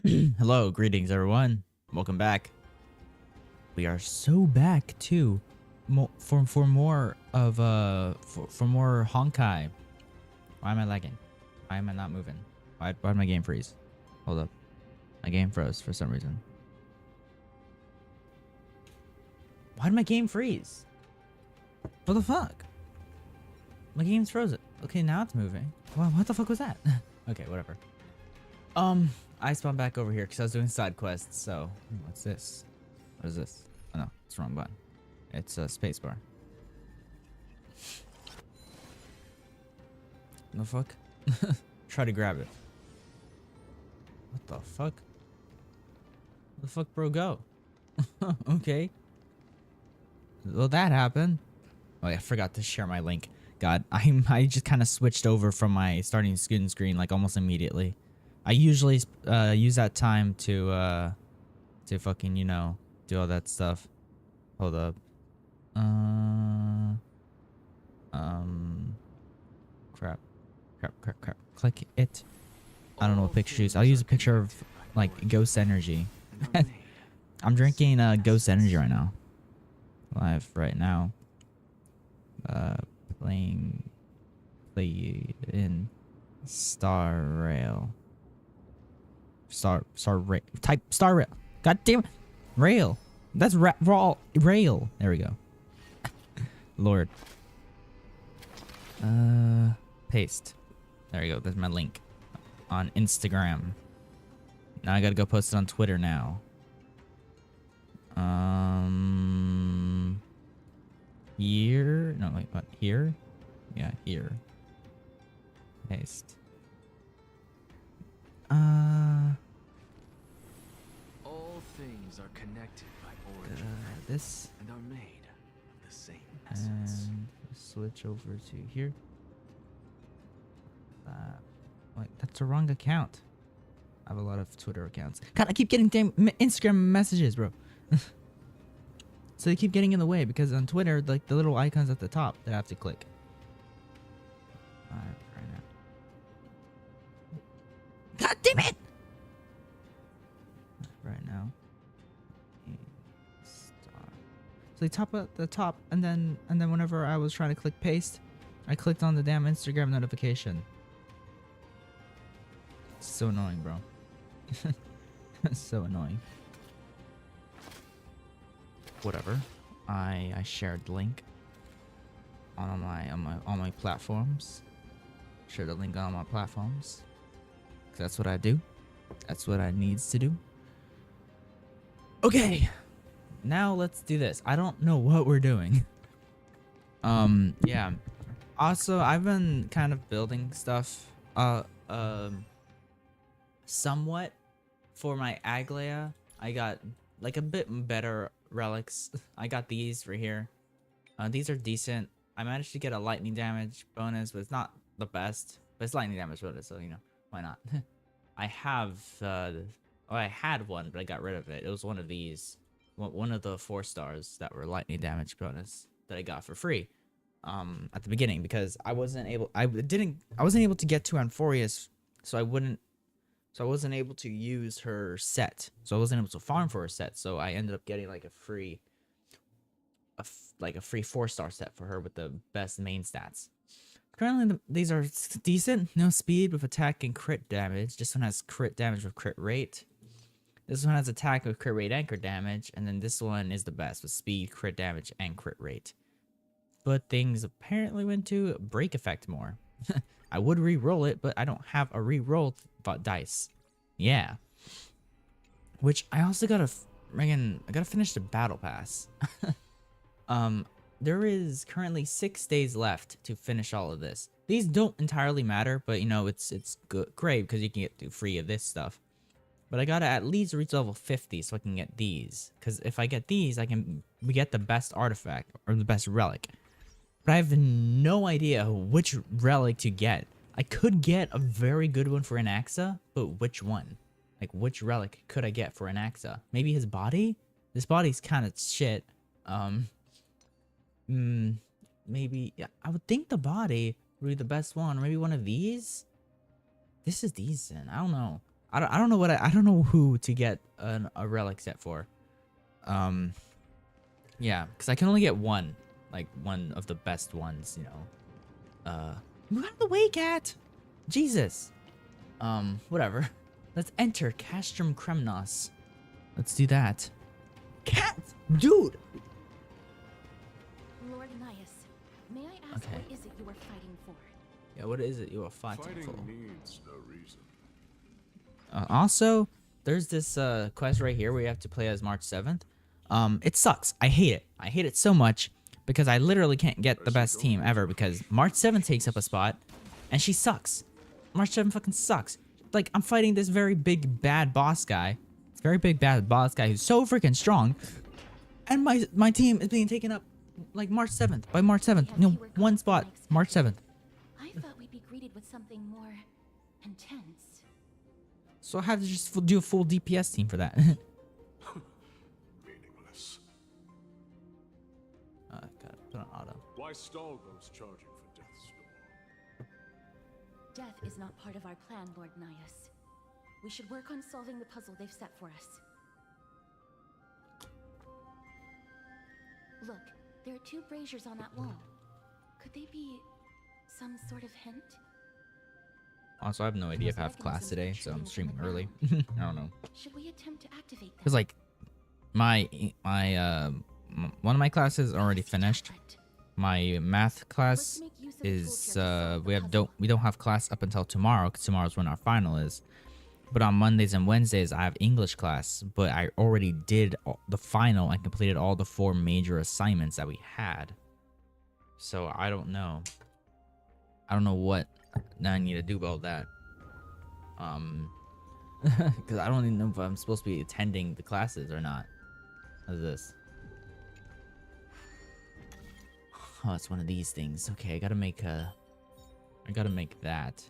Hello, greetings everyone. Welcome back. We are so back too, for more of for more Honkai. Why am I lagging? Why am I not moving? Why did my game freeze? Hold up, my game froze for some reason. Why did my game freeze? What the fuck? My game's frozen. Okay, now it's moving. Well, what the fuck was that? Okay, whatever. I spawned back over here because I was doing side quests. So, what's this? What is this? Oh no, it's the wrong button. It's a spacebar. The fuck? Try to grab it. What the fuck? Where the fuck, bro, go? Okay. Well, that happened. Oh yeah, I forgot to share my link. God, I just kind of switched over from my starting student screen like almost immediately. I usually use that time to fucking, you know, do all that stuff. Hold up. Crap. Click it. I don't know what picture to use. I'll use a picture of like Ghost Energy. I'm drinking Ghost Energy right now. Live right now. Played in Star Rail. Star Rail. Type Star Rail. God damn it. Rail. That's raw rail. There we go. Lord. Paste. There you go. There's my link on Instagram. Now I gotta go post it on Twitter now. Here? No, wait, what? Here? Yeah, here. Paste. All things are connected by origin This and are made of the same essence. and switch over to here. Wait, that's the wrong account. I have a lot of Twitter accounts. God, I keep getting damn Instagram messages, bro. So they keep getting in the way because on Twitter, like the little icons at the top that I have to click. Alright, right now. God damn it! Right now. Star. So they top at the top, and then whenever I was trying to click paste, I clicked on the damn Instagram notification. It's so annoying, bro. It's so annoying. Whatever. I shared the link on my platforms. Share the link on my platforms. 'Cause that's what I do. That's what I needs to do. Okay. Now let's do this. I don't know what we're doing. Yeah. Also, I've been kind of building stuff somewhat for my Aglaia. I got like a bit better relics. I got these right here. These are decent. I managed to get a lightning damage bonus, but it's not the best. But it's lightning damage bonus, so you know, why not? I have I had one, but I got rid of it. It was one of these. One of the 4 stars that were lightning damage bonus that I got for free at the beginning because I wasn't able to get to Amphorius, so I wasn't able to use her set. So I wasn't able to farm for her set. So I ended up getting like a free 4-star set for her with the best main stats. Currently, these are decent. No speed with attack and crit damage. This one has crit damage with crit rate. This one has attack with crit rate and crit damage. And then this one is the best with speed, crit damage, and crit rate. But things apparently went to break effect more. I would re-roll it, but I don't have a re-roll dice. Yeah. Which I also gotta I gotta finish the battle pass. There is currently 6 days left to finish all of this. These don't entirely matter, but you know it's great because you can get free of this stuff. But I gotta at least reach level 50 so I can get these. Because if I get these, we get the best artifact or the best relic. But I have no idea which relic to get. I could get a very good one for Anaxa, but which one? Like, which relic could I get for Anaxa? Maybe his body? This body's kind of shit. Maybe, yeah, I would think the body would be the best one. Or maybe one of these? This is decent. I don't know. I don't know what I don't know who to get a relic set for. Yeah, because I can only get one, like one of the best ones, you know. Move out of the way, cat. Jesus. Whatever. Let's enter Castrum Kremnos. Let's do that. Cat, dude. Lord Nias, may I ask Okay. what is it you are fighting for? Yeah, what is it you are fighting for? needs no reason. Also, there's this quest right here where you have to play as March 7th. It sucks. I hate it. I hate it so much because I literally can't get the best team ever because March 7th takes up a spot and she sucks. March 7th fucking sucks. Like, I'm fighting this very big bad boss guy. This very big bad boss guy who's so freaking strong. And my team is being taken up like March 7th. By March 7th. You know, one spot. March 7th. I thought we'd be greeted with something more intense. So I have to just do a full DPS team for that. Meaningless. Gotta put on auto. Why stall those charging for death's door? Death is not part of our plan, Lord Nias. We should work on solving the puzzle they've set for us. Look, there are 2 braziers on that wall. Could they be some sort of hint? Also, I have no idea if I have class today, so I'm streaming early. I don't know. Should we attempt to activate them? Cause like, my one of my classes already finished. My math class is we don't have class up until tomorrow, cause tomorrow's when our final is. But on Mondays and Wednesdays, I have English class. But I already did the final and completed all the 4 major assignments that we had. So I don't know. I don't know what I need to do about that. Because I don't even know if I'm supposed to be attending the classes or not. What is this? Oh, it's one of these things. Okay, I gotta make that.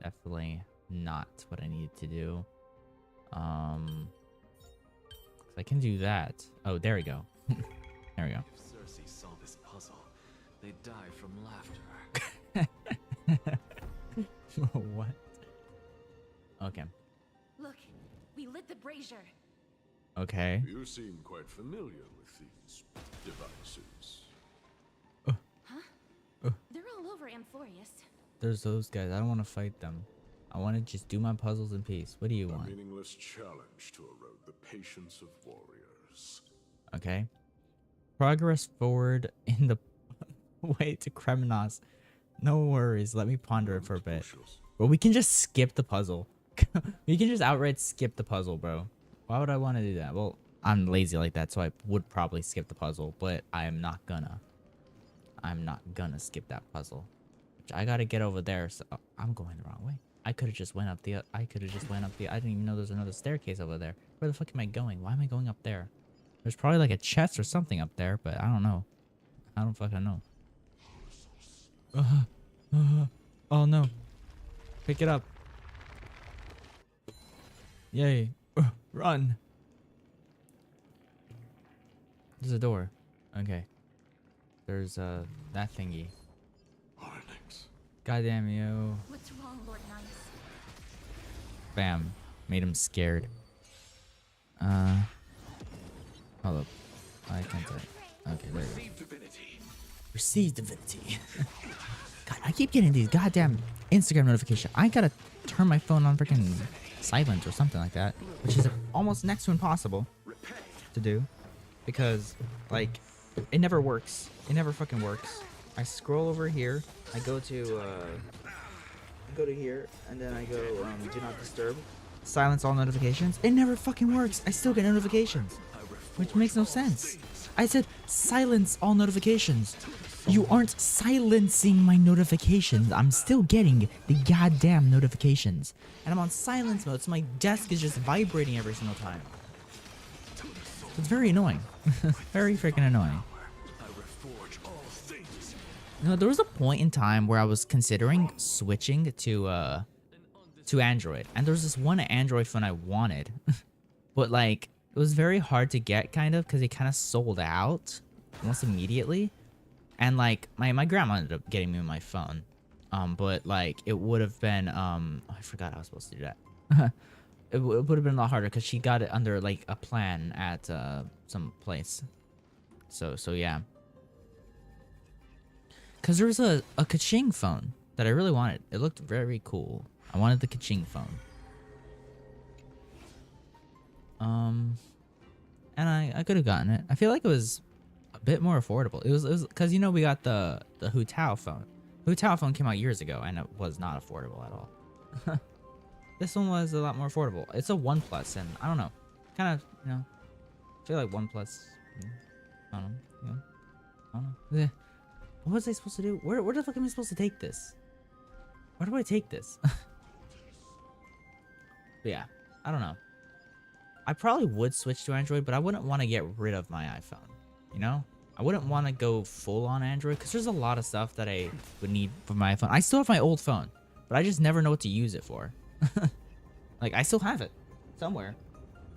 Definitely not what I need to do. I can do that. Oh, there we go. There we go. If Cersei saw this puzzle, they'd die from laughter. What? Okay. Look, we lit the brazier. Okay. You seem quite familiar with these devices. They're all over Amphorius. There's those guys. I don't want to fight them. I want to just do my puzzles in peace. What do you A want? meaningless challenge to erode the patience of warriors. Okay. Progress forward in the way to Kremnos. No worries. Let me ponder it for a bit. But we can just skip the puzzle. We can just outright skip the puzzle, bro. Why would I want to do that? Well, I'm lazy like that, so I would probably skip the puzzle, but I am not gonna. I'm not gonna skip that puzzle. I gotta get over there. So I'm going the wrong way. I could have just went up the. I didn't even know there's another staircase over there. Where the fuck am I going? Why am I going up there? There's probably like a chest or something up there, but I don't know. I don't fucking know. Oh no! Pick it up. Yay! Run! There's a door. Okay. There's that thingy. Onyx. Goddamn you! What's wrong, Lord Nias? Bam! Made him scared. Hold up. I can't say. Okay, there you go. Receive divinity. God, I keep getting these goddamn Instagram notifications. I gotta turn my phone on freaking silent or something like that, which is almost next to impossible to do, because like it never works. It never fucking works. I scroll over here. I go to here, and then I go do not disturb, silence all notifications. It never fucking works. I still get notifications, which makes no sense. I said silence all notifications. You aren't silencing my notifications. I'm still getting the goddamn notifications. And I'm on silence mode, so my desk is just vibrating every single time. It's very annoying. Very freaking annoying. You know, there was a point in time where I was considering switching to Android. And there was this one Android phone I wanted. But like, it was very hard to get, kind of, because it kind of sold out almost immediately. And like my grandma ended up getting me my phone, but like it would have been I forgot I was supposed to do that. It would have been a lot harder because she got it under like a plan at some place. So yeah. Because there was a Kaching phone that I really wanted. It looked very cool. I wanted the Kaching phone. And I could have gotten it. I feel like it was a bit more affordable. It was because, you know, we got the Hu Tao phone. Hu Tao phone came out years ago and it was not affordable at all. This one was a lot more affordable. It's a OnePlus, and I don't know. Kind of, you know, I feel like OnePlus. I don't know. You know, I don't know. What was I supposed to do? Where the fuck am I supposed to take this? Where do I take this? But yeah, I don't know. I probably would switch to Android, but I wouldn't want to get rid of my iPhone. You know? I wouldn't want to go full on Android because there's a lot of stuff that I would need for my iPhone. I still have my old phone, but I just never know what to use it for. Like, I still have it somewhere,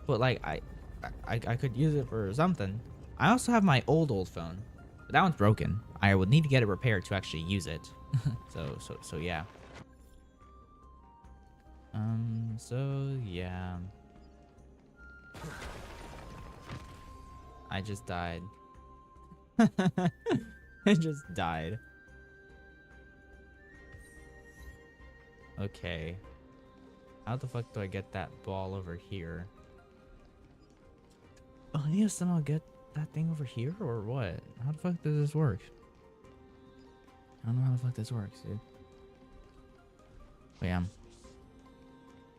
but like I could use it for something. I also have my old phone, but that one's broken. I would need to get it repaired to actually use it. So yeah. So yeah. I just died. I just died. Okay. How the fuck do I get that ball over here? Oh, I need to somehow get that thing over here, or what? How the fuck does this work? I don't know how the fuck this works, dude. But yeah.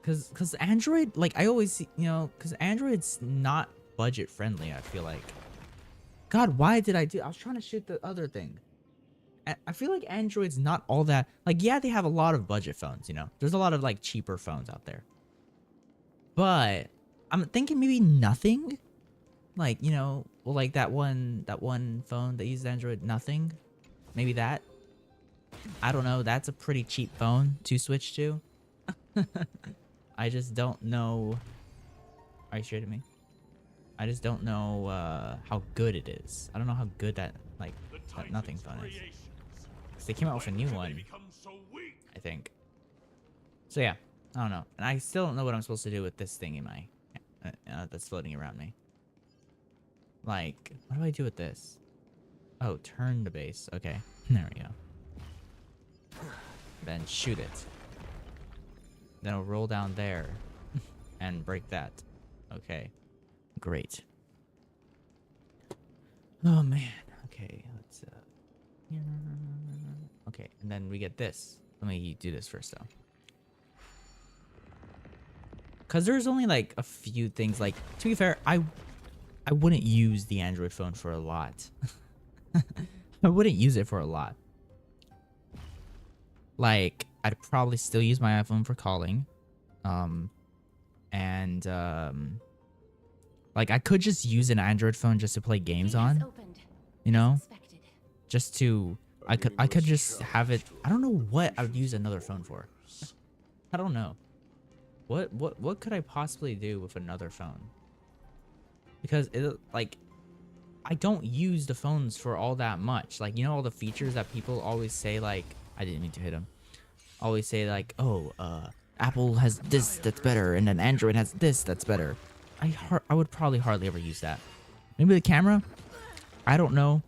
Cause Android, like, I always see, you know, cause Android's not budget friendly, I feel like. God, why did I was trying to shoot the other thing. I feel like Android's not all that, like, yeah, they have a lot of budget phones, you know. There's a lot of, like, cheaper phones out there. But I'm thinking maybe nothing. Like, you know, well, like that one phone that uses Android, nothing. Maybe that. I don't know. That's a pretty cheap phone to switch to. I just don't know. Are you straight at me? I just don't know how good it is. I don't know how good that, like, that nothing phone is. They came out with a new one, I think. So yeah, I don't know. And I still don't know what I'm supposed to do with this thing in my that's floating around me. Like, what do I do with this? Oh, turn the base. Okay, there we go. Then shoot it. Then it'll roll down there and break that. Okay, great. Oh man. Okay, let's okay, and then we get this. Let me do this first though. Cause there's only like a few things, like, to be fair, I wouldn't use the Android phone for a lot. I wouldn't use it for a lot. Like, I'd probably still use my iPhone for calling. Like, I could just use an Android phone just to play games on. You know? Just to I could just have it. I don't know what I would use another phone for. I don't know. What could I possibly do with another phone? Because it, like, I don't use the phones for all that much. Like, you know, all the features that people always say, like, I didn't mean to hit him. Always say like, oh, Apple has this that's better, and then Android has this that's better. I would probably hardly ever use that. Maybe the camera? I don't know.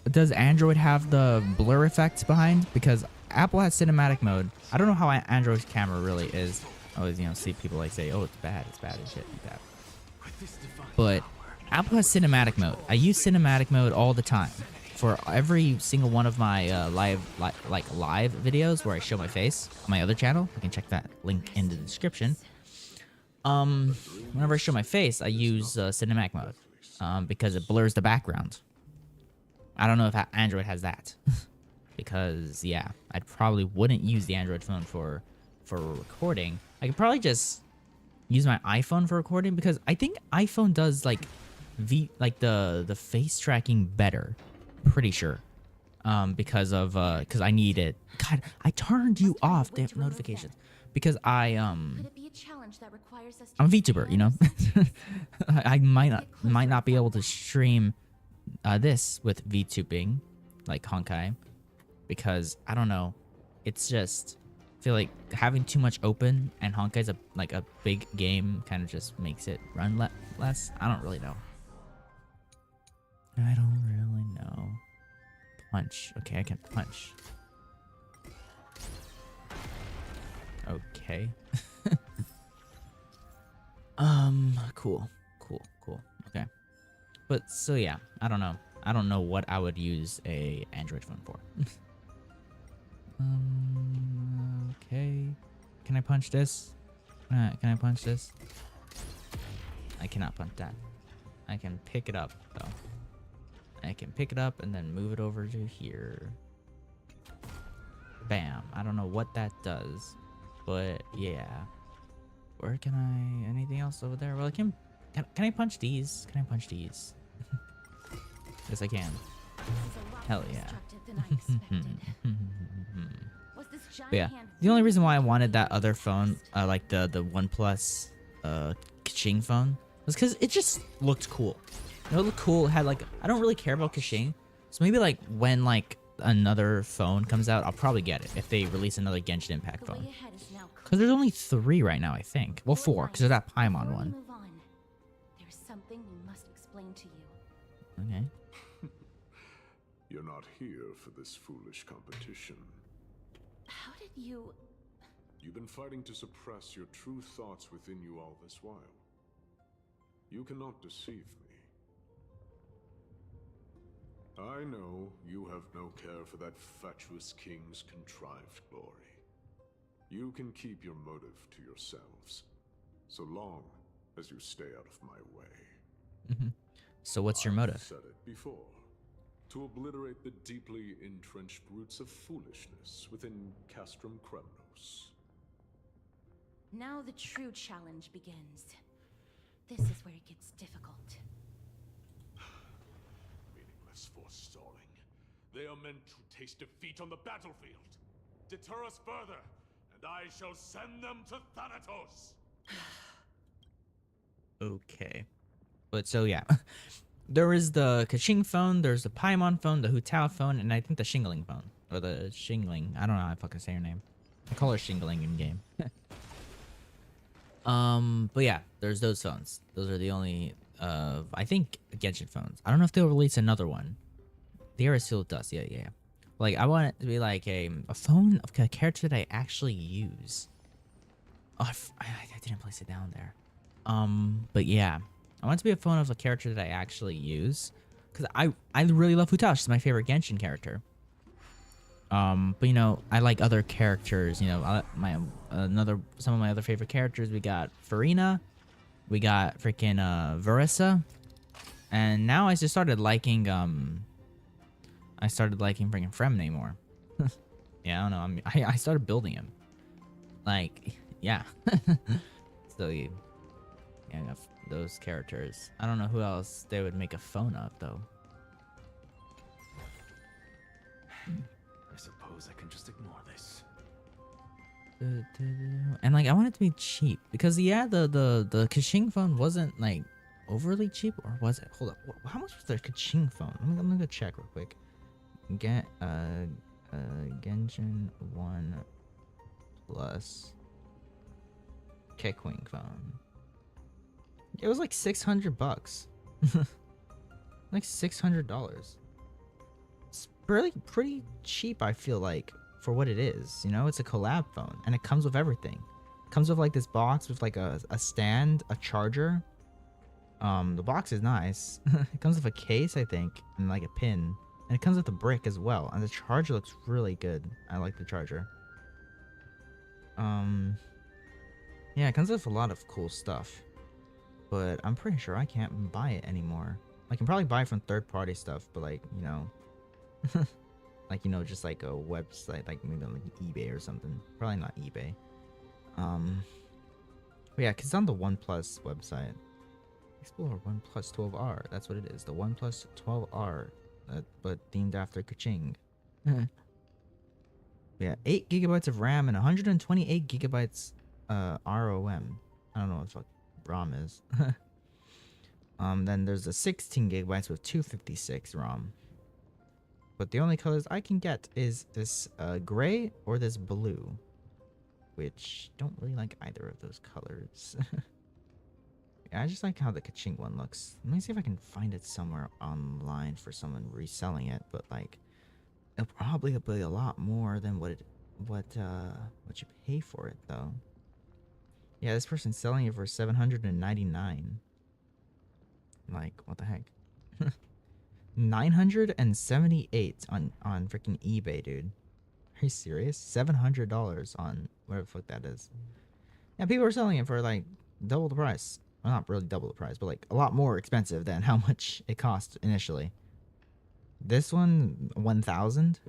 Does Android have the blur effect behind? Because Apple has cinematic mode. I don't know how Android's camera really is. I always, you know, see people like say, oh, it's bad and shit like that. But Apple has cinematic mode. I use cinematic mode all the time for every single one of my live videos where I show my face on my other channel. You can check that link in the description. Whenever I show my face, I use cinematic mode because it blurs the background. I don't know if Android has that. Because, yeah, I probably wouldn't use the Android phone for recording. I could probably just use my iPhone for recording, because I think iPhone does like the face tracking better. Pretty sure. Because I need it. God, I turned you off, damn notifications. Because I'm a VTuber, you know. I might not be able to stream this with VTubing, like Honkai, because I don't know. It's just feel like having too much open and Honkai's a big game kind of just makes it run less. I don't really know. I don't really know. Punch. Okay, I can punch. Okay. Cool. Okay. But so yeah, I don't know. I don't know what I would use a Android phone for. Okay. Can I punch this? Can I punch this? I cannot punch that. I can pick it up though. I can pick it up and then move it over to here. Bam. I don't know what that does, but yeah. Where can I? Anything else over there? Well, can I punch these? Can I punch these? Yes, I can. Hell yeah. But yeah, the only reason why I wanted that other phone, like the OnePlus Kaching phone, was because it just looked cool. It looked cool. It had like, I don't really care about Kaching, so maybe like when like another phone comes out, I'll probably get it if they release another Genshin Impact phone. Because there's only 3 right now, I think. Well, 4, because there's that Paimon one. There's something we must explain to you. Okay. You're not here for this foolish competition. How did you... You've been fighting to suppress your true thoughts within you all this while. You cannot deceive me. I know you have no care for that fatuous king's contrived glory. You can keep your motive to yourselves, so long as you stay out of my way. So what's your motive? I've said it before. To obliterate the deeply entrenched roots of foolishness within Castrum Kremnos. Now the true challenge begins. This is where it gets difficult. Meaningless forestalling. They are meant to taste defeat on the battlefield. Deter us further, and I shall send them to Thanatos. Okay. But so yeah. There is the Kaching phone, there's the Paimon phone, the Hutao phone, and I think the Shingling phone. Or the Shingling. I don't know how I fucking say her name. I call her Shingling in game. But yeah, there's those phones. Those are the only I think Genshin phones. I don't know if they'll release another one. The era still does, yeah. Like I want it to be like a phone of a character that I actually use. Oh, I didn't place it down there. But yeah. I want it to be a phone of a character that I actually use, because I really love Hutao. She's my favorite Genshin character. But you know, I like other characters. You know, some of my other favorite characters. We got Farina, we got freaking Verissa, and now I just started liking freaking Fremne more. Yeah, I don't know. I started building him. Like, yeah. So yeah, I got those characters. I don't know who else they would make a phone of though. I suppose I can just ignore this. And like I want it to be cheap because yeah, the Kaching phone wasn't like overly cheap, or was it? Hold up, how much was their Kaching phone? Let me go check real quick. Get Genshin 1 Plus Kickwing phone. It was like $600. Like $600. It's pretty cheap, I feel like, for what it is. You know, it's a collab phone, and it comes with everything. It comes with like this box with like a stand, a charger. The box is nice. It comes with a case, I think, and like a pin. And it comes with a brick as well. And the charger looks really good. I like the charger. Yeah, it comes with a lot of cool stuff. But I'm pretty sure I can't buy it anymore. I can probably buy it from third-party stuff, but like, you know, like, you know, just like a website, like maybe on like eBay or something. Probably not eBay. But yeah, cause it's on the OnePlus website. Explore OnePlus 12R. That's what it is. The OnePlus 12R, but themed after Kaching. Yeah, 8 gigabytes of RAM and 128 gigabytes ROM. I don't know what the fuck ROM is. Then there's a 16 gigabytes with 256 ROM. But the only colors I can get is this gray or this blue. which don't really like either of those colors. Yeah, I just like how the Kaching one looks. Let me see if I can find it somewhere online for someone reselling it, but like it'll probably be a lot more than what you pay for it though. Yeah, this person's selling it for 799. Like, what the heck? 978 on freaking eBay, dude. Are you serious? $700 on whatever the fuck that is. Yeah, people are selling it for like double the price. Well, not really double the price, but like a lot more expensive than how much it cost initially. This one, 1,000.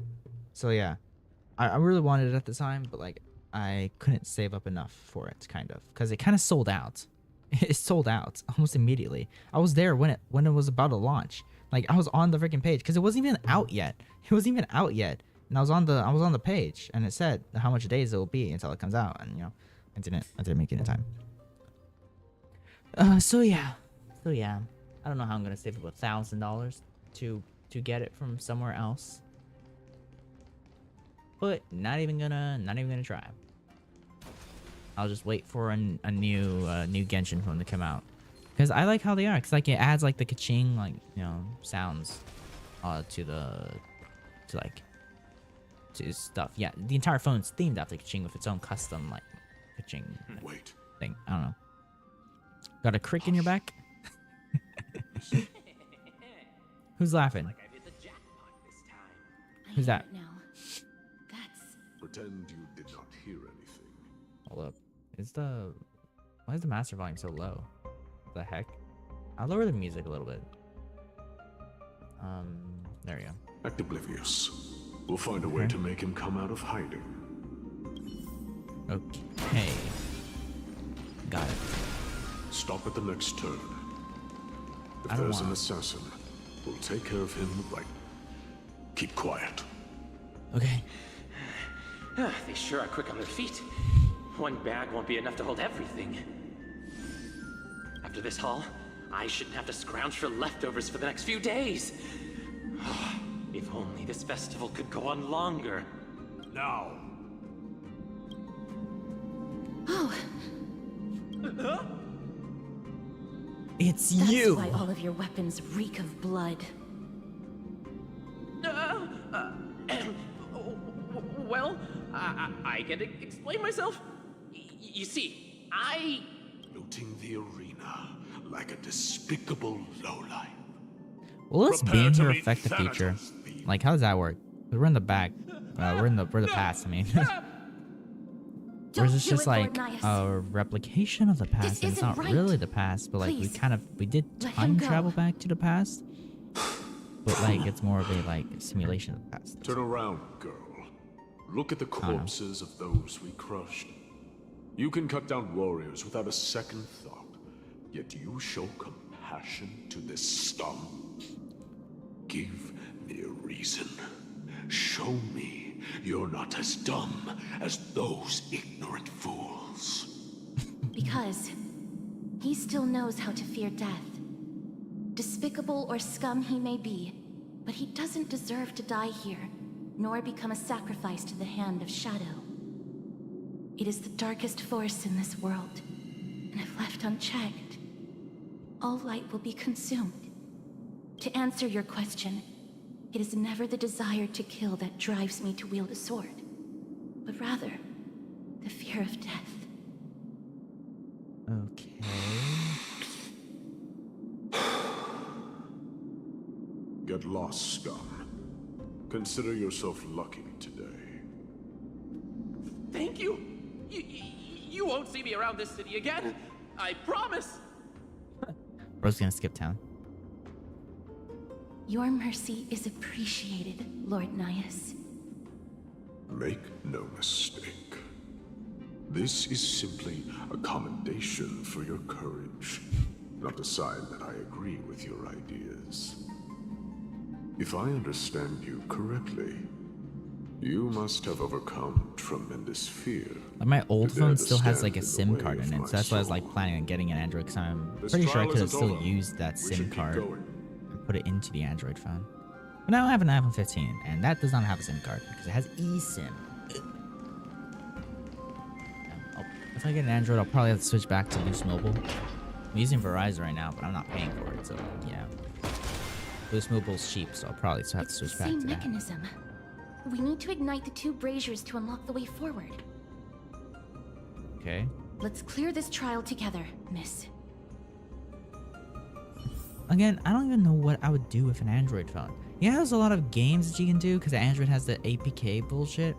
So yeah, I really wanted it at the time, but like I couldn't save up enough for it, kind of, because it kind of sold out. It sold out almost immediately. I was there when it was about to launch. Like I was on the freaking page because it wasn't even out yet. It wasn't even out yet, and I was on the page, and it said how much days it will be until it comes out, and you know, I didn't make it in time. So yeah, I don't know how I'm gonna save up $1,000 to get it from somewhere else, but not even gonna try. I'll just wait for a new Genshin phone to come out, because I like how they are. Cause like it adds like the Kaching, like, you know, sounds to stuff. Yeah, the entire phone's themed after Kaching with its own custom like Kaching thing. I don't know. Got a crick in your back? Who's laughing? Who's that? Now. That's Pretend you did not hear anything. Hold up. Why is the master volume so low? What the heck? I'll lower the music a little bit. There we go. Act oblivious. We'll find a way to make him come out of hiding. Okay. Got it. Stop at the next turn. If I don't there's an want- assassin, we'll take care of him right. Keep quiet. Okay. They sure are quick on their feet. One bag won't be enough to hold everything. After this haul, I shouldn't have to scrounge for leftovers for the next few days. If only this festival could go on longer. Now. oh, It's that's you. why all of your weapons reek of blood. Well, I can explain myself. You see, Looting the arena like a despicable lowlife. Will this Prepare being to here meet affect the future? Thanatos, thief. Like, how does that work? We're in the back. We're the past. I mean, or Don't is this do just it, Lord like Nias. a replication of the past? And it's isn't not right. really the past, but like Please, we did let him time go. travel back to the past. But like it's more of a like simulation of the past. Turn around, girl. Look at the corpses of those we crushed. You can cut down warriors without a second thought, yet you show compassion to this scum. Give me a reason. Show me you're not as dumb as those ignorant fools. Because he still knows how to fear death. Despicable or scum he may be, but he doesn't deserve to die here, nor become a sacrifice to the hand of Shadow. It is the darkest force in this world, and if left unchecked, all light will be consumed. To answer your question, it is never the desire to kill that drives me to wield a sword, but rather the fear of death. Okay. Get lost, scum. Consider yourself lucky today. thank you. You won't see me around this city again. I promise. Bro's gonna skip town. Your mercy is appreciated, Lord Nias. Make no mistake. This is simply a commendation for your courage, not a sign that I agree with your ideas. If I understand you correctly, you must have overcome tremendous fear. Like my old to dare phone to still has stand like a in the SIM way card of in it, my so that's why I was like soul. planning on getting an Android. Cause I'm This pretty sure I trial could have isn't still over. used that We SIM should keep card going. and put it into the Android phone. But now I have an iPhone 15, and that does not have a SIM card because it has eSIM. If I get an Android, I'll probably have to switch back to Boost Mobile. I'm using Verizon right now, but I'm not paying for it, so yeah. Boost Mobile's cheap, so I'll probably have to It's the switch back same to that. mechanism. We need to ignite the two braziers to unlock the way forward. Okay. Let's clear this trial together, miss. Again, I don't even know what I would do with an Android phone. Yeah, there's a lot of games that you can do because Android has the APK bullshit.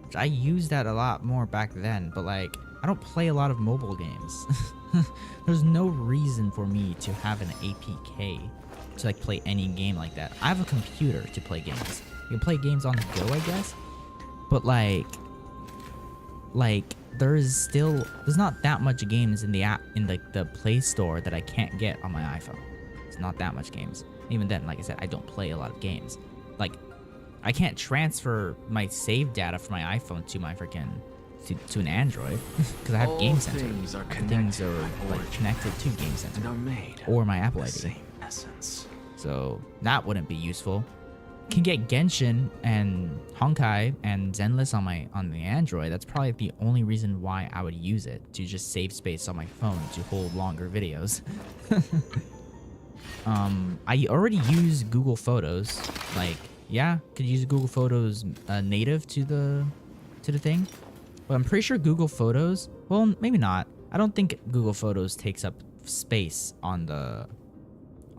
Which I used that a lot more back then, but like, I don't play a lot of mobile games. There's no reason for me to have an APK to like play any game like that. I have a computer to play games. You can play games on the go, I guess. But like there's not that much games in the app in the Play Store that I can't get on my iPhone. It's not that much games. Even then, like I said, I don't play a lot of games. Like, I can't transfer my save data from my iPhone to my freaking to an Android because I have All Game Center. things are Things connected are by like connected to Game and Center are made or my Apple of ID. the same essence. So that wouldn't be useful. Can get Genshin and Honkai and Zenless on the Android. That's probably the only reason why I would use it, to just save space on my phone to hold longer videos. I already use Google Photos. Like, yeah, could use Google Photos native to the thing. But I'm pretty sure Google Photos, well, maybe not. I don't think Google Photos takes up space on the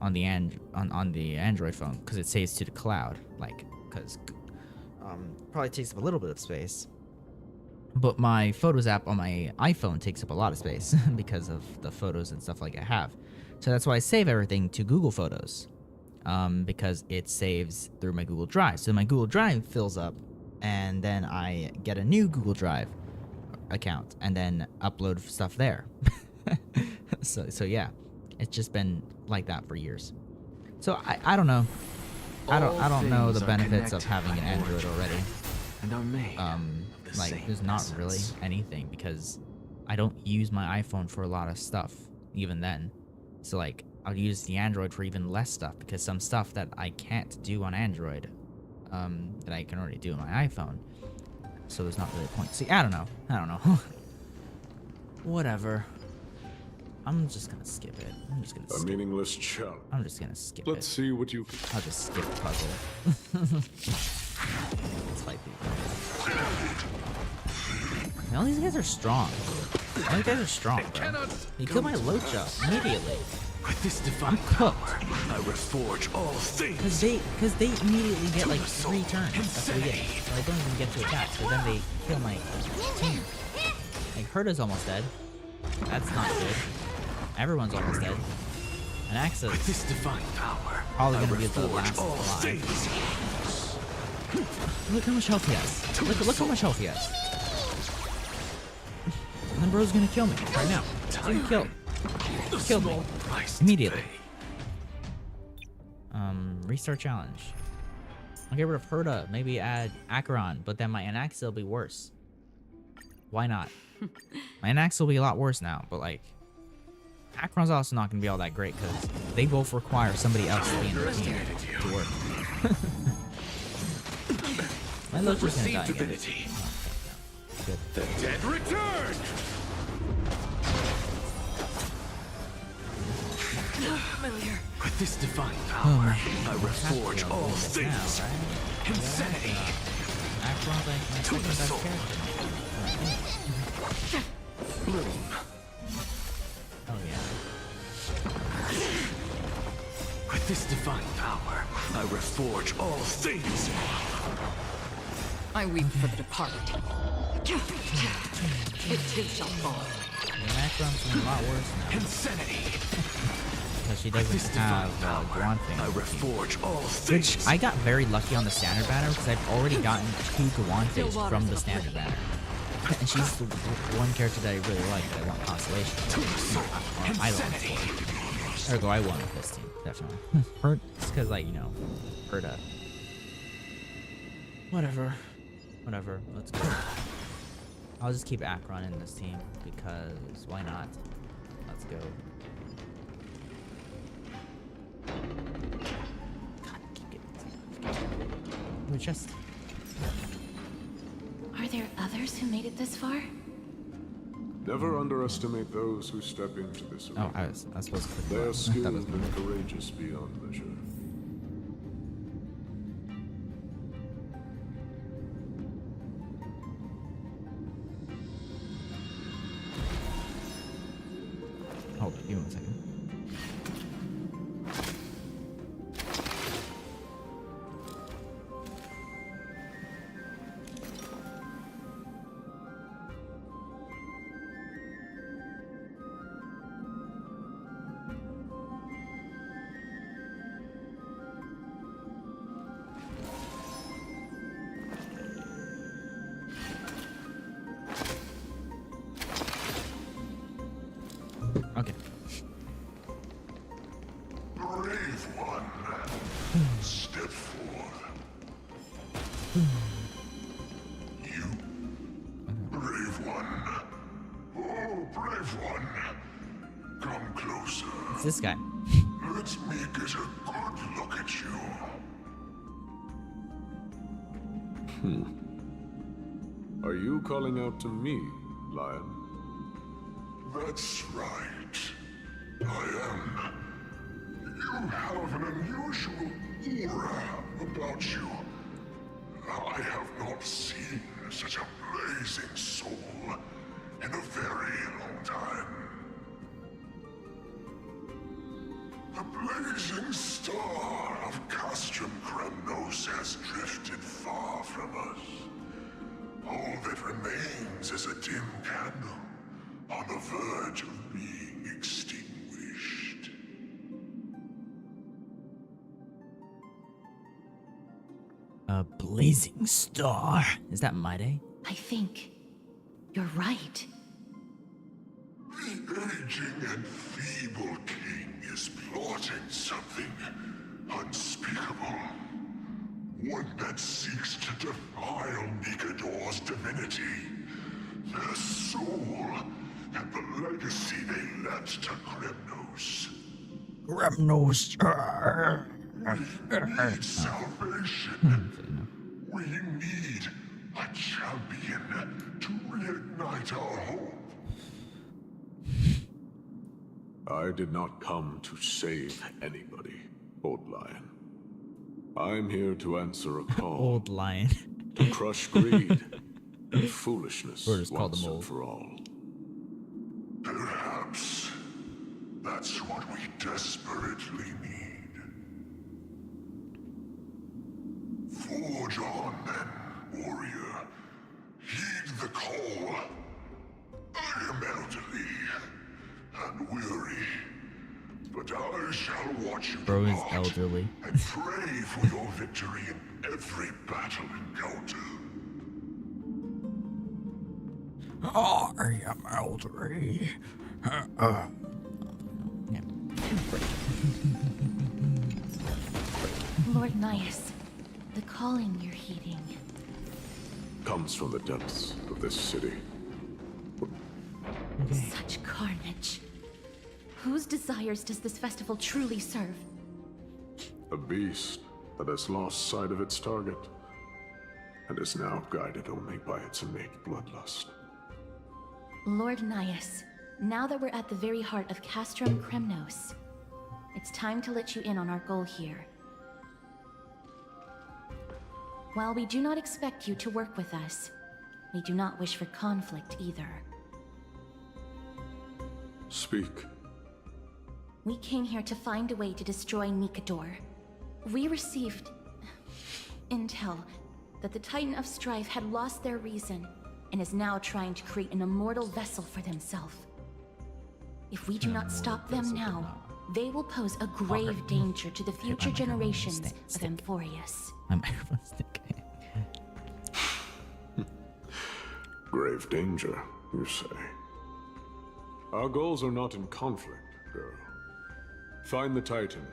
Android phone because it saves to the cloud, like, because probably takes up a little bit of space. But my Photos app on my iPhone takes up a lot of space because of the photos and stuff like I have. So that's why I save everything to Google Photos, because it saves through my Google Drive. So my Google Drive fills up, and then I get a new Google Drive account and then upload stuff there. So yeah, it's just been like that for years. So I don't know. I don't know the benefits of having an Android already. And are made of the Like, same there's not essence. really anything because I don't use my iPhone for a lot of stuff even then. So like, I'll use the Android for even less stuff because some stuff that I can't do on Android, that I can already do on my iPhone. So there's not really a point. See, I don't know. Whatever. I'm just gonna skip it. I'm just gonna A skip. meaningless challenge. I'm just gonna skip Let's it. see what you can. I'll just skip the puzzle. Let's fight these guys. Man, all these guys are strong. All these guys are strong, bro. You killed my Locha immediately. With this divine cooked. power, I reforge all things. Cause they immediately get like 3 turns. That's what we get. So I don't even get to attack. So then they kill my team. Like, Herta's almost dead. That's not good. Everyone's almost dead. And Axa With is this divine power, probably I gonna be the reforge last all alive. things. Look how much health he has. Look how much health he has. And then bro's gonna kill me right now. He's gonna kill. The Killed me. small price to Immediately. pay. Restart challenge. I'll get rid of Herta. Maybe add Acheron, but then my Anax will be worse. Why not? My Anax will be a lot worse now, but like, Acheron's also not gonna be all that great because they both require somebody else to be in the team to work. My Locha's gonna Receive die again. divinity. Good. The dead return. Familiar. With this divine Oh power, my. I reforge all things. Now, right? Insanity. Acheron's like my To second the best soul. character. Bloom. Oh yeah. With this divine power, I reforge all things. I weep for the departed. It too shall fall. The Acheron's been a lot worse now Insanity. because she With this doesn't divine have power, Guanfing. I on her team. reforge all Which things. I got very lucky on the standard banner because I've already gotten 2 Guantes from the standard banner. And she's the one character that I really like that I want Constellation. To the soul. Or I don't Insanity. Ergo, I won with this team, definitely. Hurt, it's because, like, you know, Herta. Whatever. Whatever, let's go. I'll just keep Acheron in this team because why not? Let's go. God, I keep getting We're just. Are there others who made it this far? Never underestimate those who step into this Oh, arena. I was supposed to click They are that. skilled That was me. and courageous beyond measure. Hold on, give me 1 second. Okay. Brave one, step forth. You, brave one. Oh, brave one. Come closer. It's this guy. Let me get a good look at you. Are you calling out to me, Lion? That's right. I am. You have an unusual aura about you. I have not seen such a blazing soul in a very long time. The blazing star of Castrum Kremnos has drifted far from us. All that remains is a dim candle on the verge of being extinguished. A blazing star. Is that my day? I think you're right. The aging and feeble king is plotting something unspeakable. One that seeks to defile Nikador's divinity, their soul, and the legacy they left to Kremnos. Gremnos. We need salvation. We need a champion to reignite our hope. I did not come to save anybody, Old Lion. I'm here to answer a call Old lion. to crush greed and foolishness Or just call once them and old. for all. Perhaps that's what we desperately need. Forge on then, warrior. Heed the call. I am elderly and weary, but I shall watch you Bro is depart elderly. and pray for your victory in every battle encounter. I am elderly. Yeah. Lord Nias, the calling you're heeding. Comes from the depths of this city. Such carnage. Whose desires does this festival truly serve? A beast that has lost sight of its target and is now guided only by its innate bloodlust. Lord Nias, now that we're at the very heart of Castrum Kremnos, it's time to let you in on our goal here. While we do not expect you to work with us, we do not wish for conflict either. Speak. We came here to find a way to destroy Nikador. We received intel that the Titan of Strife had lost their reason and is now trying to create an immortal vessel for themselves. If we do not stop them now, they will pose a grave danger to the future generations of Amphorius. My microphone's stick. Grave danger, you say. Our goals are not in conflict, girl. Find the Titan,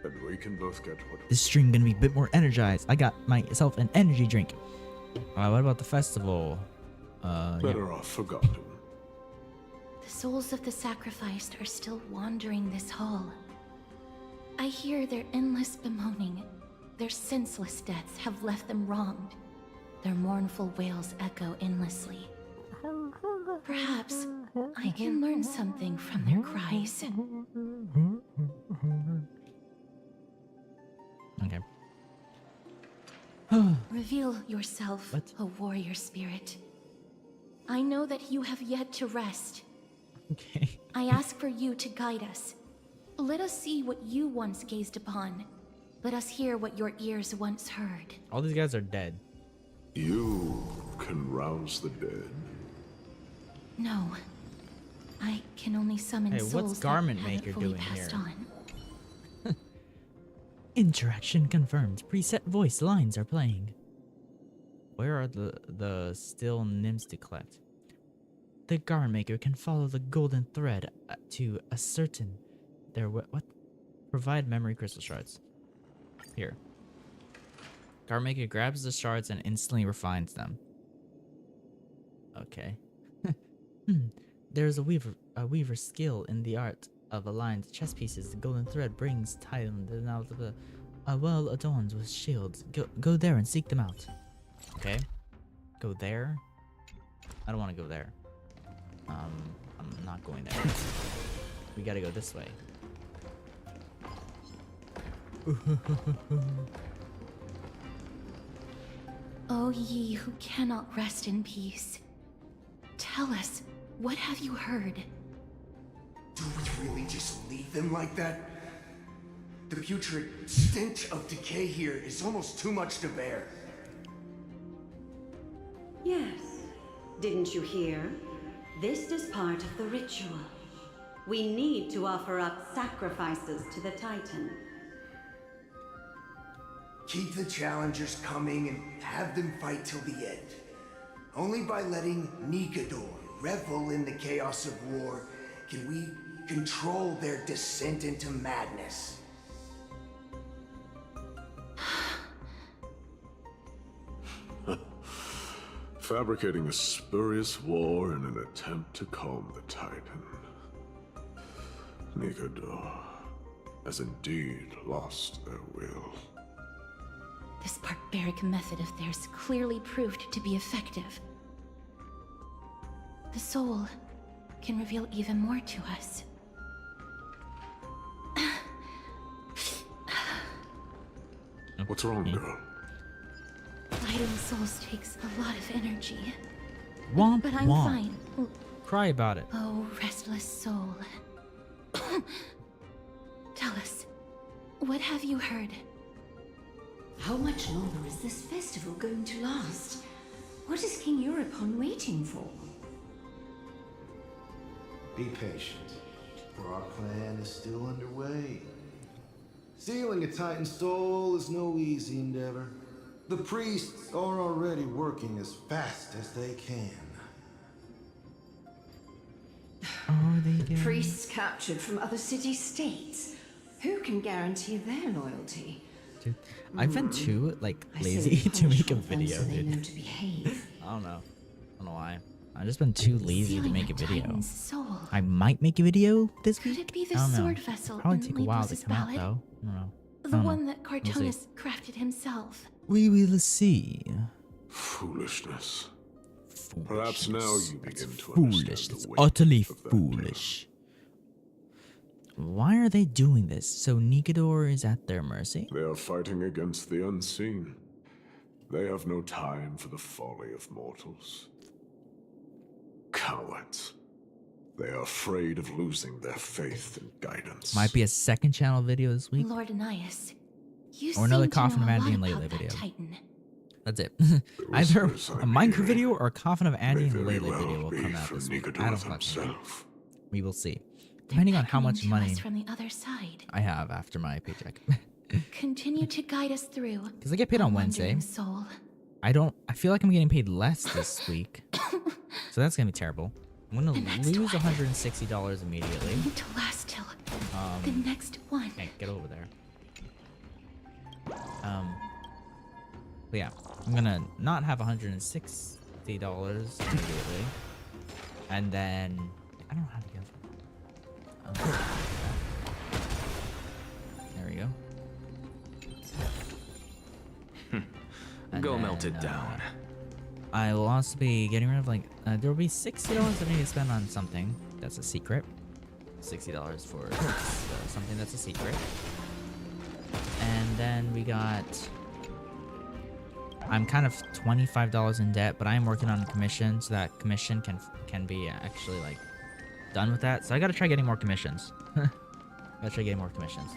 and we can both get what This stream gonna be a bit more energized. I got myself an energy drink. What about the festival? Yeah. better off forgotten. The souls of the sacrificed are still wandering this hall. I hear their endless bemoaning. Their senseless deaths have left them wronged. Their mournful wails echo endlessly. Perhaps I can learn something from their cries. Okay. Reveal yourself, What? a warrior spirit. I know that you have yet to rest. Okay. I ask for you to guide us. Let us see what you once gazed upon. Let us hear what your ears once heard. All these guys are dead. You can rouse the dead. No. I can only summon Hey, souls what's that Garment haven't Maker fully doing passed here? on. Interaction confirmed. Preset voice lines are playing. Where are the still nymphs to collect? The Garment Maker can follow the golden thread to ascertain their what? Provide memory crystal shards. Here. Garment Maker grabs the shards and instantly refines them. Okay. There's a weaver's skill in the art of aligned chess pieces. The golden thread brings Titan out of the well adorned with shields. Go there and seek them out. Okay. Go there. I don't want to go there. I'm not going there. We gotta go this way. O ye who cannot rest in peace, tell us, what have you heard? Do we really just leave them like that? The putrid stench of decay here is almost too much to bear. Yes. Didn't you hear? This is part of the ritual. We need to offer up sacrifices to the Titan. Keep the challengers coming and have them fight till the end. Only by letting Nikador revel in the chaos of war can we control their descent into madness. Fabricating a spurious war in an attempt to calm the Titan. Nikador has indeed lost their will. This barbaric method of theirs clearly proved to be effective. The soul can reveal even more to us. What's wrong, girl? Fighting souls takes a lot of energy. Womp But I'm womp. fine. Cry about it. Oh, restless soul. Tell us, what have you heard? How much longer is this festival going to last? What is King Europon waiting for? Be patient, for our plan is still underway. Stealing a Titan soul is no easy endeavor. The priests are already working as fast as they can. Are they good? Priests captured from other city-states. Who can guarantee their loyalty? Dude, I've been too like I say lazy we to punish make a all of them video, so they know dude. to behave. I don't know. I don't know why. I've just been too lazy to Sealing make a video. Titan's soul. I might make a video this Could week. it be the I don't know. sword vessel Probably in take a while to Lepos' come out ballad? though. I don't know. The I don't know. one that We'll see. Cartonis crafted himself. We will see. Foolishness. Perhaps now you That's begin to foolish. understand It's the weight utterly of that foolish. Why are they doing this? So Nikador is at their mercy? They are fighting against the unseen. They have no time for the folly of mortals. Cowards. They are afraid of losing their faith and guidance. Might be a second channel video this week. Lord Anais, you Or another seem to Coffin know of a Andy lot and Lele about that video. Titan. That's it. Either whispers a I'm Minecraft hearing video or a Coffin of Andy May and very Lele well video will be come out from this week. I Nikador don't fucking know. himself. We will see. They're Depending on how beckoning much to money us from the other side. I have after my paycheck. Continue to guide us through. Because I get paid on Wednesday. Wandering soul. I feel like I'm getting paid less this week. So that's gonna be terrible. I'm gonna The next lose one. $160 immediately. Need to last till the next one. Hey, get over there. But yeah, I'm gonna not have $160 immediately. And then I don't know how to go. There we go. And Go then, melt it down. I will also be getting rid of like there will be $60 that I need to spend on something that's a secret. $60 for something that's a secret. And then we got. I'm kind of $25 in debt, but I am working on a commission, so that commission can be actually like done with that. So I gotta try getting more commissions. Gotta try getting more commissions.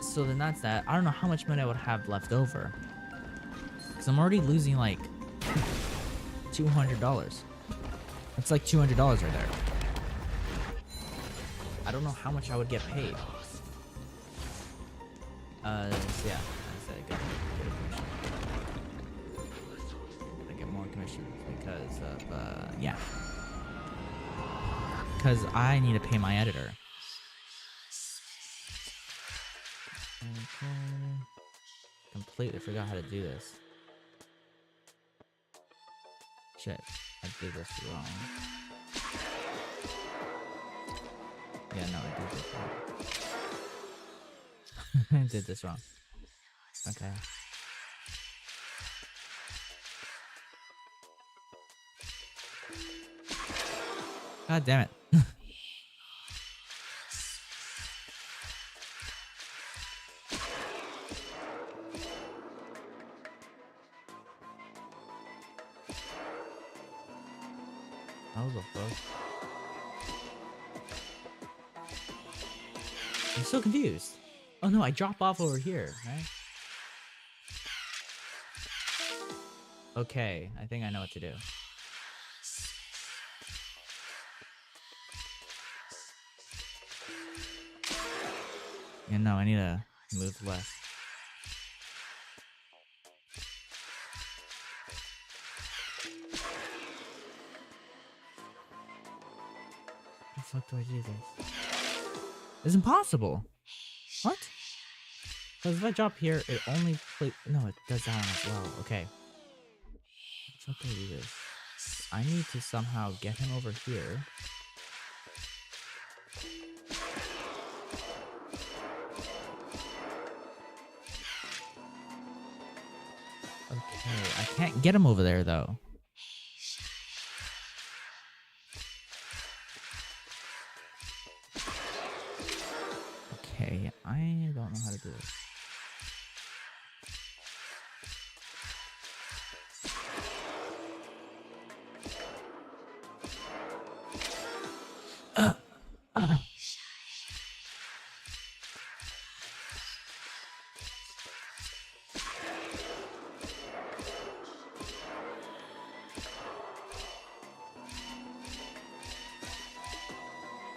So then that's that. I don't know how much money I would have left over, because I'm already losing like $200. That's like $200 right there. I don't know how much I would get paid. So yeah, I said get a commission. I get more commissions because of yeah. Because I need to pay my editor. Okay. Completely forgot how to do this. Shit, I did this wrong. Yeah, no, I did this wrong. I did this wrong. Okay. God damn it. How the fuck? I'm so confused. Oh no, I drop off over here, right? Okay, I think I know what to do. Yeah, no, I need to move left. How the fuck do I do this? It's impossible! What? Because if I drop here, it only no, it does that one as well. Okay. How do I do this? I need to somehow get him over here. Okay, I can't get him over there though. Okay, I don't know how to do this.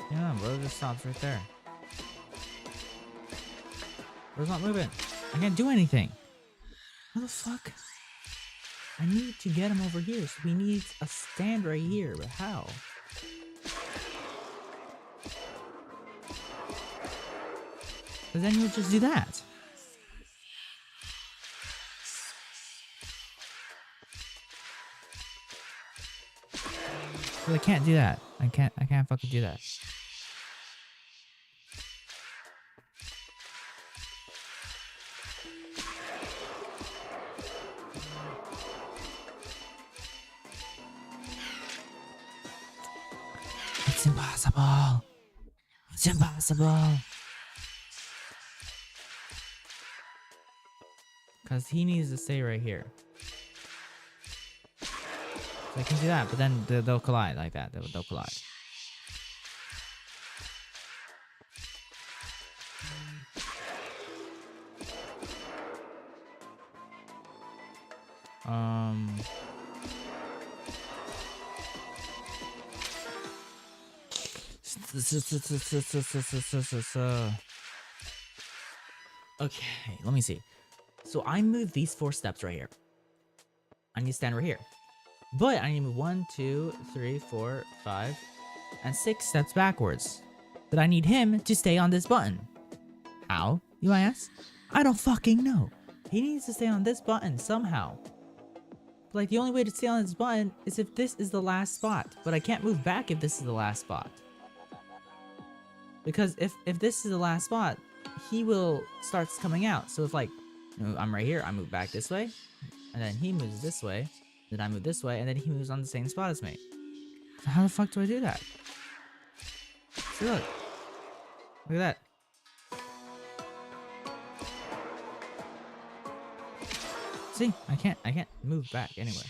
Yeah, bro, it just stops right there. Bro's not moving. I can't do anything. How the fuck? I need to get him over here, so we need a stand right here, but how? Because then you'll just do that. Well, I can't do that. I can't fucking do that. It's impossible. It's impossible. Because he needs to stay right here. So I can do that, but then they'll collide like that. They'll collide. Okay, let me see. So I moved these 4 steps right here. I need to stand right here. But I need to move 1, 2, 3, 4, 5, and 6 steps backwards. But I need him to stay on this button. How, you ask? I don't fucking know. He needs to stay on this button somehow. But like the only way to stay on this button is if this is the last spot. But I can't move back if this is the last spot. Because if this is the last spot, he will start coming out. So if like I'm right here. I move back this way, and then he moves this way. Then I move this way, and then he moves on the same spot as me. So how the fuck do I do that? See, look. Look at that. See, I can't move back anywhere.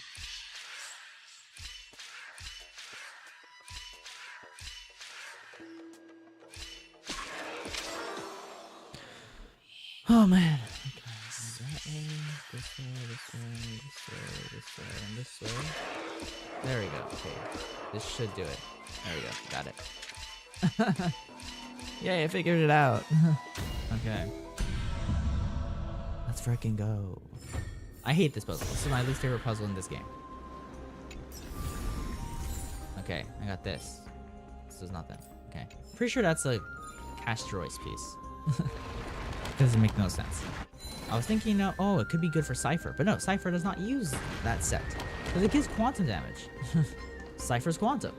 Oh man. Okay, that way, this way, this way, this way, this way, and this way. There we go. Okay. This should do it. There we go. Got it. Yay, I figured it out. Okay. Let's freaking go. I hate this puzzle. This is my least favorite puzzle in this game. Okay, I got this. This is nothing. Okay. Pretty sure that's a Castroids piece. Doesn't make no sense. I was thinking, oh, it could be good for Cypher. But no, Cypher does not use that set. Because it gives quantum damage. Cypher's quantum.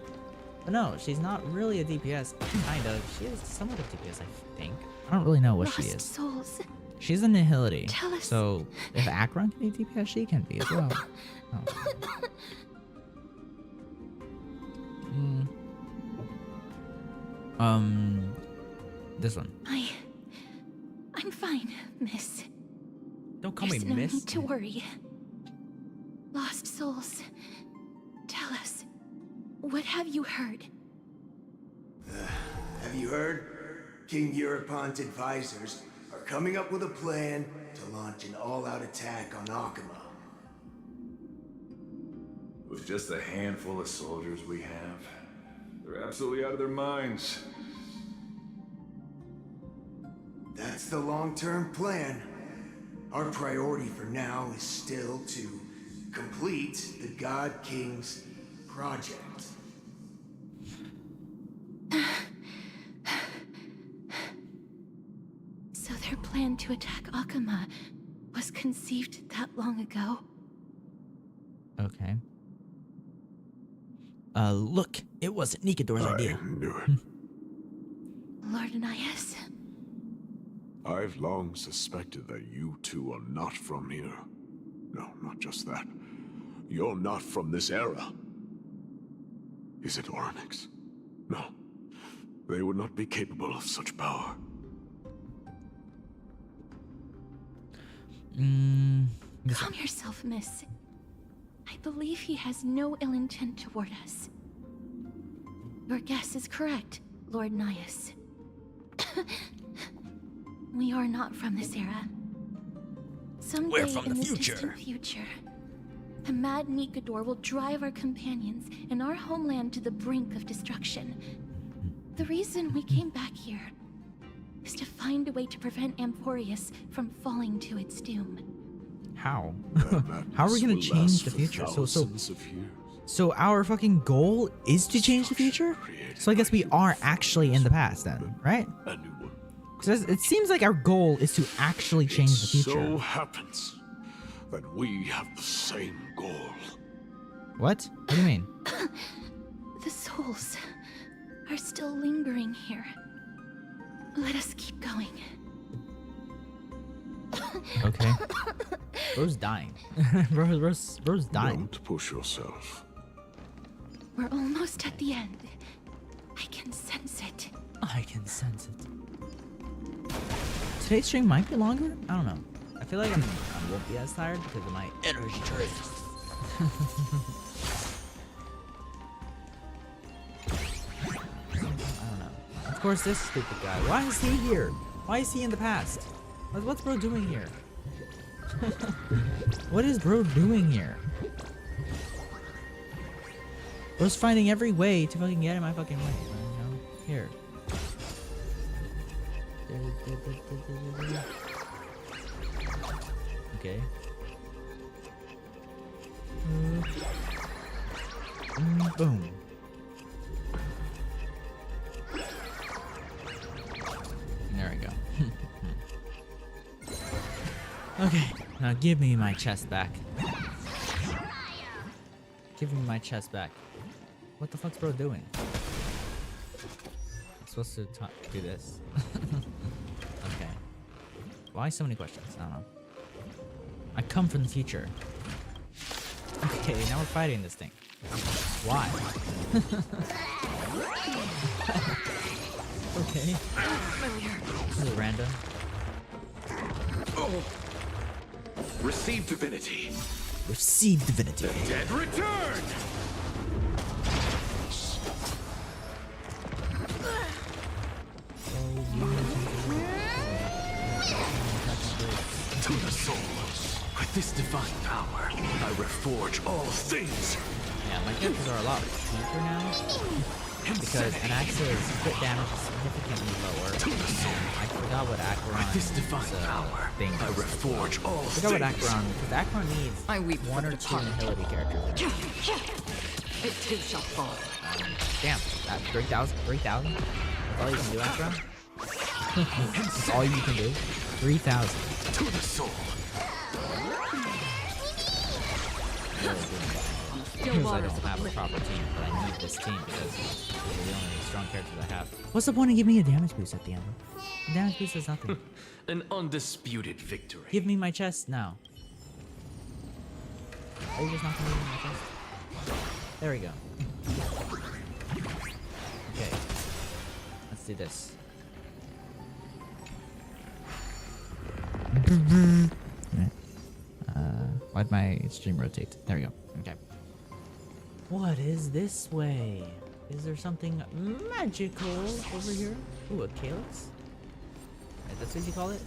But no, she's not really a DPS. Kind of. She is somewhat of DPS, I think. I don't really know what she is. Souls. She's a Nihility. Tell us. So if Akron can be DPS, she can be as well. Oh. This one. I'm fine, miss. Don't call There's me no miss. need to worry. Lost souls. Tell us. What have you heard? Have you heard? King Europon's advisors are coming up with a plan to launch an all-out attack on Akama. With just a handful of soldiers we have, they're absolutely out of their minds. That's the long-term plan. Our priority for now is still to complete the God King's project. So their plan to attack Akama was conceived that long ago? Okay. Look, it wasn't Nikador's idea. I knew it. Lord Anais? I've long suspected that you two are not from here. No, not just that. You're not from this era. Is it Oryx? No. They would not be capable of such power. Calm yourself, miss. I believe he has no ill intent toward us. Your guess is correct, Lord Nias. We are not from this era. Someday We're from in the the future. distant future, the mad Nikador will drive our companions and our homeland to the brink of destruction. The reason we came back here is to find a way to prevent Amporius from falling to its doom. How? How are we gonna change the future? So our fucking goal is to change the future? So I guess we are actually in the past then, right? Because it seems like our goal is to actually change the future. So happens that we have the same goal. What? What do you mean? The souls are still lingering here. Let us keep going. Okay. Bro's dying. Bro's dying. Don't push yourself. We're almost at the end. I can sense it. I can sense it. Today's stream might be longer? I don't know. I feel like I won't be as tired because of my energy drink. I don't know. Of course, this stupid guy. Why is he here? Why is he in the past? What's bro doing here? What is bro doing here? Bro's finding every way to fucking get in my fucking way. You know? Here. Okay. Boom. There we go. Okay, now give me my chest back. Give me my chest back. What the fuck's bro doing? I'm supposed to do this. Okay. Why so many questions? I don't know. I come from the future. Okay, now we're fighting this thing. Why? Okay. This is random. Receive divinity. Receive divinity. Dead return! To the soul. With this divine power, I reforge all things. Yeah, my characters are a lot weaker now. Because an axe's crit damage is significantly lower. I forgot what Acheron This divine power, thing I is. reforge all I forgot what things. Acheron, because Acheron needs one or two utility characters. It too shall fall. Damn, that 3,000? 3,000? That's all you can do, Acheron? That's all you can do? 3,000. To the soul. Because I don't have a proper team, but I need this team because they're the only strong characters I have. What's the point of giving me a damage boost at the end? The damage boost does nothing. An undisputed victory. Give me my chest now. Are you just not gonna give me my chest? There we go. Okay. Let's do this. Why'd my stream rotate? There we go. Okay. What is this way? Is there something magical over here? Ooh, a calyx? Wait, that's what you call it?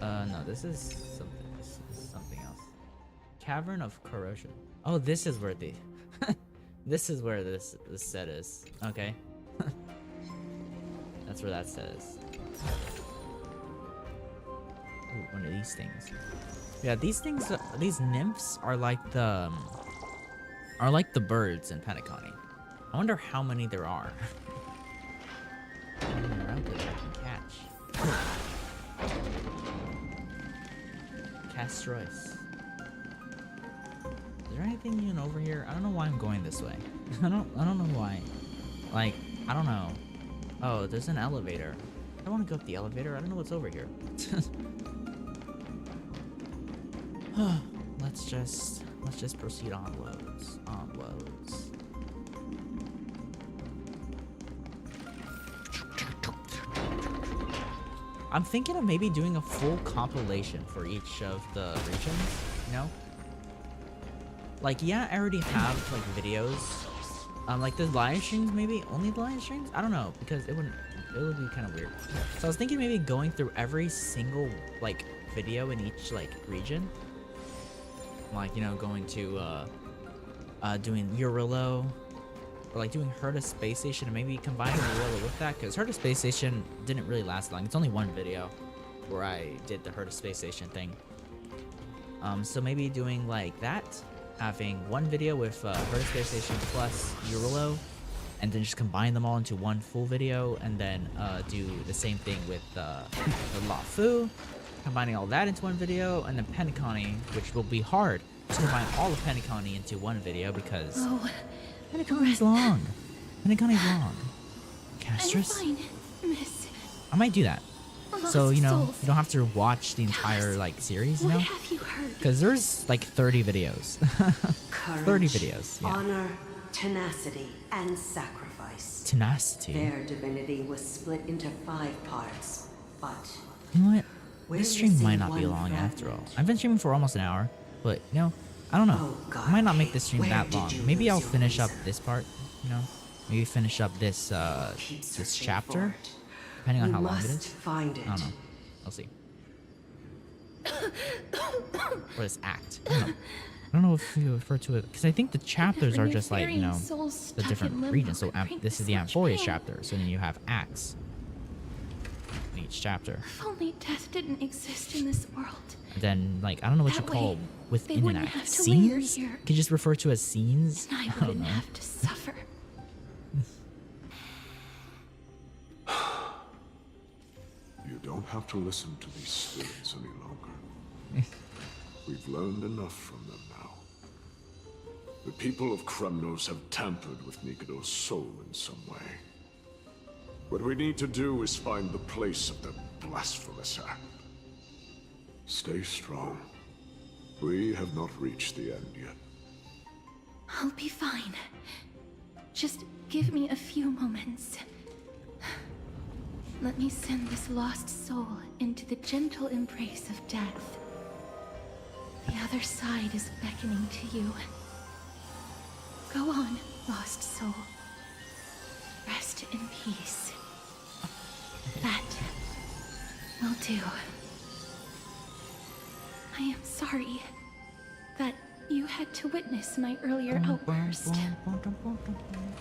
No, this is something else. Cavern of Corrosion. Oh, this is where the this is where this set is. Okay. That's where that set is. Ooh, one of these things. Yeah, these things, these nymphs are like the birds in Penacony. I wonder how many there are. How many are out there that I can catch? Castrois. Is there anything even over here? I don't know why I'm going this way. I don't know why. Like, I don't know. Oh, there's an elevator. I don't want to go up the elevator. I don't know what's over here. Let's just proceed onwards. Onwards. I'm thinking of maybe doing a full compilation for each of the regions, you know? Like, yeah, I already have like videos. Like the live streams, maybe only the live streams? I don't know, because it would be kind of weird. So I was thinking maybe going through every single like video in each like region. Like, you know, going to doing Eurillo, or like doing Herta Space Station and maybe combining Eurillo with that, because Herta Space Station didn't really last long. It's only one video where I did the Herta Space Station thing. So maybe doing like that, having one video with Herta Space Station plus Eurillo, and then just combine them all into one full video, and then do the same thing with the Lafu, combining all that into one video, and then Penacony, which will be hard to combine all of Penacony into one video because Penacony's long. Penacony's long. Castris? I'm fine, miss. I might do that. Lost So, you know, souls. you don't have to watch the entire like series, you know? What have you heard? Because there's like 30 videos. 30 videos, yeah. Honor, tenacity, and sacrifice. Tenacity. Their divinity was split into 5 parts, but You know what? we're This stream might missing not be one long after all. fragment. I've been streaming for almost an hour, but you know, I don't know. Oh, God, I might not make this stream where that did long. you Maybe lose I'll your finish up reason? this part, you know? Maybe finish up this Keep this searching chapter, for it. depending on We how long it must is. find it. I don't know. I'll see. Or this act. I don't know if you refer to it, because I think the chapters are just like, you know, the different regions. So this is the Amphorius chapter. So then you have acts in each chapter. If only death didn't exist in this world. And then, like, I don't know what you That call way, within they an wouldn't act. have to linger Scenes? here. Could you just refer to as scenes? And I don't wouldn't know. have to suffer. You don't have to listen to these spirits any longer. We've learned enough from them now. The people of Kremnos have tampered with Nikado's soul in some way. What we need to do is find the place of their blasphemous act. Stay strong. We have not reached the end yet. I'll be fine. Just give me a few moments. Let me send this lost soul into the gentle embrace of death. The other side is beckoning to you. Go on, lost soul. Rest in peace. That will do. I am sorry that you had to witness my earlier outburst.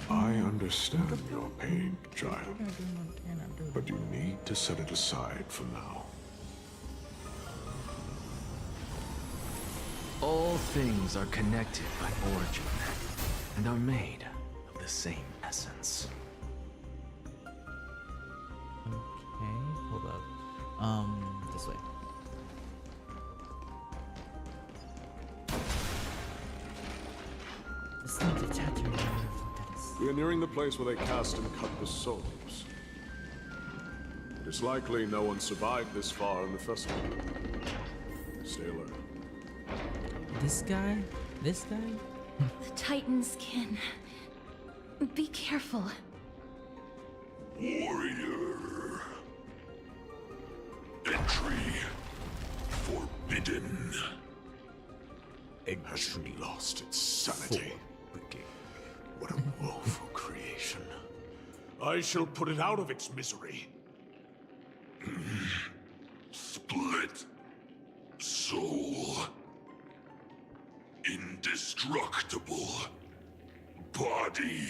I understand your pain, child. But you need to set it aside for now. All things are connected by origin, and are made of the same essence. Okay, hold up. This way. This thing's a tattoo. We are nearing the place where they cast and cut the souls. It is likely no one survived this far in the festival. Stay alert. This guy? This guy? The Titan's kin. Be careful. Warrior. Entry forbidden. Has she lost its sanity? What a woeful creation. I shall put it out of its misery. Split. Soul. Indestructible. Body.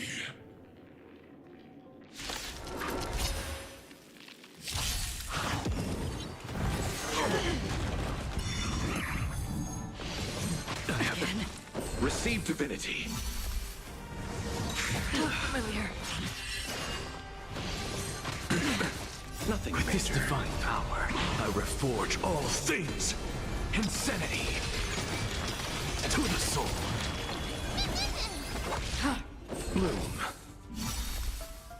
Receive divinity. Familiar. Nothing With this major. divine power, I reforge all things. Insanity. To the soul. Bloom.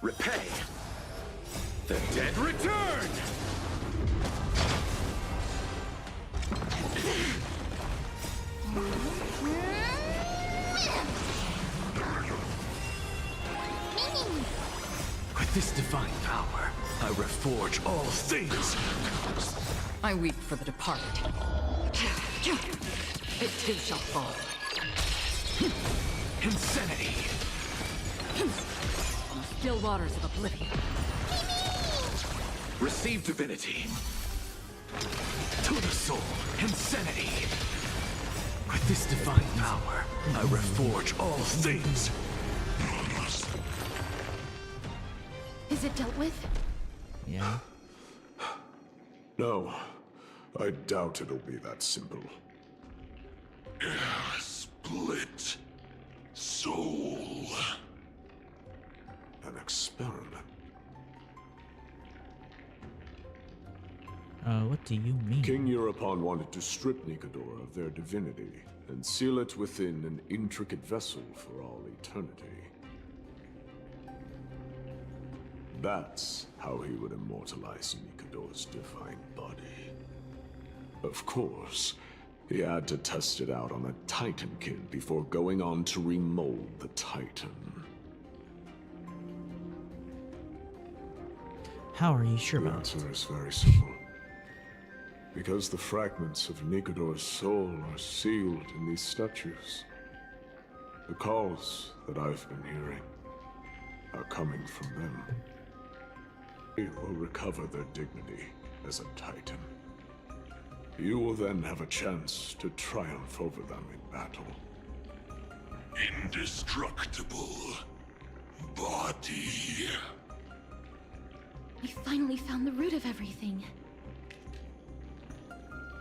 Repay. The dead return! With this divine power, I reforge all things. I weep for the departed. It too shall fall. Insanity. On the still waters of oblivion. Receive divinity. To the soul. Insanity. With this divine power, I reforge all things. Is it dealt with? Yeah. No, I doubt it'll be that simple. Split. Soul. An experiment. What do you mean? King Europon wanted to strip Nikador of their divinity and seal it within an intricate vessel for all eternity. That's how he would immortalize Nikador's divine body. Of course, he had to test it out on a Titankin before going on to remold the Titan. How are you sure The about answer is very simple. Because the fragments of Nikador's soul are sealed in these statues. The calls that I've been hearing are coming from them. They will recover their dignity as a Titan. You will then have a chance to triumph over them in battle. Indestructible. Body. We finally found the root of everything.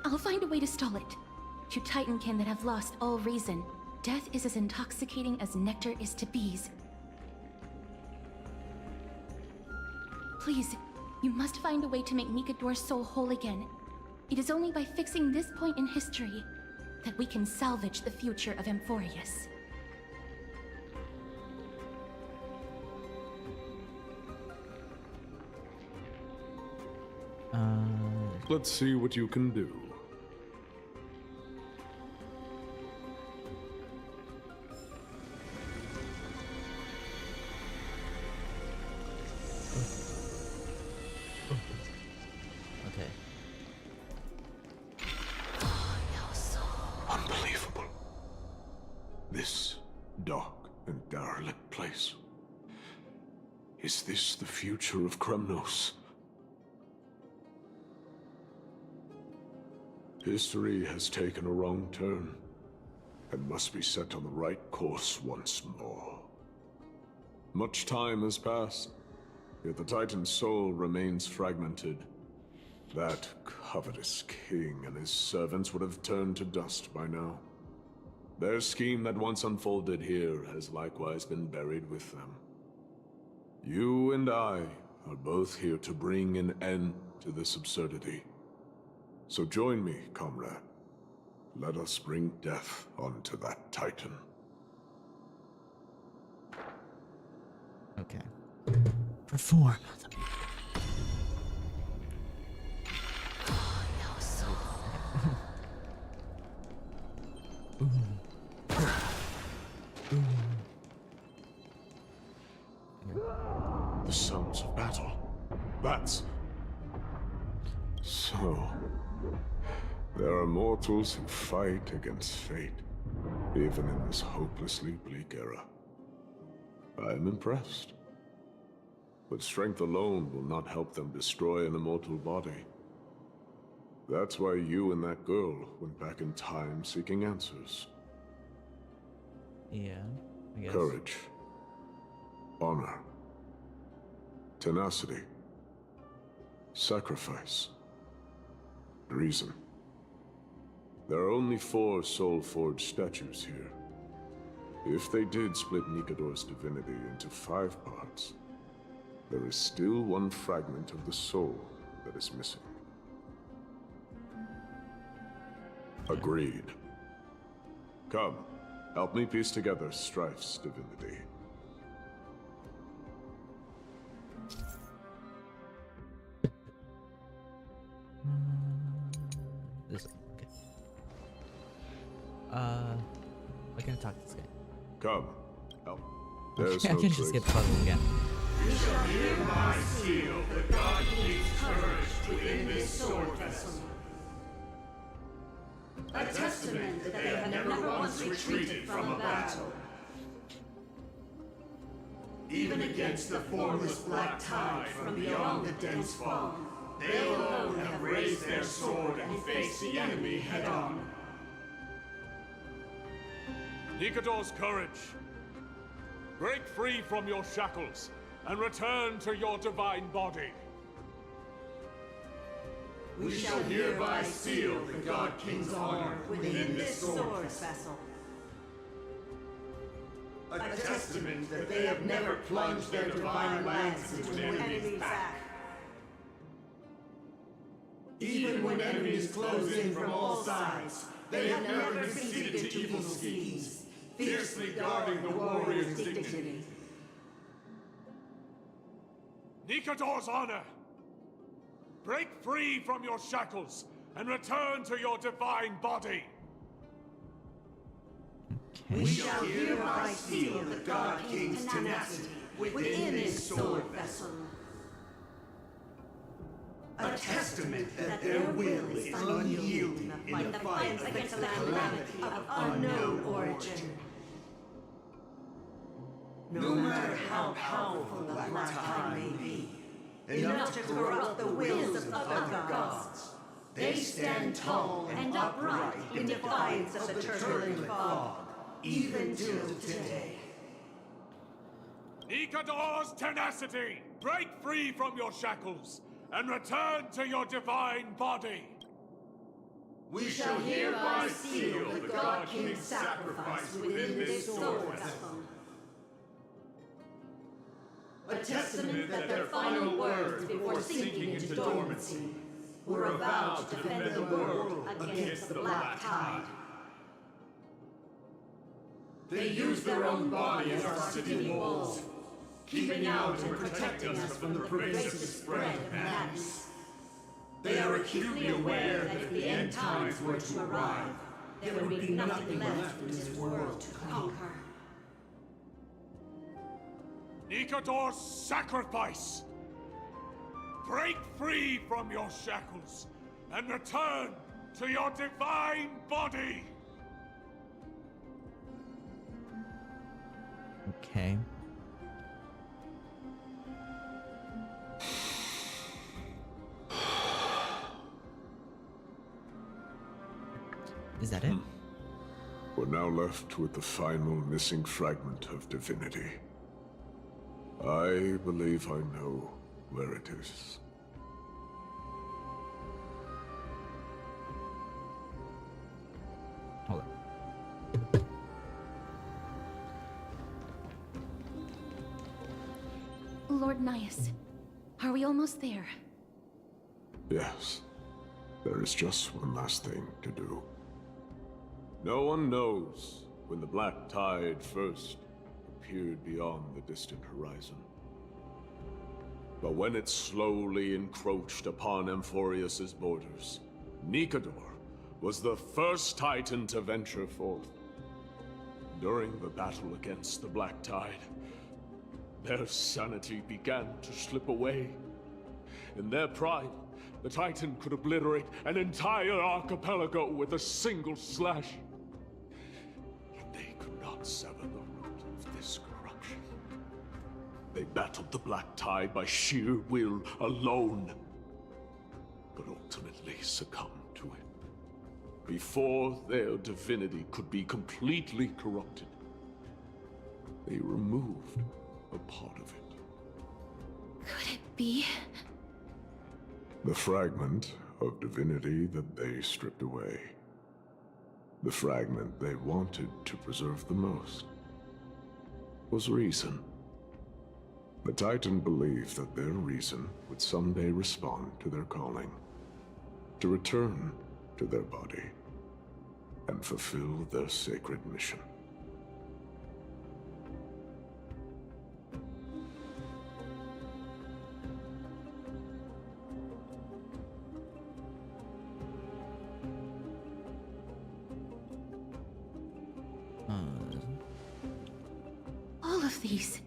I'll find a way to stall it. To Titankin that have lost all reason, death is as intoxicating as nectar is to bees. Please, you must find a way to make Nikador's soul whole again. It is only by fixing this point in history that we can salvage the future of Amphorius. Let's see what you can do. Okay. Unbelievable. This dark and derelict place. Is this the future of Kremnos? History has taken a wrong turn, and must be set on the right course once more. Much time has passed, yet the Titan's soul remains fragmented. That covetous king and his servants would have turned to dust by now. Their scheme that once unfolded here has likewise been buried with them. You and I are both here to bring an end to this absurdity. So join me, comrade. Let us bring death onto that Titan. Okay. Perform. The sounds of battle. That's... So... there are mortals who fight against fate, even in this hopelessly bleak era. I am impressed. But strength alone will not help them destroy an immortal body. That's why you and that girl went back in time seeking answers. Yeah, I guess. Courage. Honor. Tenacity. Sacrifice. Reason. There are only 4 soul-forged statues here. If they did split Nikador's divinity into 5 parts, there is still one fragment of the soul that is missing. Agreed. Come, help me piece together Strife's divinity. This, okay. I gotta talk to this guy. Come, help. Okay, There's I no can just get trace. puzzled again. We shall hereby seal the God King's courage within this sword vessel. A testament that they have never once retreated from a battle. Even against the formless black tide from beyond the dense fog, they alone have raised their sword and faced the enemy head-on. Nikador's courage. Break free from your shackles and return to your divine body. We shall hereby seal the God King's honor within this sword vessel. A testament that they have never plunged their divine lance into an enemy's back. Even when enemies close in from all sides, they have never conceded to evil schemes, fiercely guarding the warrior's dignity. Nikador's honor! Break free from your shackles and return to your divine body! We shall hereby seal the God King's tenacity within this sword vessel. A testament that their will is unyielding in the fight against the calamity of unknown origin. No matter how powerful the Black Tide may be, enough to corrupt the wills of other gods, they stand tall and upright in defiance of the turbulent fog, even till today. Nikador's tenacity! Break free from your shackles and return to your divine body! We shall hereby seal the God King's sacrifice within this sword vessel. A testament that their final words before sinking into dormancy were a vow to defend the world against the Black Tide. They used their own body as our city walls, keeping out and protecting us from the pervasive spread of madness. They are acutely aware that if the end times were to arrive, there would be nothing left in this world to conquer. Nikador's sacrifice! Break free from your shackles and return to your divine body! Okay. Is that it? We're now left with the final missing fragment of divinity. I believe I know where it is. Hold on. Lord Nias, are we almost there? Yes. There is just one last thing to do. No one knows when the black tide first appeared beyond the distant horizon. But when it slowly encroached upon Amphorius's borders, Nikador was the first Titan to venture forth. During the battle against the black tide, their sanity began to slip away. In their pride, the Titan could obliterate an entire archipelago with a single slash. Yet they could not sever the root of this corruption. They battled the black tide by sheer will alone, but ultimately succumbed to it. Before their divinity could be completely corrupted, they removed a part of it. Could it be? The fragment of divinity that they stripped away. The fragment they wanted to preserve the most was reason. The Titan believed that their reason would someday respond to their calling, to return to their body, and fulfill their sacred mission. All of these,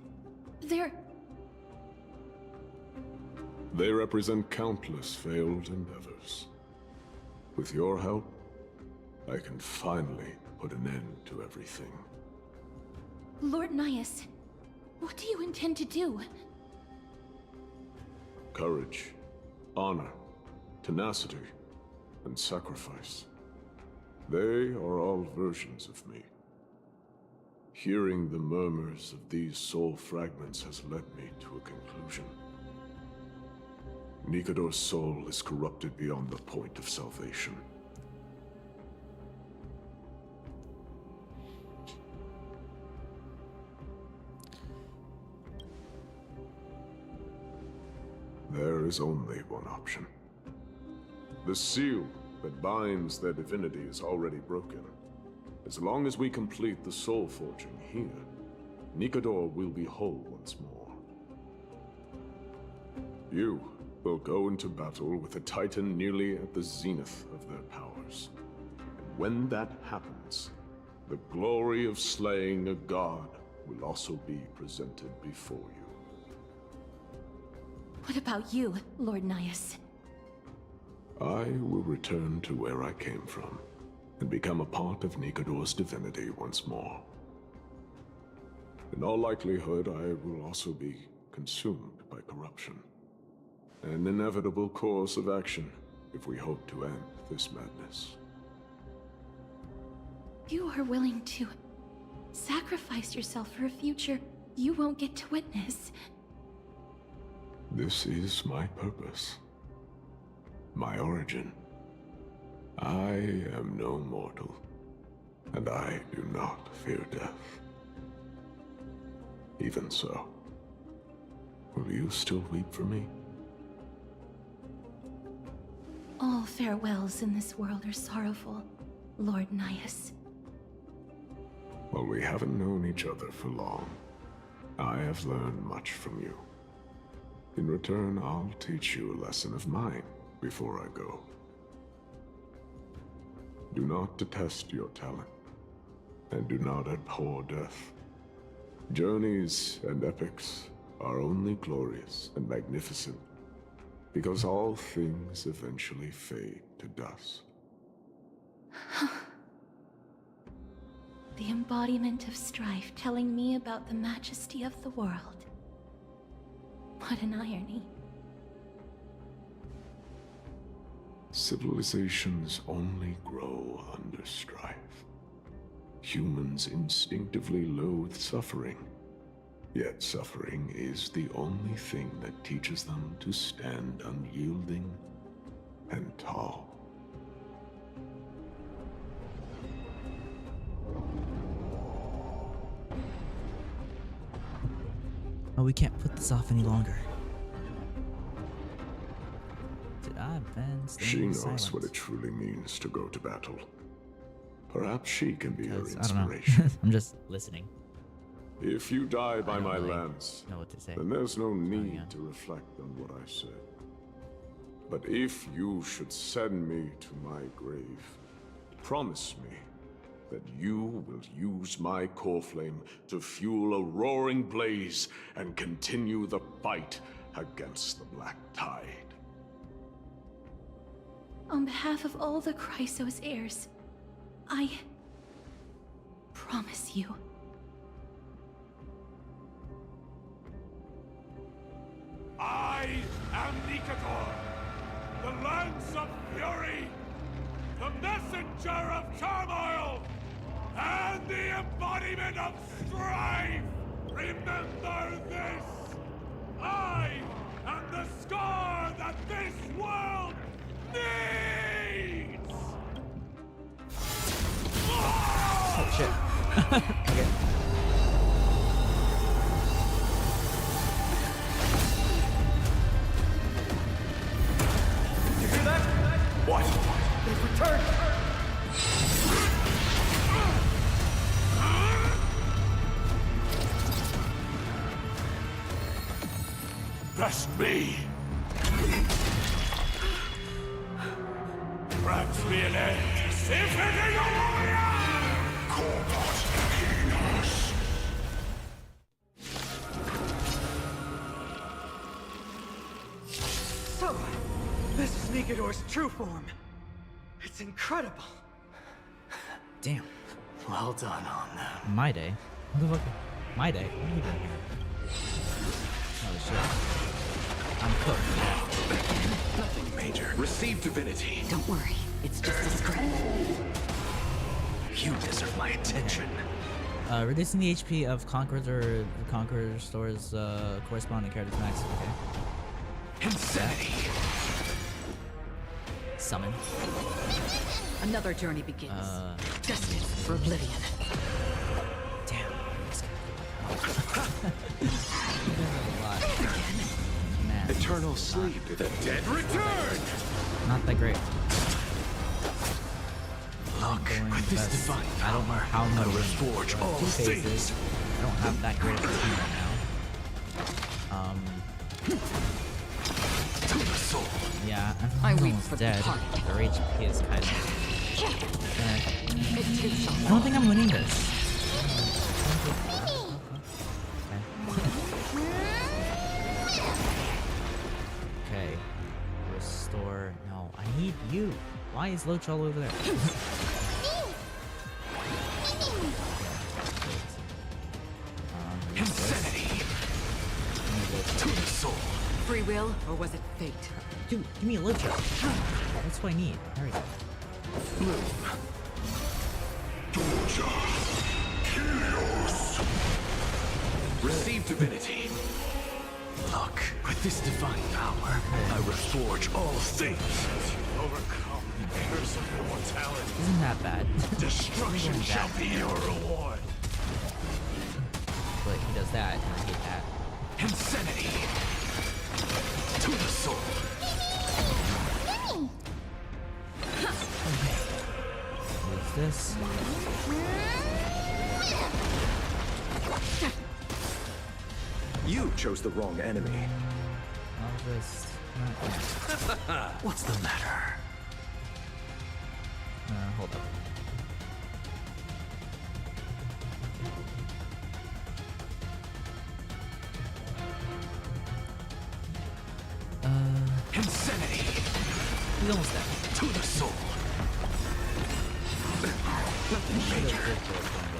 They represent countless failed endeavors. With your help, I can finally put an end to everything. Lord Nias, what do you intend to do? Courage, honor, tenacity, and sacrifice. They are all versions of me. Hearing the murmurs of these soul fragments has led me to a conclusion. Nikador's soul is corrupted beyond the point of salvation. There is only one option. The seal that binds their divinity is already broken. As long as we complete the soul forging here, Nikador will be whole once more. You will go into battle with a Titan nearly at the zenith of their powers. And when that happens, the glory of slaying a god will also be presented before you. What about you, Lord Nias? I will return to where I came from, and become a part of Nikador's divinity once more. In all likelihood, I will also be consumed by corruption. An inevitable course of action if we hope to end this madness. You are willing to sacrifice yourself for a future you won't get to witness. This is my purpose. My origin. I am no mortal, and I do not fear death. Even so, will you still weep for me? All farewells in this world are sorrowful, Lord Nias. While we haven't known each other for long, I have learned much from you. In return, I'll teach you a lesson of mine before I go. Do not detest your talent, and do not abhor death. Journeys and epics are only glorious and magnificent Because all things eventually fade to dust. The embodiment of strife telling me about the majesty of the world. What an irony. Civilizations only grow under strife. Humans instinctively loathe suffering. Yet suffering is the only thing that teaches them to stand unyielding and tall. Oh, we can't put this off any longer. Did I bend? She knows what it truly means to go to battle. Perhaps she can be her inspiration. I don't know. I'm just listening. If you die by my lance, know what to say. then there's no need to reflect on what I said. But if you should send me to my grave, promise me that you will use my core flame to fuel a roaring blaze and continue the fight against the Black Tide. On behalf of all the Chrysos heirs, I promise you. I am Nikador, the Lance of Fury, the messenger of turmoil, and the embodiment of strife! Remember this! I am the scar that this world needs! Oh shit. Okay. You hear that? What? They've returned! Best me! Grabs me an edge! If it is a warrior! Corpus Enos! So, this is Nikador's true form. It's incredible. Damn. Well done on them. My day. What the fuck? My day? What are you doing here? Oh shit. I'm cooked. Nothing major. Receive divinity. Don't worry, it's just a scratch. You deserve my attention. Reducing the HP of Conquerors or Conqueror restores corresponding characters max. Okay. Insanity. Summon. Another journey begins. Destined for oblivion. Damn. Eternal sleep. The dead return. Not that great. Look, with this divine I don't know how I'm gonna forge all two phases. things. I don't have that great of a team right now. Yeah, I'm almost dead. Their HP is kind of. I don't think I'm winning this. Okay. Restore. No, I need you. Why is Loach all over there? Insanity. To the soul. Free will, or was it fate? Dude, give me a Loach. That's what I need. There we go. Bloom. Receive divinity. Look, with this divine power, I reforge all things. Overcome the curse of immortality. Isn't that bad? Destruction shall be your reward. But he does that, and I hate that. Insanity. To the soul. What's this? You chose the wrong enemy. I'll just. What's the matter? Hold up. He's almost dead. To the soul.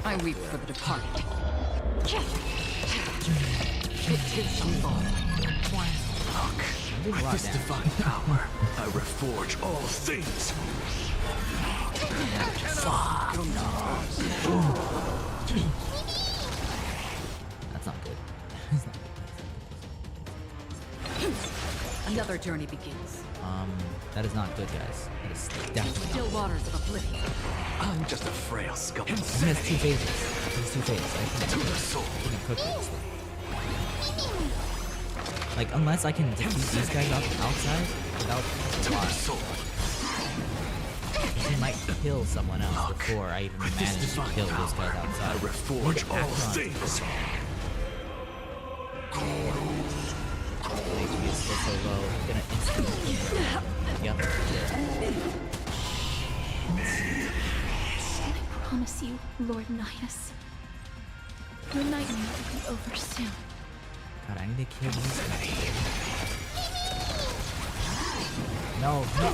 I weep for the departed. It takes some fall. Look, with this divine power, I reforge all things. Fuck. That's not good. That's not good. Another journey begins. That is not good, guys. That is definitely Still not waters of oblivion. I'm just a frail skull. good. He has 2 phases. He has 2 phases. I To the soul. can cook this thing. Like, unless I can defeat these guys outside without a lot. He might kill someone else before I even manage to kill those guys outside. I reforge all things. HP is still so low. I'm gonna instantly. Yep. I promise you, Lord Nidus, your nightmare will be over soon. God, I need to kill these guys. No, no!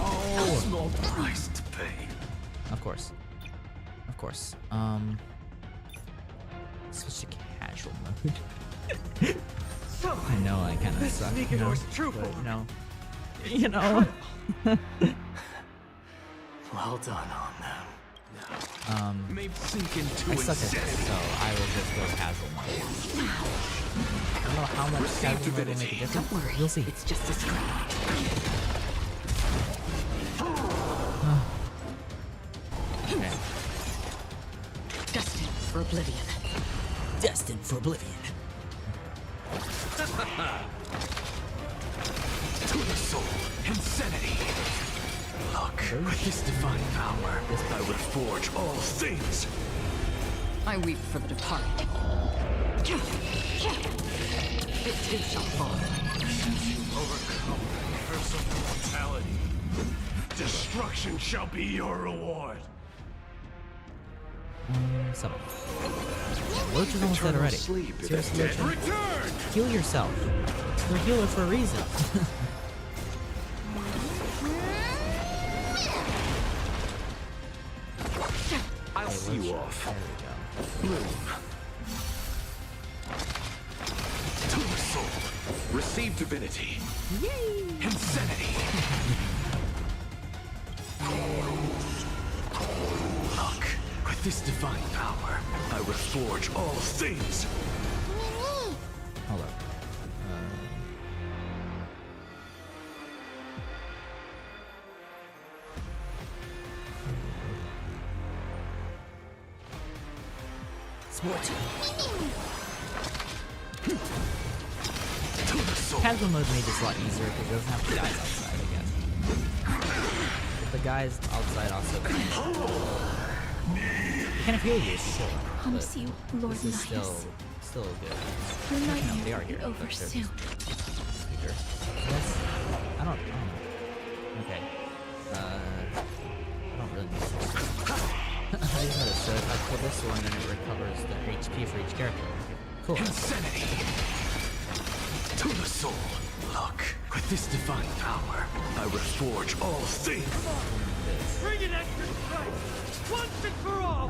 Small price to pay. Of course. Of course. Switch to casual mode. So, I know I kind of this suck. Nikador's true but, form. you know. Well done on them. May sink I into suck at this, insanity. so I will just go casual mode. I don't know how much casual mode will make a difference. Don't worry. You'll see. It's just a scratch. Okay. Destined for oblivion. Destined for oblivion. To the soul, insanity. Look, with this divine power, I would forge all things. I weep for the departed. It too shall fall. Overcome the curse of mortality. Destruction shall be your reward. So. Lurch is almost dead already. Seriously, Lurch. Return! Heal yourself. You're a healer for a reason. I'll see you off. There we go. To the soul, receive divinity. Insanity. Look, with this divine power, I reforge all things. Hold up. Sport. Casual mode made this a lot easier because it doesn't have the guys outside again. But the guys outside also kind of heal you if you kill them. Promise you, Lord This is Nidus, still good. your No, nightmare they are will be here. over They're soon. Speaker. Yes. I don't know. Okay. I don't really know. I just noticed that if I kill this one, then it recovers the HP for each character. Okay. Cool. Insanity. To the soul. Look, with this divine power, I reforge all things. Bring it extra strength! Once and for all!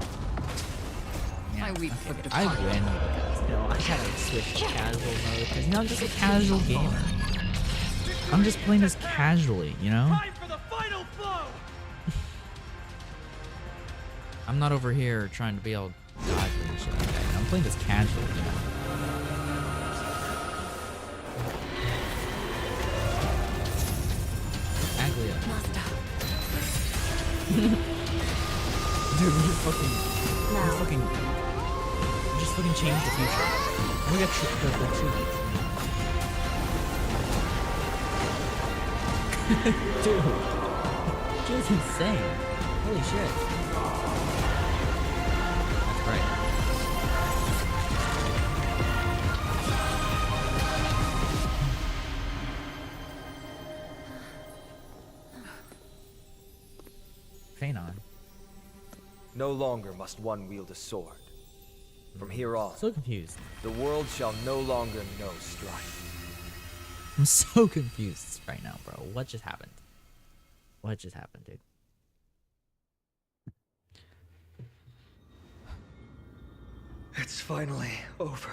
Yeah, I weep for the I departed. win because, you know, I gotta switch to casual mode because now I'm just a casual gamer. I'm just playing this casually, you know? Time for the final blow! I'm not over here trying to be all dodge and shit like that. I'm playing this casually, you know? Aglia. Dude, we just fucking changed the future. And we got the treatment. Dude, she was insane. Holy shit. That's great. Phanon. No longer must one wield a sword. From here on, So confused. the world shall no longer know strife. I'm so confused right now, bro. What just happened? What just happened, dude? It's finally over.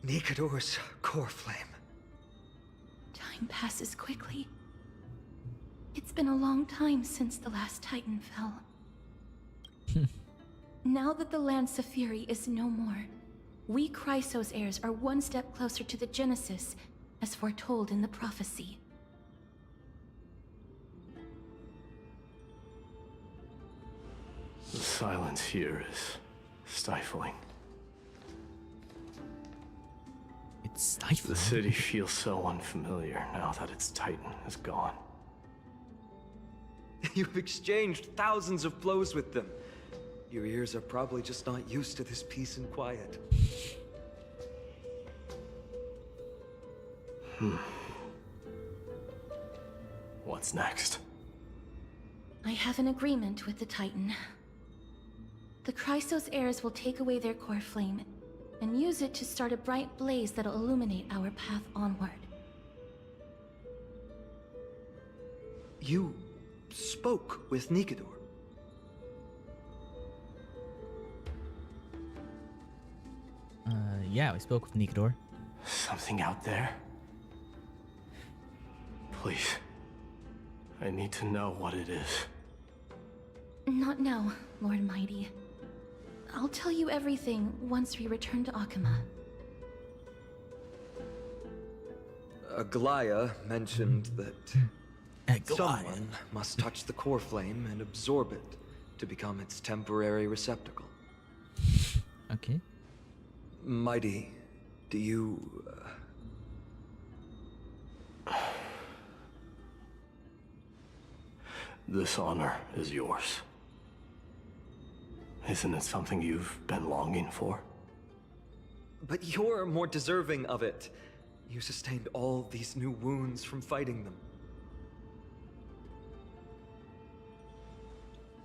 Nikador's core flame. Time passes quickly. It's been a long time since the last Titan fell. Now that the Lance of Fury is no more, we Chrysos heirs are one step closer to the Genesis, as foretold in the prophecy. The silence here is stifling. It's stifling. The city feels so unfamiliar now that its Titan is gone. You've exchanged thousands of blows with them. Your ears are probably just not used to this peace and quiet. What's next? I have an agreement with the Titan. The Chrysos heirs will take away their core flame and use it to start a bright blaze that'll illuminate our path onward. You spoke with Nikador. Yeah, we spoke with Nikador. Something out there? Please. I need to know what it is. Not now, Lord Mighty. I'll tell you everything once we return to Akama. Aglaya mentioned that someone must touch the core flame and absorb it to become its temporary receptacle. Okay. Mighty, do you... This honor is yours. Isn't it something you've been longing for? But you're more deserving of it. You sustained all these new wounds from fighting them.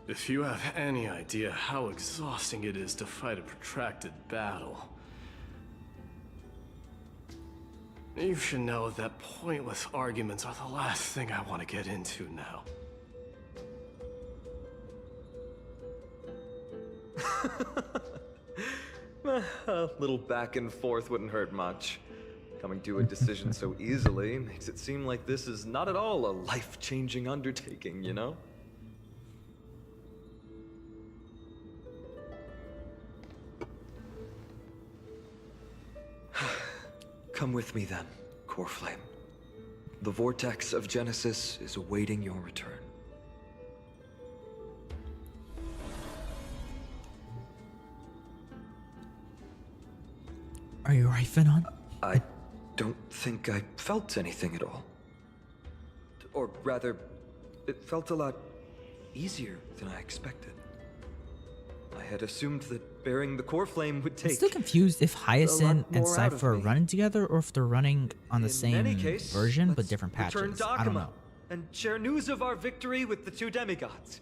If you have any idea how exhausting it is to fight a protracted battle, you should know that pointless arguments are the last thing I want to get into now. A little back and forth wouldn't hurt much. Coming to a decision so easily makes it seem like this is not at all a life-changing undertaking, you know? Come with me then, Core Flame. The vortex of Genesis is awaiting your return. Are you right, Finon? I don't think I felt anything at all. Or rather, it felt a lot easier than I expected. I had assumed that bearing the core flame would take... I'm still confused if Hyacinth and more out of Cypher are me. running together or if they're running on the same In any case, version but let's different return patches. to I don't Akama know. and share news of our victory with the two demigods.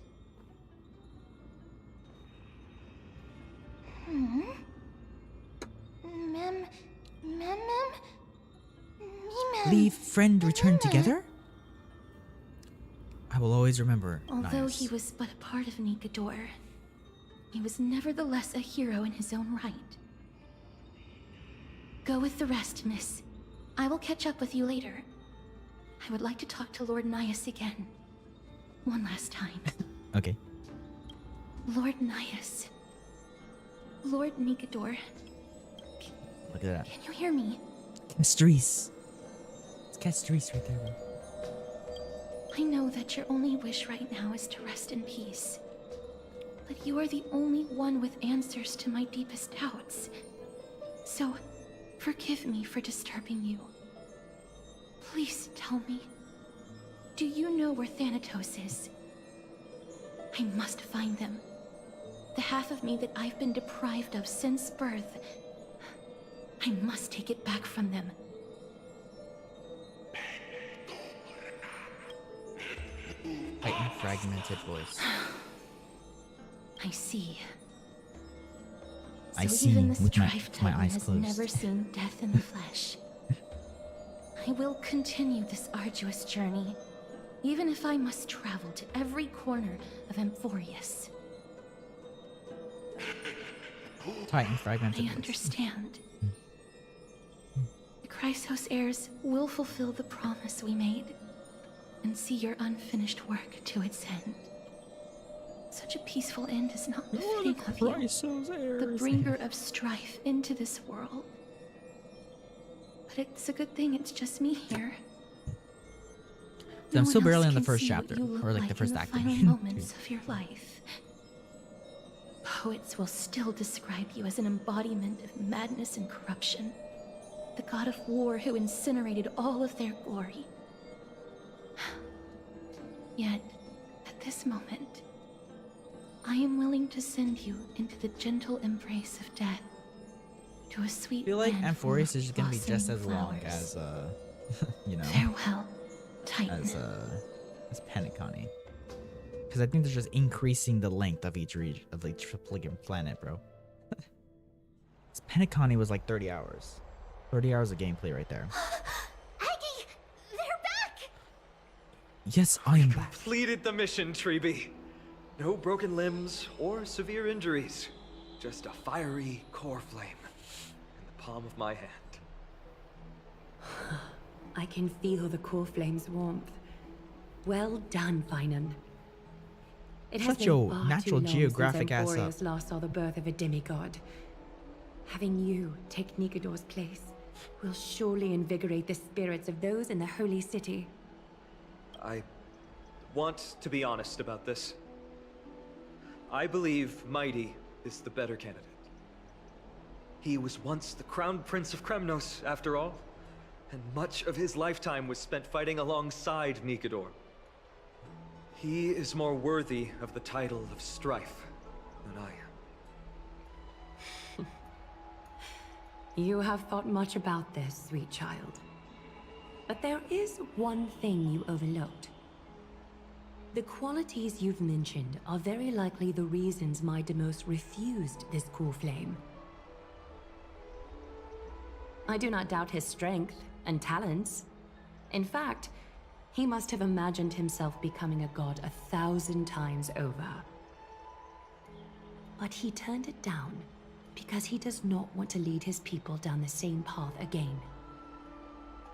Leave, friend, return together? I will always remember. Although Nice. he was but a part of Nikador, he was nevertheless a hero in his own right. Go with the rest, miss. I will catch up with you later. I would like to talk to Lord Nias again. One last time. Okay. Lord Nias. Lord Nikador. Look at that. Can you hear me? Castries. It's Castries right there, bro. I know that your only wish right now is to rest in peace. But you are the only one with answers to my deepest doubts. So, forgive me for disturbing you. Please tell me, do you know where Thanatos is? I must find them. The half of me that I've been deprived of since birth. I must take it back from them. Titan fragmented voice. I see. I So see even this with my Titan eyes has closed. never seen death in the flesh. I will continue this arduous journey, even if I must travel to every corner of Amphorius. Titan fragmented. I understand. The Chrysos heirs will fulfill the promise we made and see your unfinished work to its end. Such a peaceful end is not befitting of you, the bringer of strife into this world. But it's a good thing it's just me here. So I'm No still one else barely in the can first see what chapter, you look or like the first in act. final moments of your life. Poets will still describe you as an embodiment of madness and corruption. The god of war who incinerated all of their glory. Yet, at this moment, I am willing to send you into the gentle embrace of death. To a sweet I feel like land full Amphorius of is gonna be just as blossoming long flowers. as you know, Farewell, Titan. as Penacony. Because I think they're just increasing the length of each region of each friggin' planet, bro. Penacony was like 30 hours. 30 hours of gameplay right there. Aggie, they're back. Yes, I am back. Completed the mission, Treeby. No broken limbs or severe injuries. Just a fiery core flame in the palm of my hand. I can feel the core flame's warmth. Well done, Finan. It has Shut been your far Natural too long Geographic since ass up. Amphorius last saw the birth of a demigod. Having you take Nikador's place will surely invigorate the spirits of those in the holy city. I want to be honest about this. I believe Mighty is the better candidate. He was once the Crown Prince of Kremnos, after all, and much of his lifetime was spent fighting alongside Nikador. He is more worthy of the title of Strife than I am. You have thought much about this, sweet child. But there is one thing you overlooked. The qualities you've mentioned are very likely the reasons my Demos refused this core flame. I do not doubt his strength and talents. In fact, he must have imagined himself becoming a god 1,000 times over. But he turned it down because he does not want to lead his people down the same path again.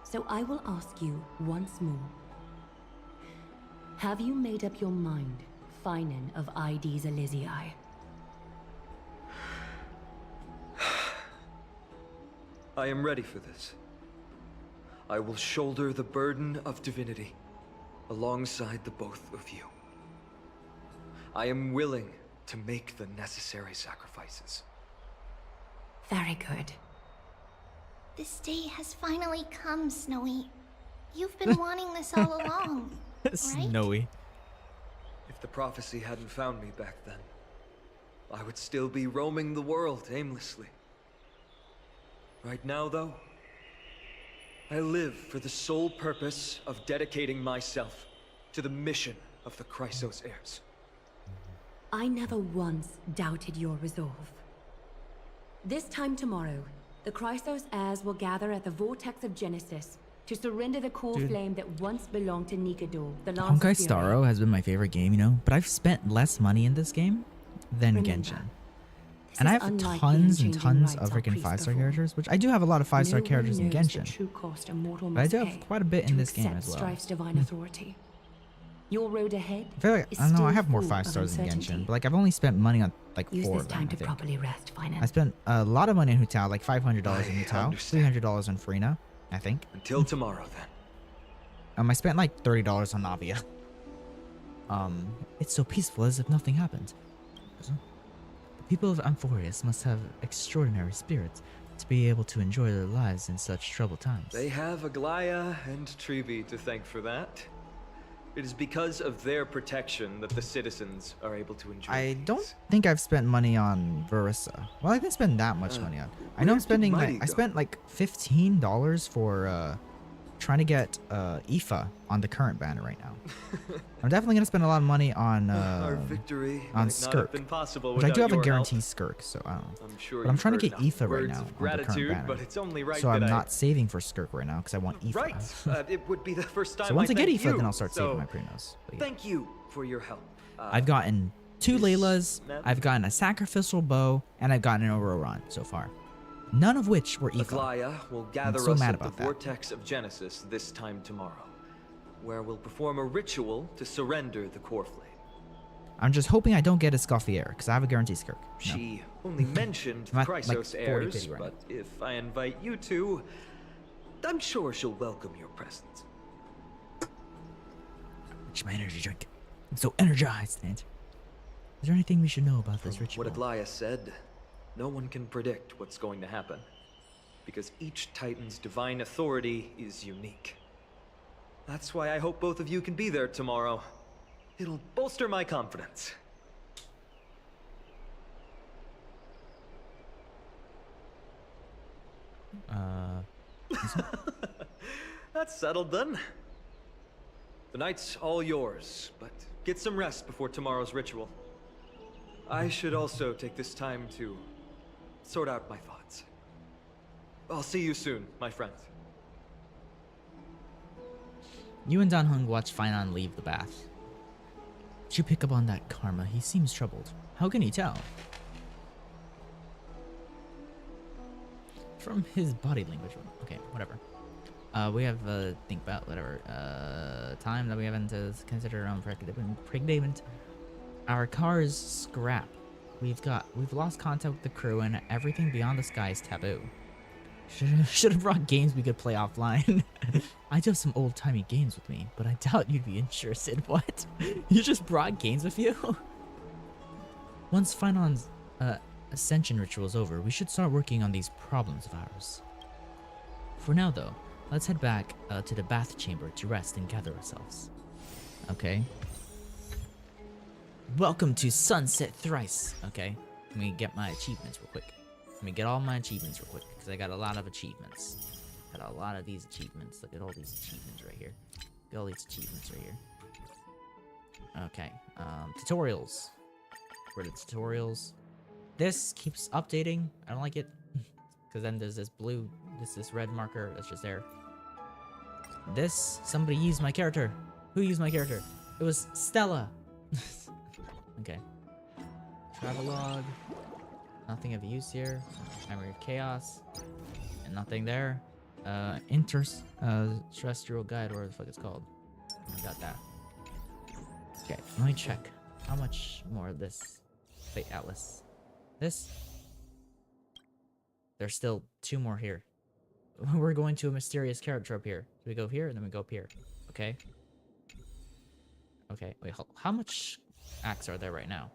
So I will ask you once more. Have you made up your mind, Finan of Ides Elysiae? I am ready for this. I will shoulder the burden of divinity alongside the both of you. I am willing to make the necessary sacrifices. Very good. This day has finally come, Snowy. You've been wanting this all along, right? Snowy. If the prophecy hadn't found me back then, I would still be roaming the world aimlessly. Right now, though, I live for the sole purpose of dedicating myself to the mission of the Chrysos heirs. I never once doubted your resolve. This time tomorrow, the Chrysos heirs will gather at the Vortex of Genesis to surrender the core flame that once belonged to Nikador, the last Honkai Fury. Star Rail has been my favorite game, you know, but I've spent less money in this game than Remember, Genshin. And I have is unlike tons the and unchanging tons rites of our freaking priests 5-star perform. characters, which I do have a lot of 5-star No characters one in knows the Genshin. true cost a mortal But I must do have pay quite a bit in to this game accept as well. Strife's divine authority. Your road ahead I feel like, is I don't know, I still have more full 5 of stars in uncertainty. Genshin, but like I've only spent money on like Use 4 this of them, time I to think. properly rest, Finan. I spent a lot of money in Hutao, like $500 in Hutao, $300 on Frina, I think. Until tomorrow, then. I spent like $30 on Navia. It's so peaceful as if nothing happened. The people of Amphorius must have extraordinary spirits to be able to enjoy their lives in such troubled times. They have Aglaya and Treeby to thank for that. It is because of their protection that the citizens are able to enjoy I peace. don't think I've spent money on Verissa. Well, I didn't spend that much money on. I know I'm where did spending Mighty like I go? spent like $15 for trying to get Aoife on the current banner right now. I'm definitely gonna spend a lot of money on Our victory on might not have Skirk, been possible which I do without have a your help. guaranteed Skirk, so I don't know. I'm sure But I'm you've trying to heard get enough Aoife right words now of on the current gratitude, banner. but it's only right So I'm that not saving for Skirk right now because I want Aoife. Right. It would be the first time So once I get thank Aoife, you, then I'll start saving so my Primos. But yeah. Thank you for your help. I've gotten 2 this Laylas, meant- I've gotten a sacrificial bow, and I've gotten an Ororon so far. None of which were Aoife. Aglaya will gather so us mad at the about that. vortex of Genesis this time tomorrow, where we'll perform a ritual to surrender the core flame. I'm just hoping I don't get a Scoffier, because I have a guaranteed Skirk. No. She only mentioned I'm at, Chrysos like, 40 heirs, pity right but if I invite you two, I'm sure she'll welcome your presence. It's my energy drink. I'm so energized, Nate. Is there anything we should know about this From ritual? what Aglaya said, no one can predict what's going to happen, because each Titan's divine authority is unique. That's why I hope both of you can be there tomorrow. It'll bolster my confidence. That's settled then. The night's all yours, but get some rest before tomorrow's ritual. I should also take this time to sort out my thoughts. I'll see you soon, my friend. You and Dan Hung watch Finan leave the bath. Did you pick up on that, Karma? He seems troubled. How can he tell? From his body language. Okay, whatever. We have think about whatever time that we haven't considered our own predicament. Our car is scrap. We've lost contact with the crew, and everything beyond the sky is taboo. Should have brought games we could play offline. I do have some old-timey games with me, but I doubt you'd be interested. What? You just brought games with you? Once Finon's ascension ritual is over, we should start working on these problems of ours. For now, though, let's head back to the bath chamber to rest and gather ourselves. Okay. Welcome to Sunset Thrice. Okay. Let me get my achievements real quick. Let me get all my achievements real quick, because I got a lot of achievements. Got a lot of these achievements. Look at all these achievements right here. Look at all these achievements right here. Okay. Tutorials. Where are the tutorials? This keeps updating. I don't like it. Because then there's this blue, this red marker that's just there. This, somebody used my character. Who used my character? It was Stella. Okay. Travelogue. Nothing of use here. Memory of Chaos. And nothing there. Terrestrial Guide, whatever the fuck it's called. I got that. Okay, let me check. How much more of this? Fate Atlas. This? There's still 2 more here. We're going to a mysterious character up here. So we go here, and then we go up here. Okay? Okay, wait, how much acts are there right now?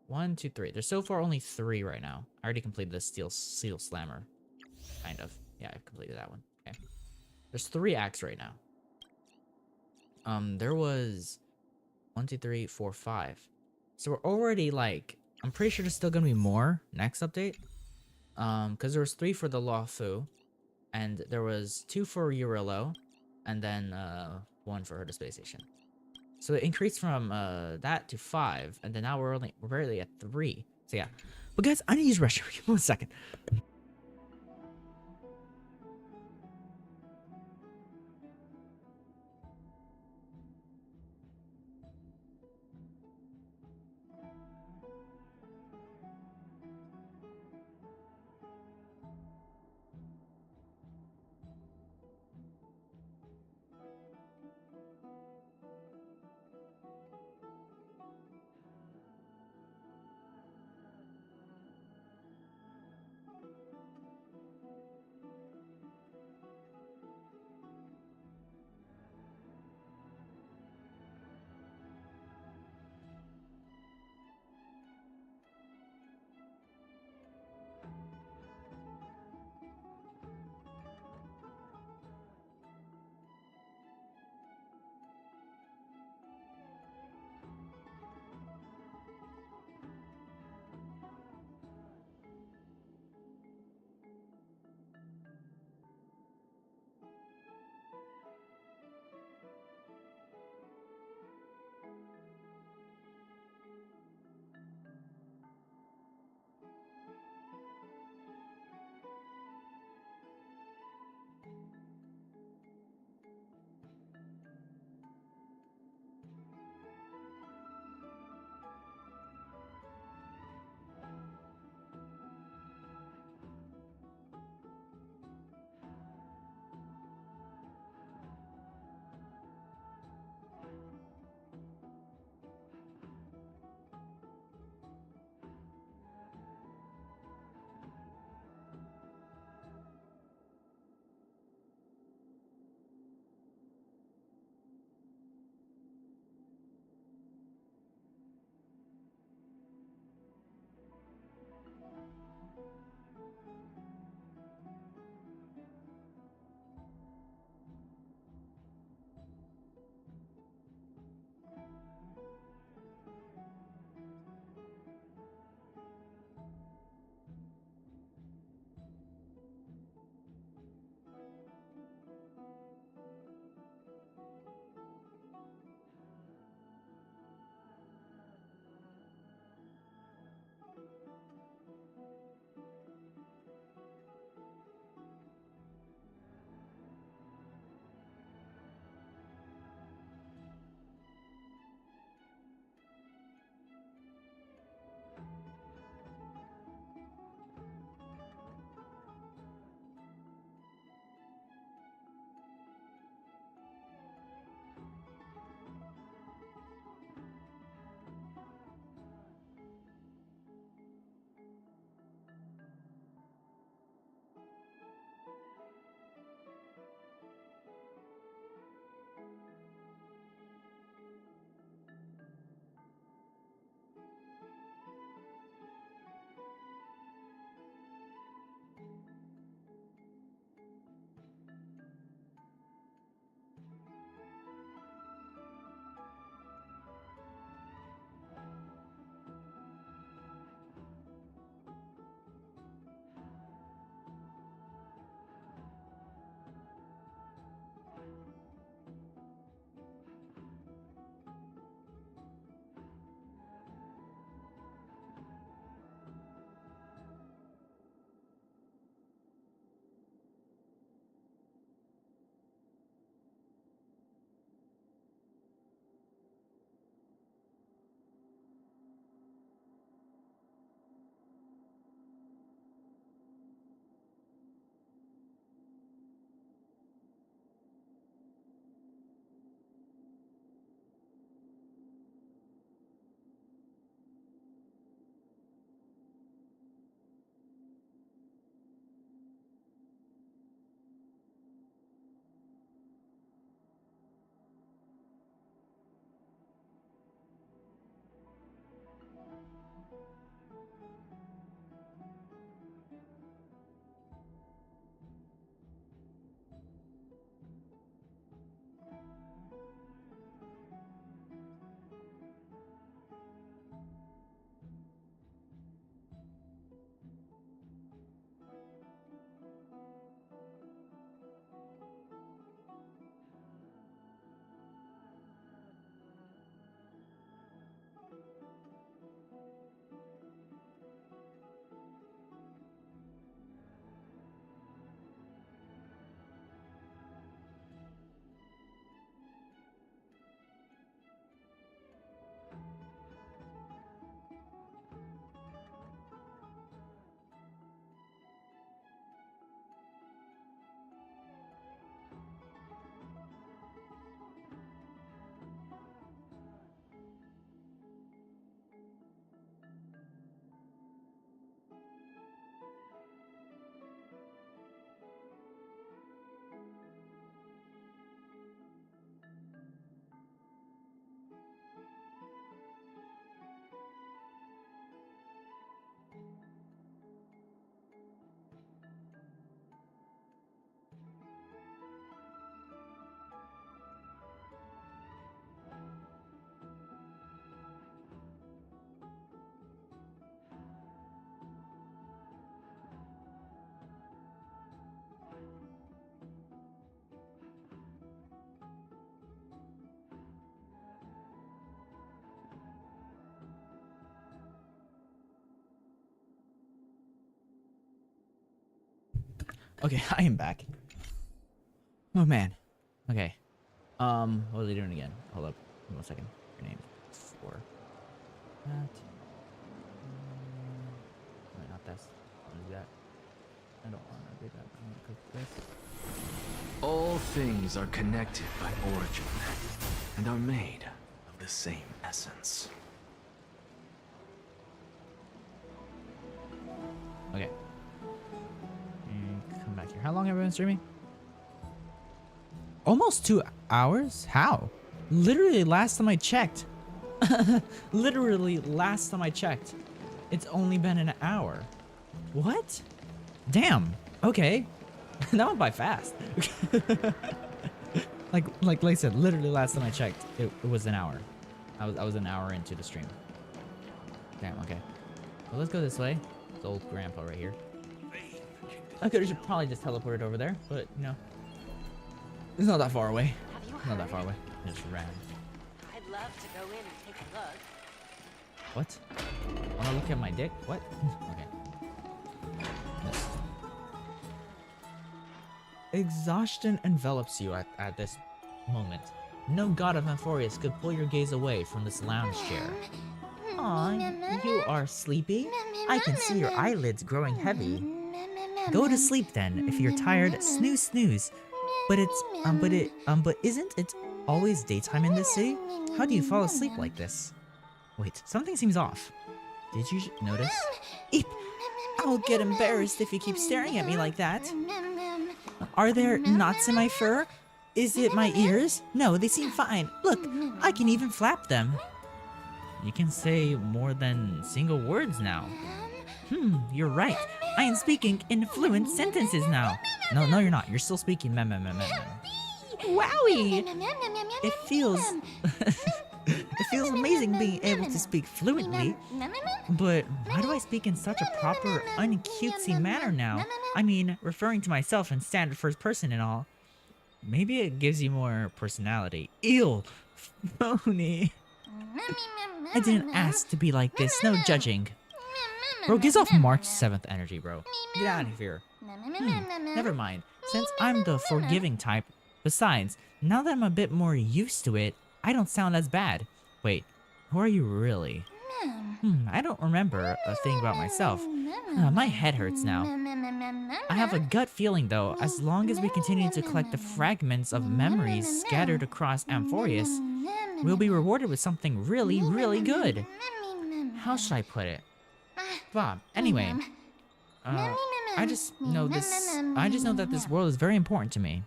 1, 2, 3. There's so far only 3 right now. I already completed the Steel Slammer. Kind of. Yeah, I completed that one. Okay. There's 3 acts right now. There was 1, 2, 3, 4, 5. So we're already like, I'm pretty sure there's still gonna be more next update. Because there was 3 for the Lawfu, and there was 2 for Urillo, and then 1 for her to space station. So it increased from that to 5, and then now we're barely at 3. So yeah. But guys, I need to use restroom. Give me 1 second. Okay, I am back. Oh man. Okay. What was I doing again? Hold up. Give me 1 second. Your name. 4. That. Wait, not this. I want to do that. I don't want to do that. I want to click this. All things are connected by origin, and are made of the same essence. Okay. Come back here. How long have I been streaming? Almost 2 hours? How? Literally last time I checked. Literally last time I checked. It's only been an hour. What? Damn. Okay. That went by fast. like I said, literally last time I checked, it was an hour. I was an hour into the stream. Damn, okay. Well, let's go this way. It's old grandpa right here. I could have probably just teleported over there, but you know. It's not that far away. Not that far away. I just ran. I'd love to go in and take a look. What? Wanna look at my dick? What? Okay. Yes. Exhaustion envelops you at this moment. No god of Amphorius could pull your gaze away from this lounge chair. Aw, you are sleepy? I can see your eyelids growing heavy. Go to sleep then. If you're tired, snooze snooze. But isn't it always daytime in this city? How do you fall asleep like this? Wait, something seems off. Did you notice? Eep! I'll get embarrassed if you keep staring at me like that. Are there knots in my fur? Is it my ears? No, they seem fine. Look, I can even flap them. You can say more than single words now. You're right. I am speaking in fluent sentences now. No, you're not. You're still speaking mem. Wowie! It feels... it feels amazing being able to speak fluently. But why do I speak in such a proper, uncutesy manner now? I mean, referring to myself in standard first person and all. Maybe it gives you more personality. Ew! Phony. I didn't ask to be like this. No judging. Bro, gives off March 7th energy, bro. Get out of here. Never mind. Since I'm the forgiving type. Besides, now that I'm a bit more used to it, I don't sound as bad. Wait, who are you really? I don't remember a thing about myself. My head hurts now. I have a gut feeling though, as long as we continue to collect the fragments of memories scattered across Amphorius, we'll be rewarded with something really, really good. How should I put it? Bob, anyway, I just know that this world is very important to me.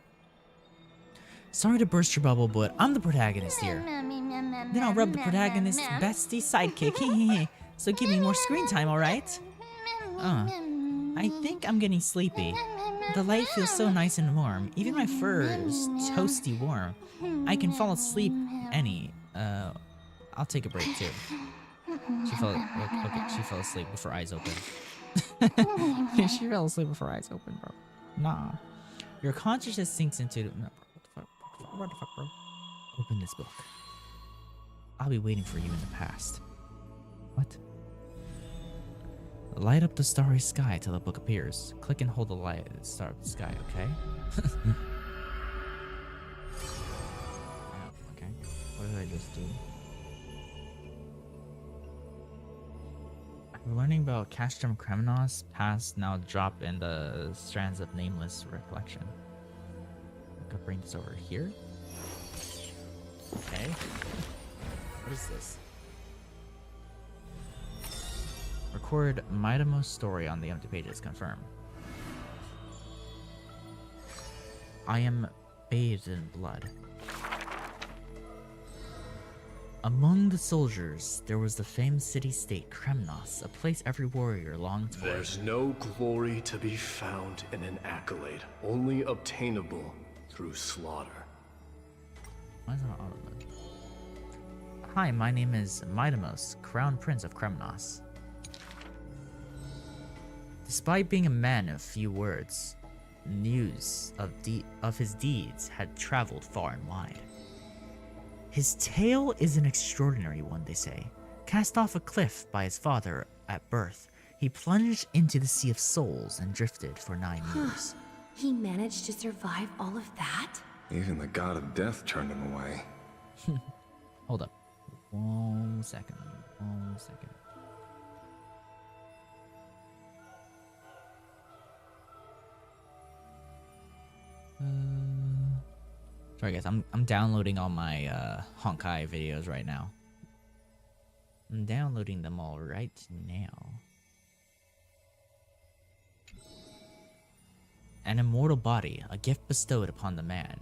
Sorry to burst your bubble, but I'm the protagonist here. Then I'll rub the protagonist's bestie sidekick, so give me more screen time, alright? I think I'm getting sleepy. The light feels so nice and warm, even my fur is toasty warm. I can fall asleep I'll take a break too. She fell asleep with her eyes open. She fell asleep with her eyes open, bro. Nah. Your consciousness sinks into... No, what the fuck, bro? Open this book. I'll be waiting for you in the past. What? Light up the starry sky till the book appears. Click and hold the light at the start of the sky, okay? Okay. What did I just do? We're learning about Castrum Kremnos, past now drop in the Strands of Nameless Recollection. I could bring this over here. Okay. What is this? Record Midamo's story on the empty pages. Confirm. I am bathed in blood. Among the soldiers, there was the famed city-state Kremnos, a place every warrior longed for. There's no glory to be found in an accolade, only obtainable through slaughter. Why is that all of it? Hi, my name is Midamos, Crown Prince of Kremnos. Despite being a man of few words, news of his deeds had traveled far and wide. His tale is an extraordinary one, they say. Cast off a cliff by his father at birth, he plunged into the Sea of Souls and drifted for 9 years. He managed to survive all of that? Even the god of death turned him away. Hold up. 1 second. 1 second. Sorry guys, I'm downloading all my Honkai videos right now. I'm downloading them all right now. An immortal body, a gift bestowed upon the man,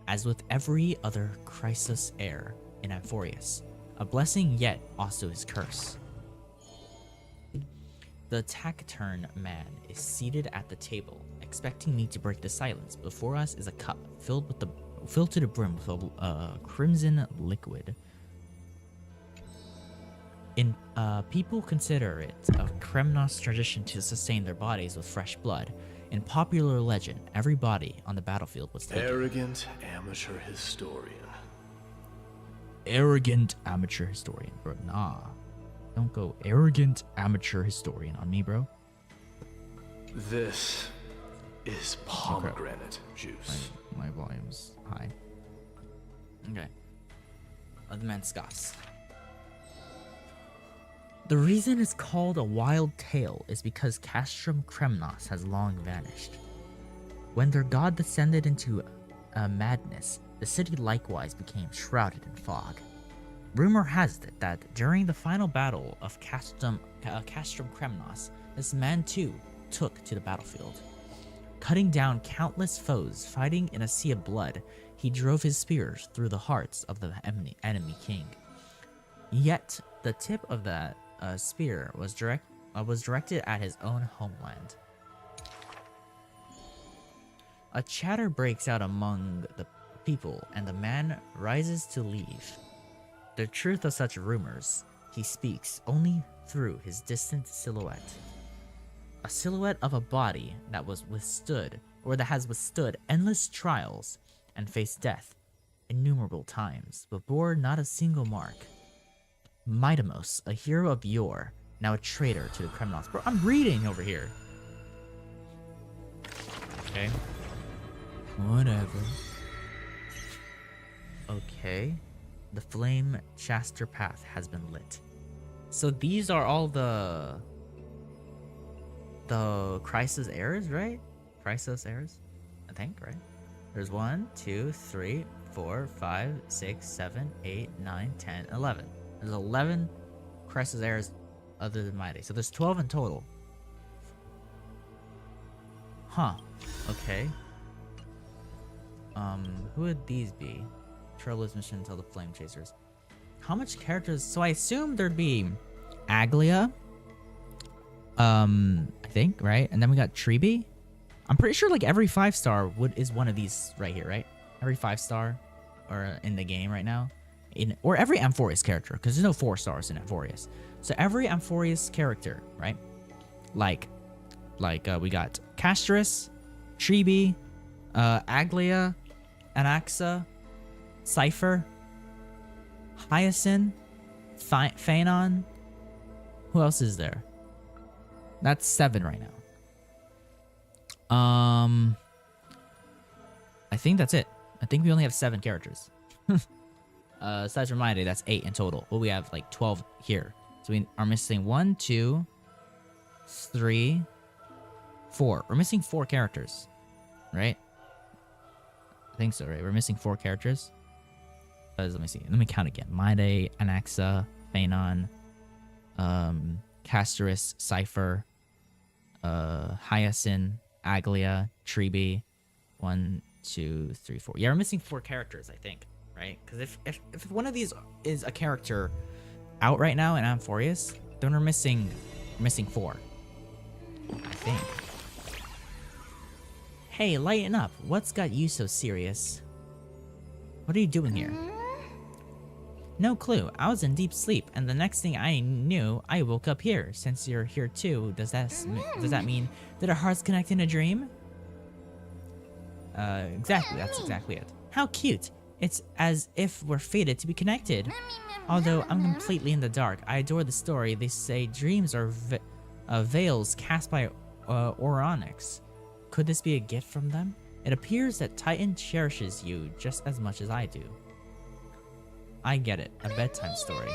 as with every other Chrysos heir in Amphorius. A blessing, yet also his curse. The taciturn man is seated at the table, expecting me to break the silence. Before us is a cup filled to the brim with a crimson liquid. People consider it a Kremnos tradition to sustain their bodies with fresh blood. In popular legend, every body on the battlefield was taken. Arrogant amateur historian. Arrogant amateur historian, bro. Nah. Don't go arrogant amateur historian on me, bro. This is pomegranate juice. My volume's high. Okay. The Menskas. The reason it's called a wild tale is because Castrum Kremnos has long vanished. When their god descended into madness, the city likewise became shrouded in fog. Rumor has it that during the final battle of Castrum Kremnos, this man too took to the battlefield. Cutting down countless foes, fighting in a sea of blood, he drove his spears through the hearts of the enemy king. Yet, the tip of that spear was directed at his own homeland. A chatter breaks out among the people, and the man rises to leave. The truth of such rumors, he speaks only through his distant silhouette. A silhouette of a body that has withstood endless trials and faced death innumerable times, but bore not a single mark. Midamos, a hero of yore, now a traitor to the Kremnos. Bro, I'm reading over here. Okay. Whatever. Okay. The flame Chaster path has been lit. So these are all the Chrysos heirs, right? Chrysos heirs? I think, right? There's 1, 2, 3, 4, 5, 6, 7, 8, 9, 10, 11. There's 11 Chrysos heirs other than Mighty. So there's 12 in total. Huh. Okay. Who would these be? Trollo's mission until the Flame Chasers. How much characters? So I assume there'd be Aglia. I think, right? And then we got Treeby. I'm pretty sure like every 5-star is one of these right here, right? Every 5-star or in the game right now. Or every Amphorius character, because there's no 4 stars in Amphorius. So every Amphorius character, right? Like we got Castris, Treeby, Aglia, Anaxa, Cypher, Hyacinth, Phanon. Who else is there? That's 7 right now. I think that's it. I think we only have 7 characters. Aside from Mighty, that's 8 in total. But we have like 12 here. So we are missing 1, 2, 3, 4. We're missing 4 characters. Right? I think so, right? We're missing 4 characters. Let me see. Let me count again. Mighty, Anaxa, Phanon, Castris, Cypher, Hyacinth, Aglia, Treeby. 1, 2, 3, 4. Yeah, we're missing 4 characters, I think. Right? Because if one of these is a character out right now in Amphorius, then we're missing 4. I think. Hey, lighten up. What's got you so serious? What are you doing here? No clue. I was in deep sleep, and the next thing I knew, I woke up here. Since you're here too, does that mean that our hearts connect in a dream? Exactly. That's exactly it. How cute. It's as if we're fated to be connected. Although I'm completely in the dark, I adore the story. They say dreams are veils cast by Oronyx. Could this be a gift from them? It appears that Titan cherishes you just as much as I do. I get it. A bedtime story.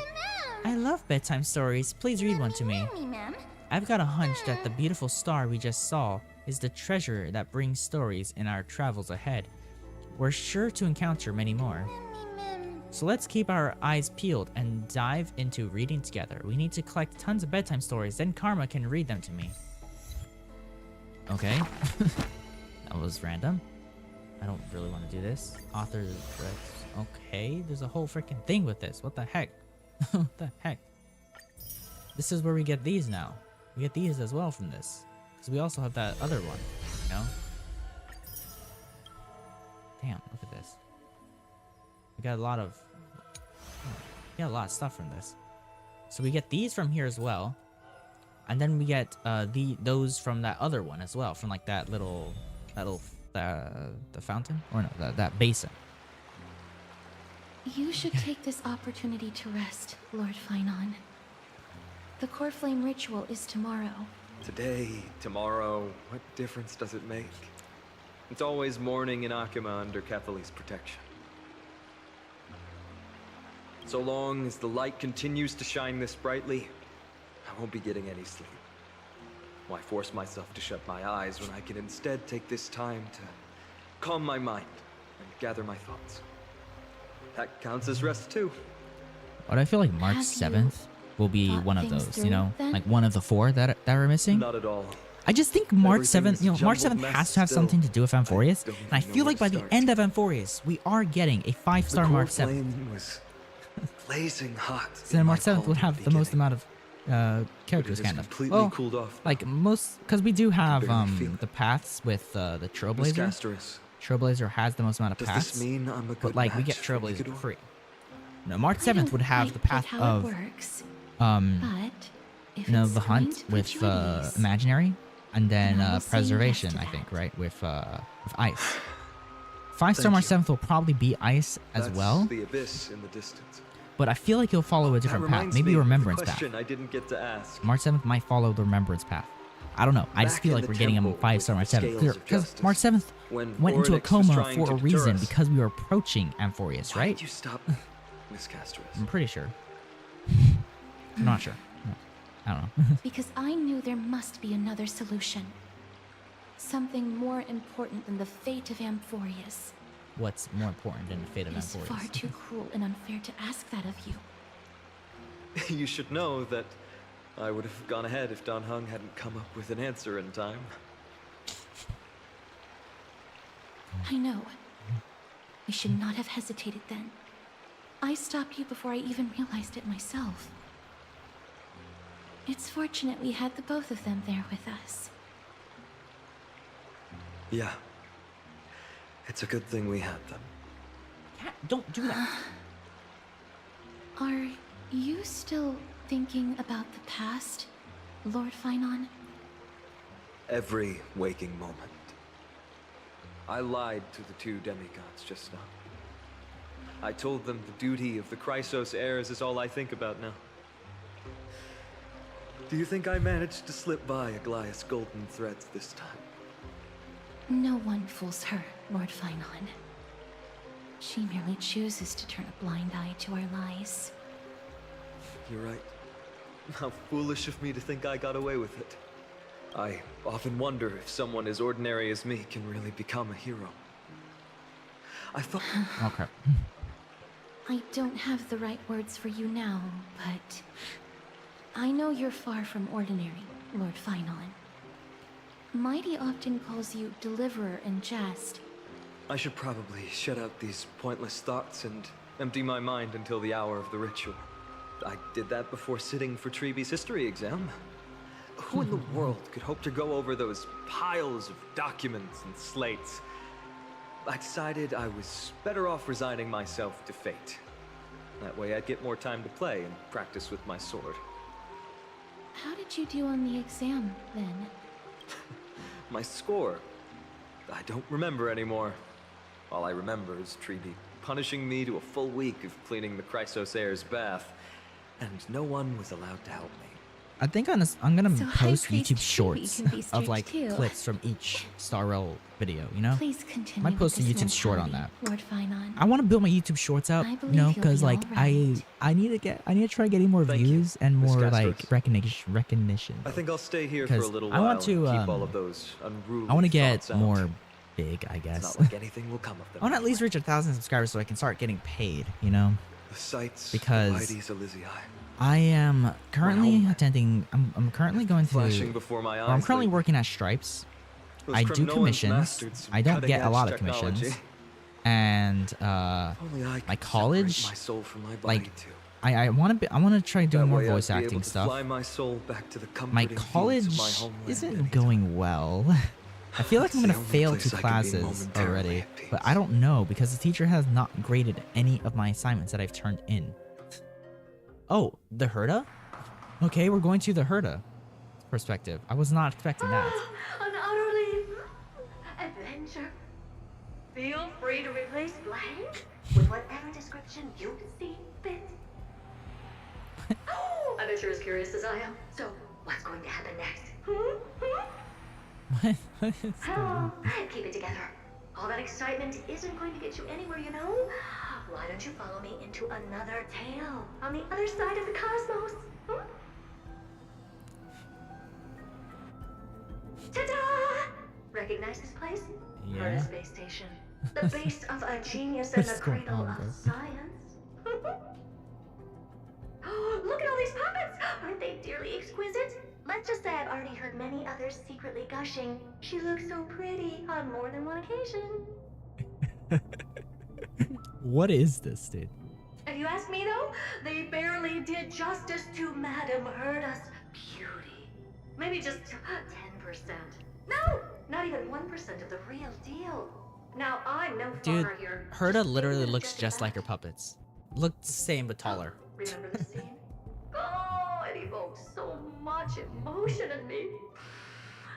I love bedtime stories. Please read one to me. I've got a hunch that the beautiful star we just saw is the treasure that brings stories in our travels ahead. We're sure to encounter many more. So let's keep our eyes peeled and dive into reading together. We need to collect tons of bedtime stories, then Karma can read them to me. Okay. That was random. I don't really want to do this. Author. Okay, there's a whole freaking thing with this. What the heck? What the heck? This is where we get these now. We get these as well from this. Because we also have that other one, you know? Damn, look at this. We got a lot of... We got a lot of stuff from this. So we get these from here as well. And then we get those from that other one as well. From like that little... the fountain? Or no, that basin. You should take this opportunity to rest, Lord Finon. The core flame ritual is tomorrow. Today, tomorrow, what difference does it make? It's always morning in Akima under Catholi's protection. So long as the light continues to shine this brightly, I won't be getting any sleep. Why force myself to shut my eyes when I can instead take this time to calm my mind and gather my thoughts? That counts as rest too. But I feel like March 7th will be one of those, you know? Like one of the 4 that are missing. Not at all. I just think March 7th, you know, March 7th has to have something to do with Amphorius. And I feel like by the end of Amphorius, we are getting a 5-star March 7th. Was blazing hot. So then March 7th would have the most amount of characters, kind of. Well, cooled off like most, because we do have the paths with the Trailblazer. Trailblazer has the most amount of Does paths. this mean I'm a good but like we get match for Trailblazer for Nikador? free. No, March 7th would have the path of you know, the hunt with imaginary, and then preservation, I think, right, with ice. 5-star March 7th will probably be ice as well, The abyss in the distance. but I feel like he'll follow a different path, reminds maybe me a of the remembrance path. question I didn't get to ask. March 7th might follow the remembrance path. I don't know. I just Back feel in like the we're getting him temple 5-star March with the 7th. scales of Because justice, March 7th when went into a Oryx was coma trying for to a deter reason us. because we were approaching Amphorius, Why right? did you stop, Miss Castro? I'm pretty sure. I'm not sure. No, I don't know. Because I knew there must be another solution. Something more important than the fate of Amphorius. What's more important than the fate of It's far Amphorius? too cruel and unfair to ask that of you. You should know that I would have gone ahead if Don Hung hadn't come up with an answer in time. I know. I should not have hesitated then. I stopped you before I even realized it myself. It's fortunate we had the both of them there with us. Yeah. It's a good thing we had them. Don't do that. Are you still thinking about the past, Lord Finon? Every waking moment. I lied to the 2 demigods just now. I told them the duty of the Chrysos heirs is all I think about now. Do you think I managed to slip by Aglaïa's golden threads this time? No one fools her, Lord Finon. She merely chooses to turn a blind eye to our lies. You're right. How foolish of me to think I got away with it. I often wonder if someone as ordinary as me can really become a hero. I thought... Okay. I don't have the right words for you now, but... I know you're far from ordinary, Lord Finon. Mighty often calls you Deliverer in jest. I should probably shut out these pointless thoughts and empty my mind until the hour of the ritual. I did that before sitting for Treeby's history exam. Who in the world could hope to go over those piles of documents and slates? I decided I was better off resigning myself to fate. That way I'd get more time to play and practice with my sword. How did you do on the exam, then? My score? I don't remember anymore. All I remember is Treeby punishing me to a full week of cleaning the Chrysos heir's bath, and no one was allowed to help me. I think I'm gonna So post High Priest YouTube Shuhi shorts can be of strict like too. clips from each Star Rail video. You know, Please continue. might post a with YouTube this short on that. mentality, Lord Finon. I want to build my YouTube shorts up, I you believe know, you'll because be like all right. I need to try getting more views and Miss more Castros. like recognition. I think I'll stay here for a Because little I while want to and keep all of those unruly I want to get thoughts out. more big, I It's guess. not like anything will come of them. I want to at least reach 1,000 subscribers so I can start getting paid, you know? The sights Because of Hydes Elysiae. I am currently attending. I'm currently going to. Flashing before my or I'm eyes currently lately. working at Stripes. Those I do Kremnoans commissions. mastered some I don't get a cutting-edge lot of technology. commissions. And Only I my could college, separate my soul from my body like, too. I want to try doing That more way I'd voice be able acting to stuff. fly my soul back to the My comforting fields college of my homeland isn't going well. I feel like I'm It's gonna the only fail place 2 I can be classes momentarily already, at but I don't know because the teacher has not graded any of my assignments that I've turned in. Oh, the Herda? Okay, we're going to the Herda perspective. I was not expecting that. An utterly adventure. Feel free to replace blank with whatever description you see fit. Oh, I bet you're as curious as I am. So, what's going to happen next? What? What is Oh, keep it together. All that excitement isn't going to get you anywhere, you know? Why don't you follow me into another tale on the other side of the cosmos? Ta-da! Recognize this place? Yeah. Earth Space Station. The base of a genius and the What's going cradle on, of bro? science. Look at all these puppets! Aren't they dearly exquisite? Let's just say I've already heard many others secretly gushing. She looks so pretty on more than one occasion. What is this, dude? If you ask me though, they barely did justice to Madame Herda's beauty. Maybe just 10%. No, not even 1% of the real deal. Now I'm no Dude, farmer here. Herda literally looks just like her puppets. Looked the same but taller. Remember the scene? Oh, it evoked so much emotion in me.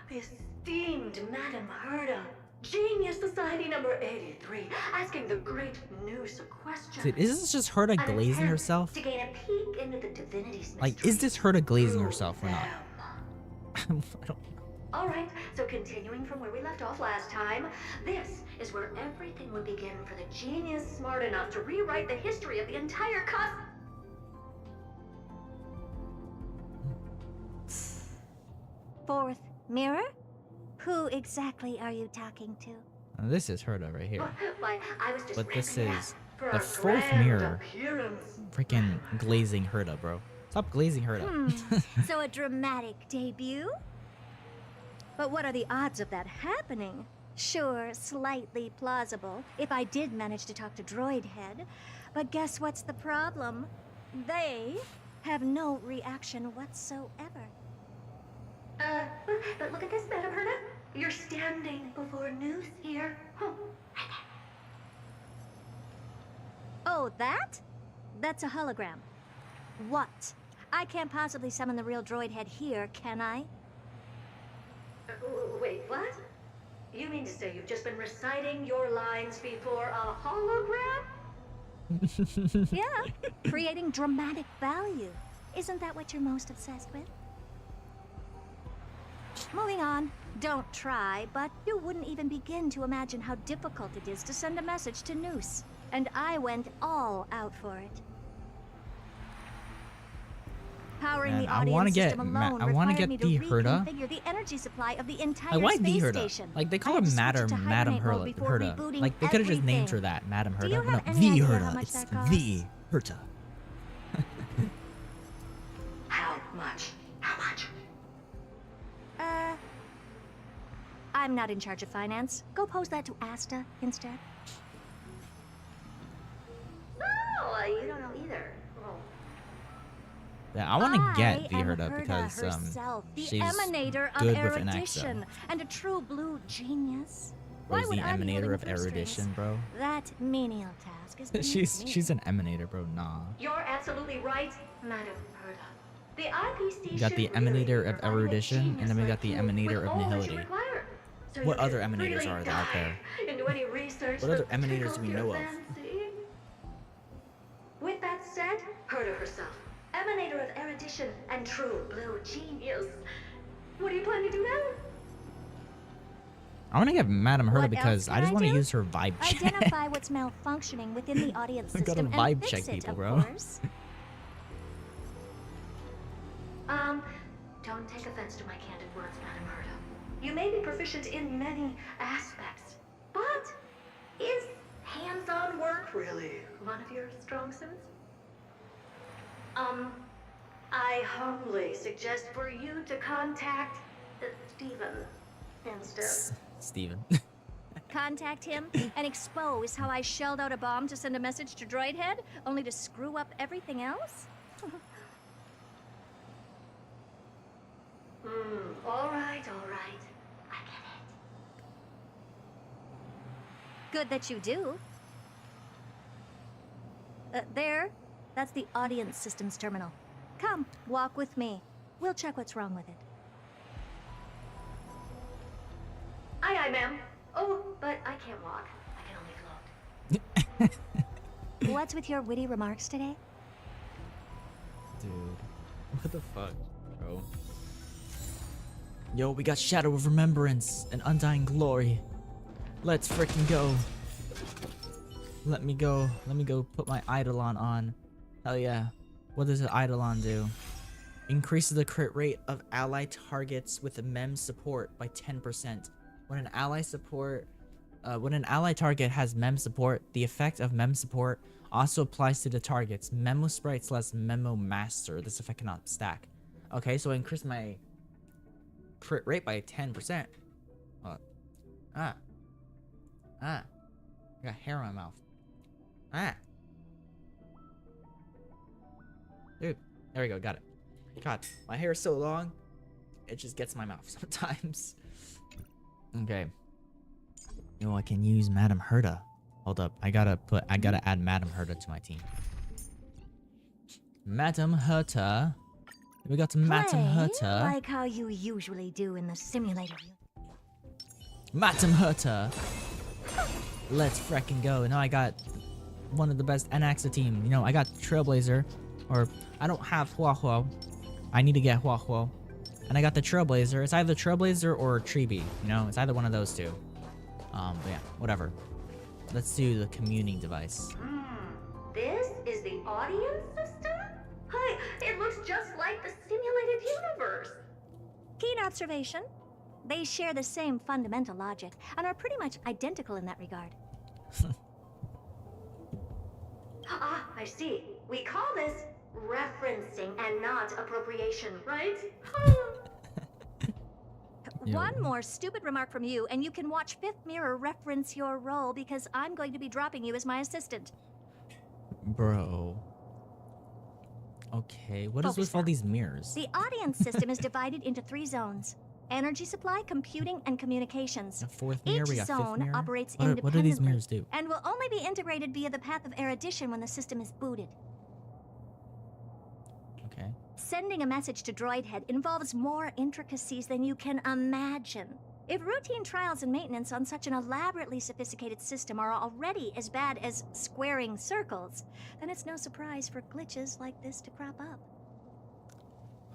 The esteemed Madame Herda, Genius Society number 83, asking the great Noose a question. Dude, is this just Herda An glazing attempt herself? To gain a peek into the divinity's Like, is this Herda glazing herself or not? I don't. All right, so continuing from where we left off last time, this is where everything would begin for the genius smart enough to rewrite the history of the entire Fourth mirror? Who exactly are you talking to? This is Herda right here. Why, I was just But this ramping it is up for the our 4th grand mirror. appearance. Freaking glazing Herda, bro. Stop glazing Herda. So a dramatic debut? But what are the odds of that happening? Sure, slightly plausible, if I did manage to talk to Droidhead. But guess what's the problem? They have no reaction whatsoever. But look at this, Madame Herda. You're standing before Noose here. Oh, that? That's a hologram. What? I can't possibly summon the real Droidhead here, can I? Wait, what? You mean to say you've just been reciting your lines before a hologram? Yeah, creating dramatic value. Isn't that what you're most obsessed with? Moving on. Don't try, but you wouldn't even begin to imagine how difficult it is to send a message to Noose. And I went all out for it. Powering Man, the I audience wanna get system Ma- alone I wanna required get me the to Herda. reconfigure the energy supply of the entire I like the space Herda. station. Like, they call I her had to switch Madam it to Madam hibernate mode before Herda. rebooting Like, they could have just named her everything. that, Madam Do Herda. you No, have any the idea how Herda. much It's that costs? the Herda. How much? How much? I'm not in charge of finance. Go pose that to Asta instead. No, you don't know either. Oh. Yeah, I want to get the I am Herda Herda because herself, the she's emanator of good with an erudition accent. and a true blue genius. Bro's Why the would I be emanator holding of the purse strings? erudition, bro. That menial task is beneath me. she's an emanator, bro. Nah. You're absolutely right, Madame Herda. The IPC We got the should really emanator be of providing a erudition, and genius then we like got the you emanator with of all that you nihility. require. So What you other can emanators really are out dive there? into any research What other that emanators do we tickles your know of? fancy. With that said, Herda herself, emanator of erudition and true blue genius. What do you plan to do now? I want to get Madam Herta What because else I just can want to do? use her vibe check. Identify what's malfunctioning within the audience I gotta system vibe and fix check it, people, of bro. course. Don't take offense to my candid words, Madam Herta. You may be proficient in many aspects, but is hands-on work really one of your strong suits? I humbly suggest for you to contact Steven instead. Steven. Contact him and expose how I shelled out a bomb to send a message to Droidhead, only to screw up everything else? All right. I get it. Good that you do. There. That's the audience systems terminal. Come, walk with me. We'll check what's wrong with it. Aye, ma'am. Oh, but I can't walk. I can only float. What's with your witty remarks today? Dude, what the fuck, bro? Yo, we got Shadow of Remembrance and Undying Glory. Let's freaking go. Let me go put my Eidolon on. Hell yeah. What does the Eidolon do? Increases the crit rate of ally targets with MEM support by 10%. When an ally target has MEM support, the effect of MEM support also applies to the targets. Memo sprites less Memo Master. This effect cannot stack. Okay, so I increase my crit rate by 10%. I got hair on my mouth. Dude, there we go, got it. God, my hair is so long, it just gets my mouth sometimes. Okay. Yo, I can use Madam Herta. Hold up, I gotta add Madam Herta to my team. Madam Herta. We got Madam Herta. Like how you usually do in the simulator. Madam Herta. Let's frickin' go. Now I got one of the best NAXA team. You know, I got Trailblazer. Or, I don't have Huahuo. I need to get Huahuo. And I got the Trailblazer. It's either Trailblazer or Treebee. You know, it's either one of those two. But yeah, whatever. Let's do the communing device. This is the audience system? Hi, it looks just like the simulated universe. Keen observation. They share the same fundamental logic and are pretty much identical in that regard. I see. We call this referencing and not appropriation, right? One more stupid remark from you, and you can watch Fifth Mirror reference your role because I'm going to be dropping you as my assistant. Bro. Okay, what is with all these mirrors? The audience system is divided into 3 zones. Energy supply, computing, and communications. The 4th mirror, we got 5th zone mirror? operates What independently. do these mirrors do? And will only be integrated via the path of erudition when the system is booted. Okay. Sending a message to Droidhead involves more intricacies than you can imagine. If routine trials and maintenance on such an elaborately sophisticated system are already as bad as squaring circles, then it's no surprise for glitches like this to crop up.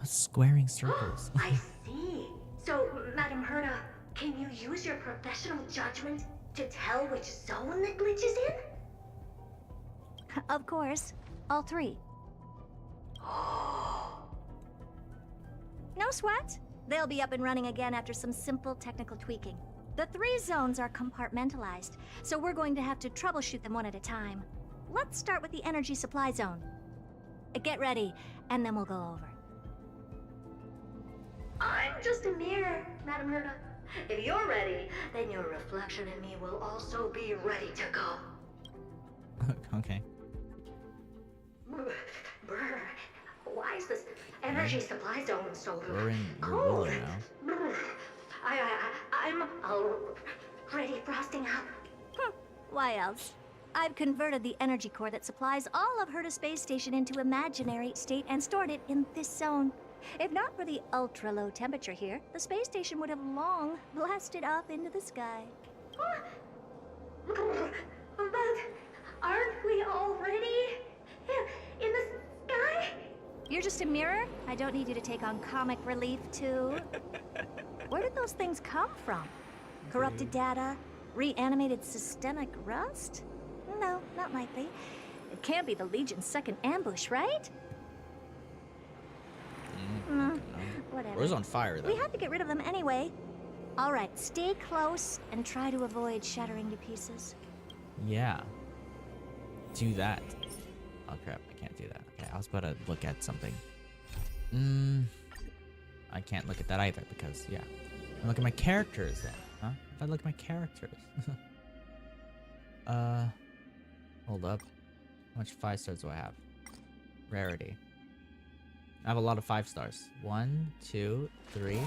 Squaring circles. I see. So, Madam Herta, can you use your professional judgment to tell which zone the glitch is in? Of course. All 3. No sweat. They'll be up and running again after some simple technical tweaking. The 3 zones are compartmentalized, so we're going to have to troubleshoot them one at a time. Let's start with the energy supply zone. Get ready, and then we'll go over. I'm just a mirror, Madam Herta. If you're ready, then your reflection in me will also be ready to go. Okay. Brr, why is this energy supply zone so We're in cold? Gorilla now. Brr, I'm already frosting up. Why else? I've converted the energy core that supplies all of Herta Space Station into imaginary state and stored it in this zone. If not for the ultra-low temperature here, the space station would have long blasted up into the sky. But aren't we already in the sky? You're just a mirror? I don't need you to take on comic relief, too. Where did those things come from? Corrupted data? Reanimated systemic rust? No, not likely. It can't be the Legion's second ambush, right? Whatever. Where's on fire, though? We had to get rid of them anyway. All right, stay close and try to avoid shattering to pieces. Yeah. Do that. Oh crap, I can't do that. Okay, I was about to look at something. I can't look at that either because, yeah. I look at my characters then, huh? If I look at my characters. Hold up. How much 5 stars do I have? Rarity. I have a lot of 5 stars. 1, 2, 3.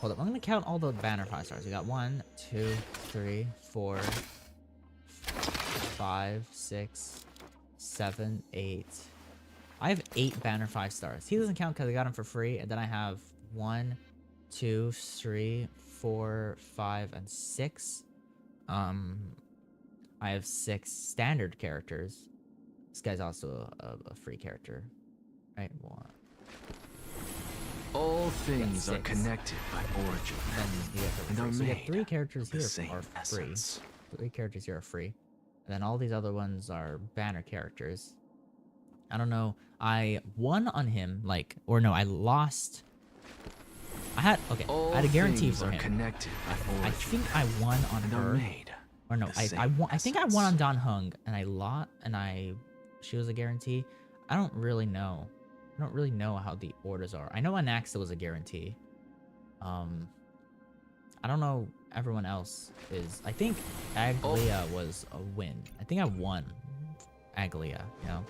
Hold up, I'm gonna count all the banner 5 stars. We got 1, 2, 3, 4, 5, 6, 7, 8. I have 8 banner 5 stars. He doesn't count because I got him for free. And then I have 1, 2, 3, 4, 5, and 6. I have 6 standard characters. This guy's also a free character, right? 1. All things are connected by origin. And are made. So 3 characters here are free. 3 characters here are free. And then all these other ones are banner characters. I don't know. I won on him, like, or no, I lost. I had a guarantee for him. Connected I think I won on her. Or no, I won. I think I won on Don Hung, and I lost, she was a guarantee. I don't really know. I don't really know how the orders are. I know Anaxa was a guarantee. I don't know everyone else is. I think Aglia was a win. I think I won Aglia, you know.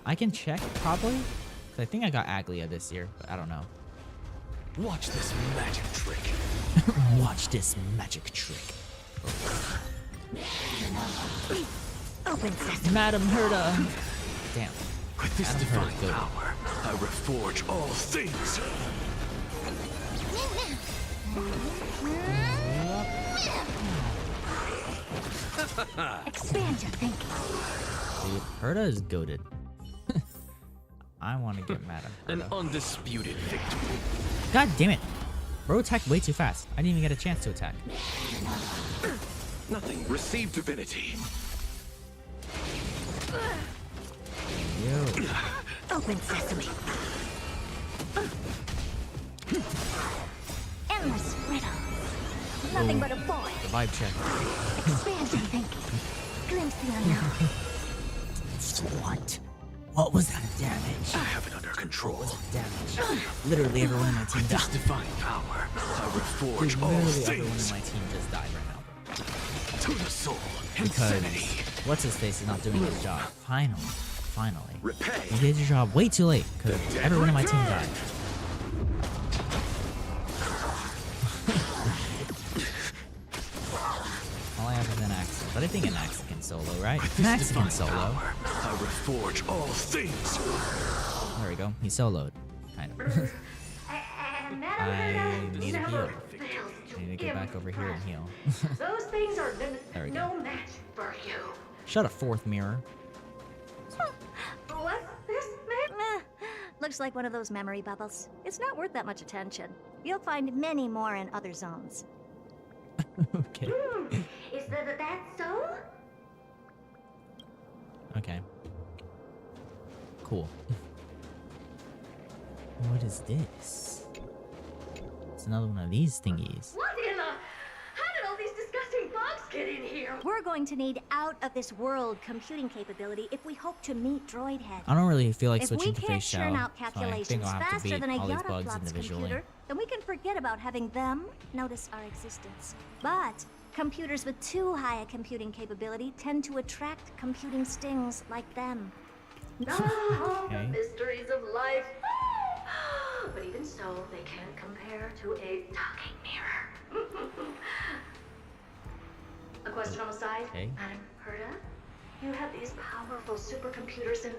I can check probably, because I think I got Aglia this year, but I don't know. Watch this magic trick. Watch this magic trick. Open sesame. Madam Herda. Damn. With this divine power, I reforge all things. Expand your thinking. Dude, Herda is goated. I want to get Madam Herda. An undisputed victory. God damn it. Bro attacked way too fast. I didn't even get a chance to attack. Nothing. Receive divinity. Yo. Open sesame. Endless riddles. Nothing but a boy. The vibe check. Expand your thinking. Glimpse the unknown. What? What was that damage? I have it under control. Damage. Literally everyone in my team died. This divine power, I reforge Dude, all literally things. everyone in my team just died right now. To the soul. Because Insanity. what's his face is not doing his job. Finally. Repay. You did your job way too late because everyone in my team died. All I have is an axe, but I think an axe can solo, right? An axe can solo. Power, I reforge all things. There we go. He soloed, kind of. I need to heal. I need to get back over here and heal. Those things are There we no go. match for you. Shut a 4th mirror. What's this, man? Looks like one of those memory bubbles. It's not worth that much attention. You'll find many more in other zones. Okay. Is that so? Okay. Cool. What is this? It's another one of these thingies. What in the? How did all these disgusting bugs get in here? We're going to need out-of-this-world computing capability if we hope to meet Droid Head. I don't really feel like if switching we to can't face churn shell, out so I think calculations I'll have to faster beat than a all these bugs Yoda individually. computer, then we can forget about having them notice our existence. But computers with too high a computing capability tend to attract computing stings like them. The mysteries of life. But even so, they can't compare to a talking mirror. A question on the side, Madam Herda? You have these powerful supercomputers and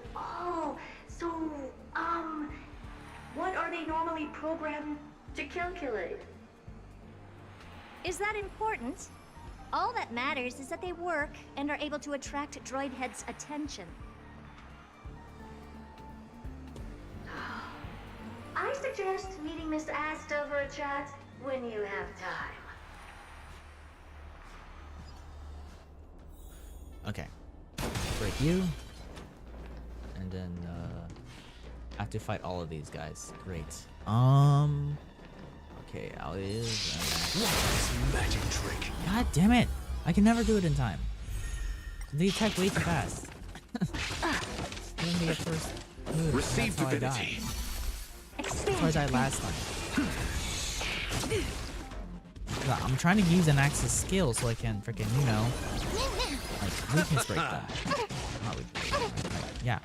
what are they normally programmed to calculate? Is that important? All that matters is that they work and are able to attract Droid Head's attention. suggest meeting Miss Asta for a chat when you have time. Okay. Break you. And then I have to fight all of these guys. Great. Okay, I'll use magic trick. God damn it! I can never do it in time. They attack way too fast. Let me get first move. Receive That's how I divinity. died. That's how I died last time. I'm trying to use an axe's skill so I can freaking, you know, like weakness break them. Not weakness break them, like, yeah.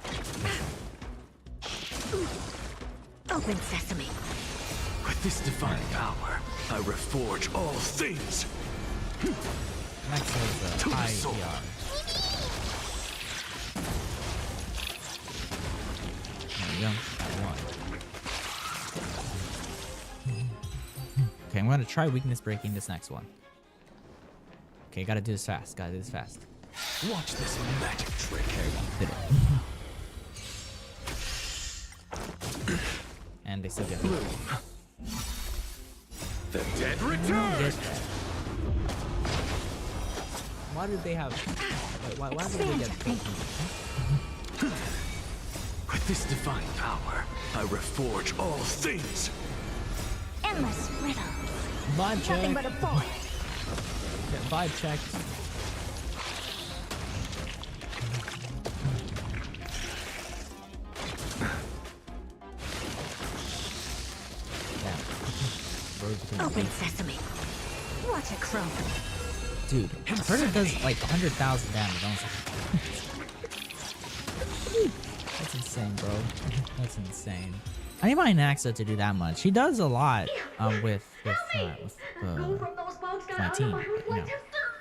Open sesame. With this divine power, I reforge all things. Max has a high ER. There we go. Got one. Okay, I'm gonna try weakness breaking this next one. Okay, gotta do this fast. Gotta do this fast. Watch this magic trick. There we go. Did it. And they still get me. The dead return. Why did they have? Why did they get? With this divine power, I reforge all things. Endless riddle. Vibe check. Nothing but a boy. Get vibe checked. Open sesame. What a crumb. Dude, Herda does like 100,000 damage. That's insane, bro. That's insane. I need my Naxa to do that much. He does a lot with my team. But, you know,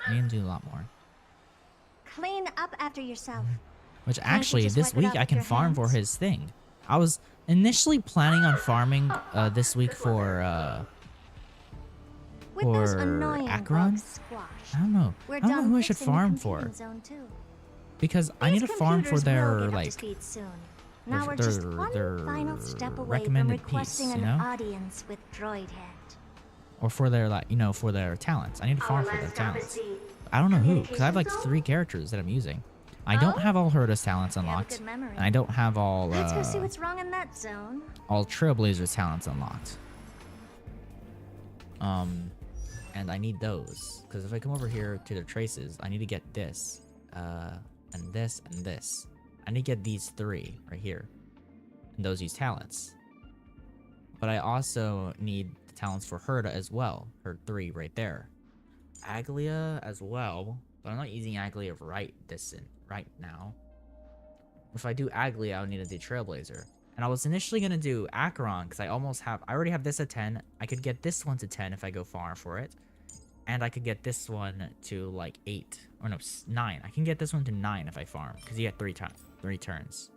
I need to do a lot more. Clean up after yourself. Which actually, this week I can farm for his thing. I was initially planning on farming this week for Acheron. I don't know. I don't know who I should farm for. Because I need to farm for their like their recommended piece, you know? Audience with Droid Head. Or for their like, you know, for their talents. I need to farm for their talents. I don't know who, because I have like 3 characters that I'm using. I don't have all Herda's talents unlocked, and I don't have all Let's go see what's wrong in that zone. all Trailblazer's talents unlocked. And I need those, because if I come over here to their traces, I need to get this, and this, and this. I need to get these 3 right here, and those use talents. But I also need the talents for Herda as well, her 3 right there. Aglia as well, but I'm not using Aglia right now. If I do Aglia, I'll need to do Trailblazer. And I was initially gonna do Acheron, because I already have this at 10. I could get this one to 10 if I go farm for it. And I could get this one to like 8, or no, 9. I can get this one to 9 if I farm, because you get 3 turns.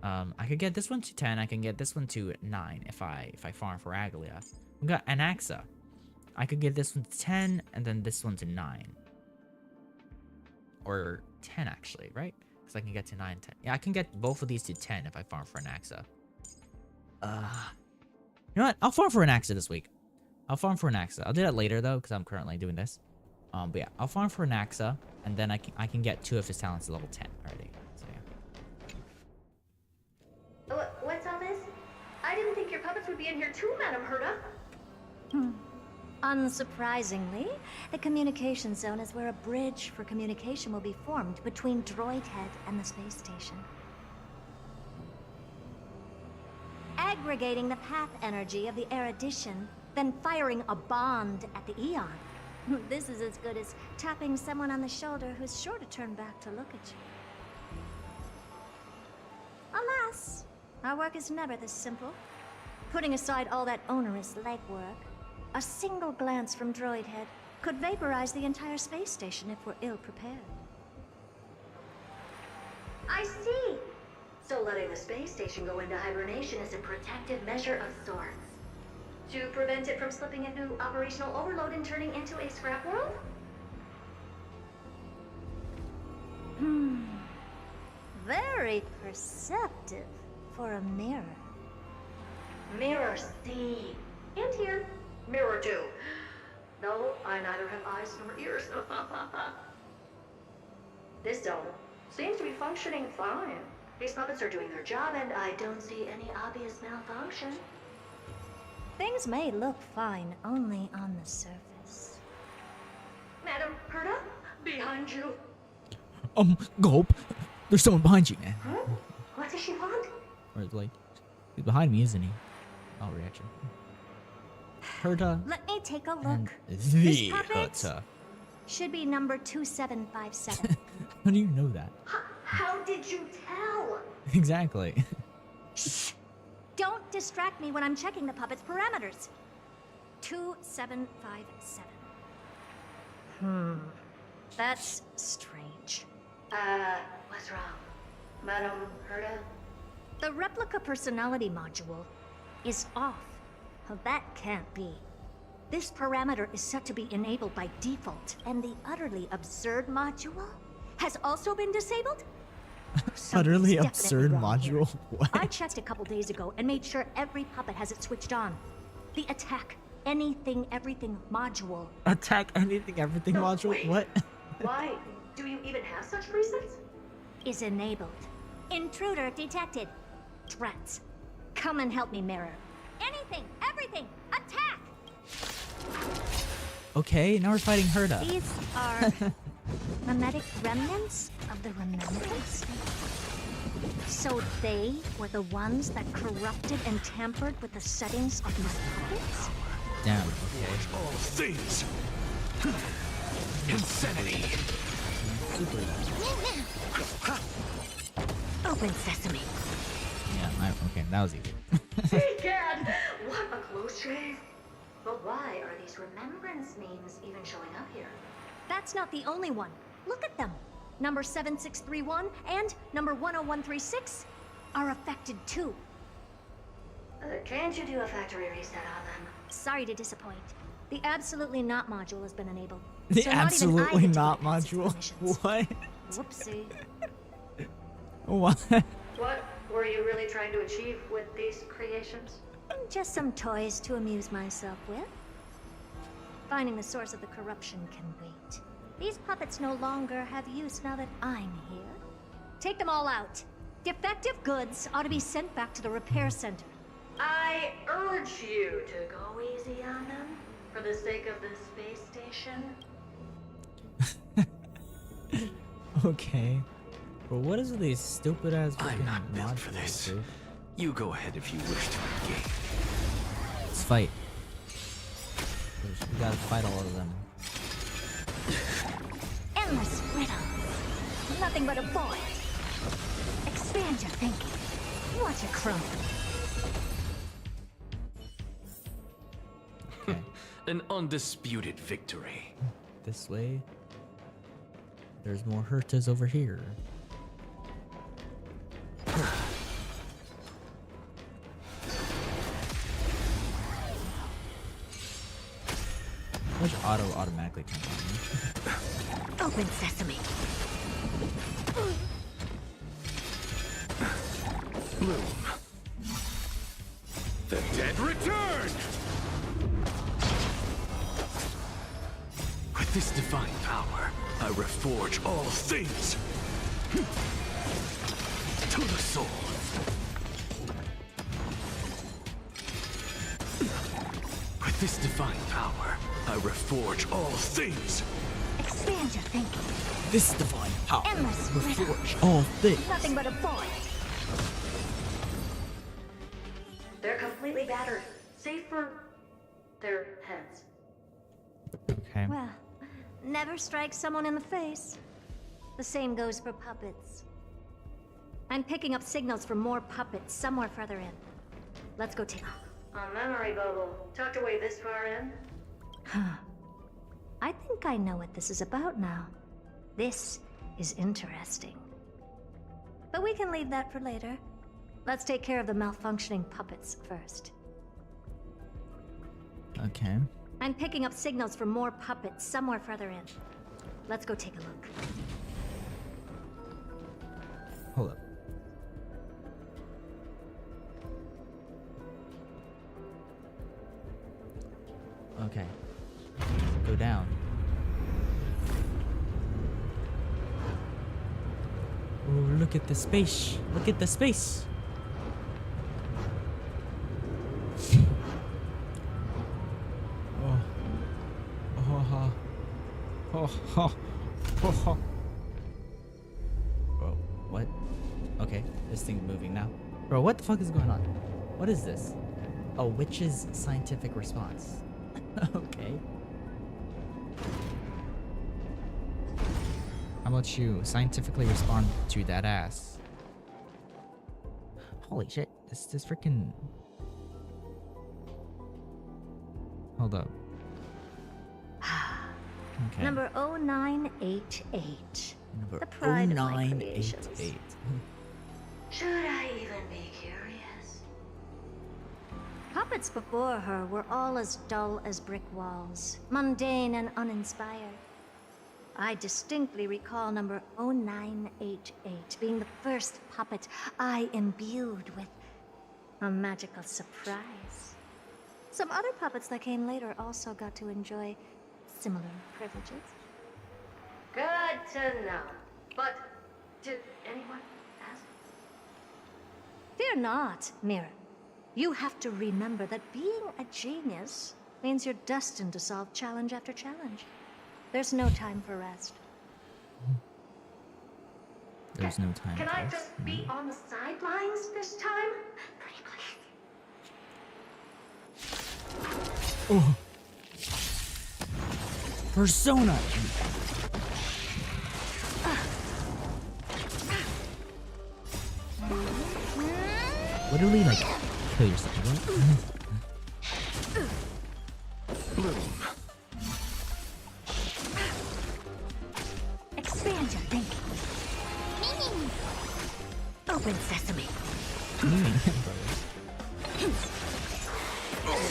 I could get this one to 10. I can get this one to 9 if I farm for Aglia. We got Anaxa. I could get this one to 10 and then this one to 9. Or 10 actually, right? Because I can get to 9, 10. Yeah, I can get both of these to 10 if I farm for Anaxa. You know what? I'll farm for Anaxa this week. I'll farm for Anaxa. I'll do that later though, because I'm currently doing this. But yeah, I'll farm for Anaxa, and then I can get 2 of his talents to level 10 already. So yeah. What's all this? I didn't think your puppets would be in here too, Madam Herda. Unsurprisingly, the communication zone is where a bridge for communication will be formed between Droid Head and the space station. Aggregating the path energy of the erudition, then firing a bond at the Eon. This is as good as tapping someone on the shoulder who's sure to turn back to look at you. Alas, our work is never this simple. Putting aside all that onerous legwork, a single glance from Droid Head could vaporize the entire space station if we're ill-prepared. I see. So letting the space station go into hibernation is a protective measure of sorts. To prevent it from slipping into operational overload and turning into a scrap world? Very perceptive for a mirror. Mirror see. And hear. Mirror do. No, I neither have eyes nor ears. This dome seems to be functioning fine. These puppets are doing their job, and I don't see any obvious malfunction. Things may look fine only on the surface. Madam Herta, behind you. Gulp. There's someone behind you, man. Huh? What does she want? Or like, he's behind me, isn't he? Oh, reaction. Herta. Let me take a look. And This the puppet Herta. should be number 2757. How do you know that? How did you tell? Exactly. Shh! Don't distract me when I'm checking the puppet's parameters. 2757. That's strange. What's wrong? Madam Herta? The replica personality module is off. Well, that can't be. This parameter is set to be enabled by default, and the utterly absurd module has also been disabled? Utterly Something's absurd definitely wrong module. here. What? I checked a couple days ago and made sure every puppet has it switched on. The attack, anything, everything module. Attack anything, everything No, module? wait. What? Why? Do you even have such presets? Is enabled. Intruder detected. Threats. Come and help me, Mirror. Anything, everything, attack! Okay, now we're fighting Herta. These are mimetic remnants of the remembrance. So they were the ones that corrupted and tampered with the settings of these puppets? Damn, okay. All things. Insanity. Open sesame. Yeah, okay, that was easy. Egad! What a close shave! But why are these remembrance memes even showing up here? That's not the only one. Look at them. Number 7631 and number 10136 are affected too. Can't you do a factory reset on them? Sorry to disappoint. The absolutely not module has been enabled. The So not even I absolutely get to not bypass its module? permissions. What? Whoopsie. What? What were you really trying to achieve with these creations? Just some toys to amuse myself with. Finding the source of the corruption can wait. These puppets no longer have use now that I'm here. Take them all out. Defective goods ought to be sent back to the repair center. I urge you to go easy on them for the sake of the space station. Okay. But what is with these stupid ass I'm not built modules, for this. dude? You go ahead if you wish to engage. Let's fight. We gotta fight all of them. Endless riddle. Nothing but a void. Expand your thinking. Watch it crumble. An undisputed victory. This way. There's more Hertas over here. Which automatically comes on? Open sesame. Bloom. The dead return! With this divine power, I reforge all things. To the soul. With this divine power, I reforge all things. Expand your thinking. This divine power. Endless riddle. Reforge all things. Nothing but a void. They're completely battered, save for their heads. Okay. Well, never strike someone in the face. The same goes for puppets. I'm picking up signals from more puppets somewhere further in. Let's go take a look. A memory bubble, tucked away this far in. Huh. I think I know what this is about now. This is interesting. But we can leave that for later. Let's take care of the malfunctioning puppets first. Okay. I'm picking up signals from more puppets somewhere further in. Let's go take a look. Hold up. Okay. Go down. Oh, look at the space. Look at the space. Oh. Oh. Oh. Oh. Oh. Bro, what? Okay, this thing's moving now. Bro, what the fuck is going on? What is this? A witch's scientific response. Okay. How about you scientifically respond to that ass? Holy shit, this freaking... Hold up. Okay. Number 0988. Number The pride of my 0988. Should I even be curious? Puppets before her were all as dull as brick walls, mundane and uninspired. I distinctly recall number 0988 being the first puppet I imbued with a magical surprise. Some other puppets that came later also got to enjoy similar privileges. Good to know. But did anyone ask? Fear not, Mira. You have to remember that being a genius means you're destined to solve challenge after challenge. There's no time for rest. There's no time. Can for I us. just be on the sidelines this time? Pretty please. Oh. Persona. Literally, like, kill yourself. Bloom. Expand your thinking. Open sesame.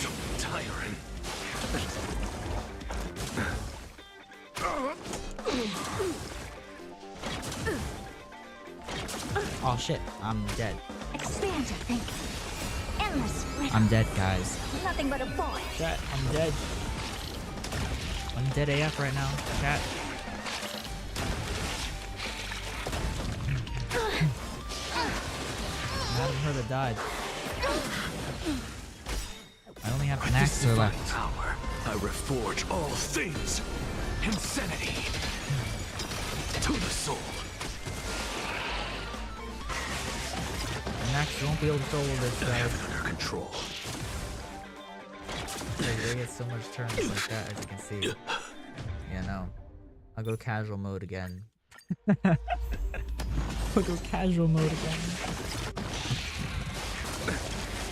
So tiring. Oh shit, I'm dead. Expand your thinking. Endless rhythm. I'm dead, guys. Nothing but a boy. Chat, I'm dead. I'm dead AF right now. Chat. Madam Herda died. I only have an axe left. Power, I reforge all things. Insanity. To the soul. An axe won't be able to control this I guy. have it under control. They get so much turns like that, as you can see. Yeah, no. I'll go casual mode again. I'll go casual mode again.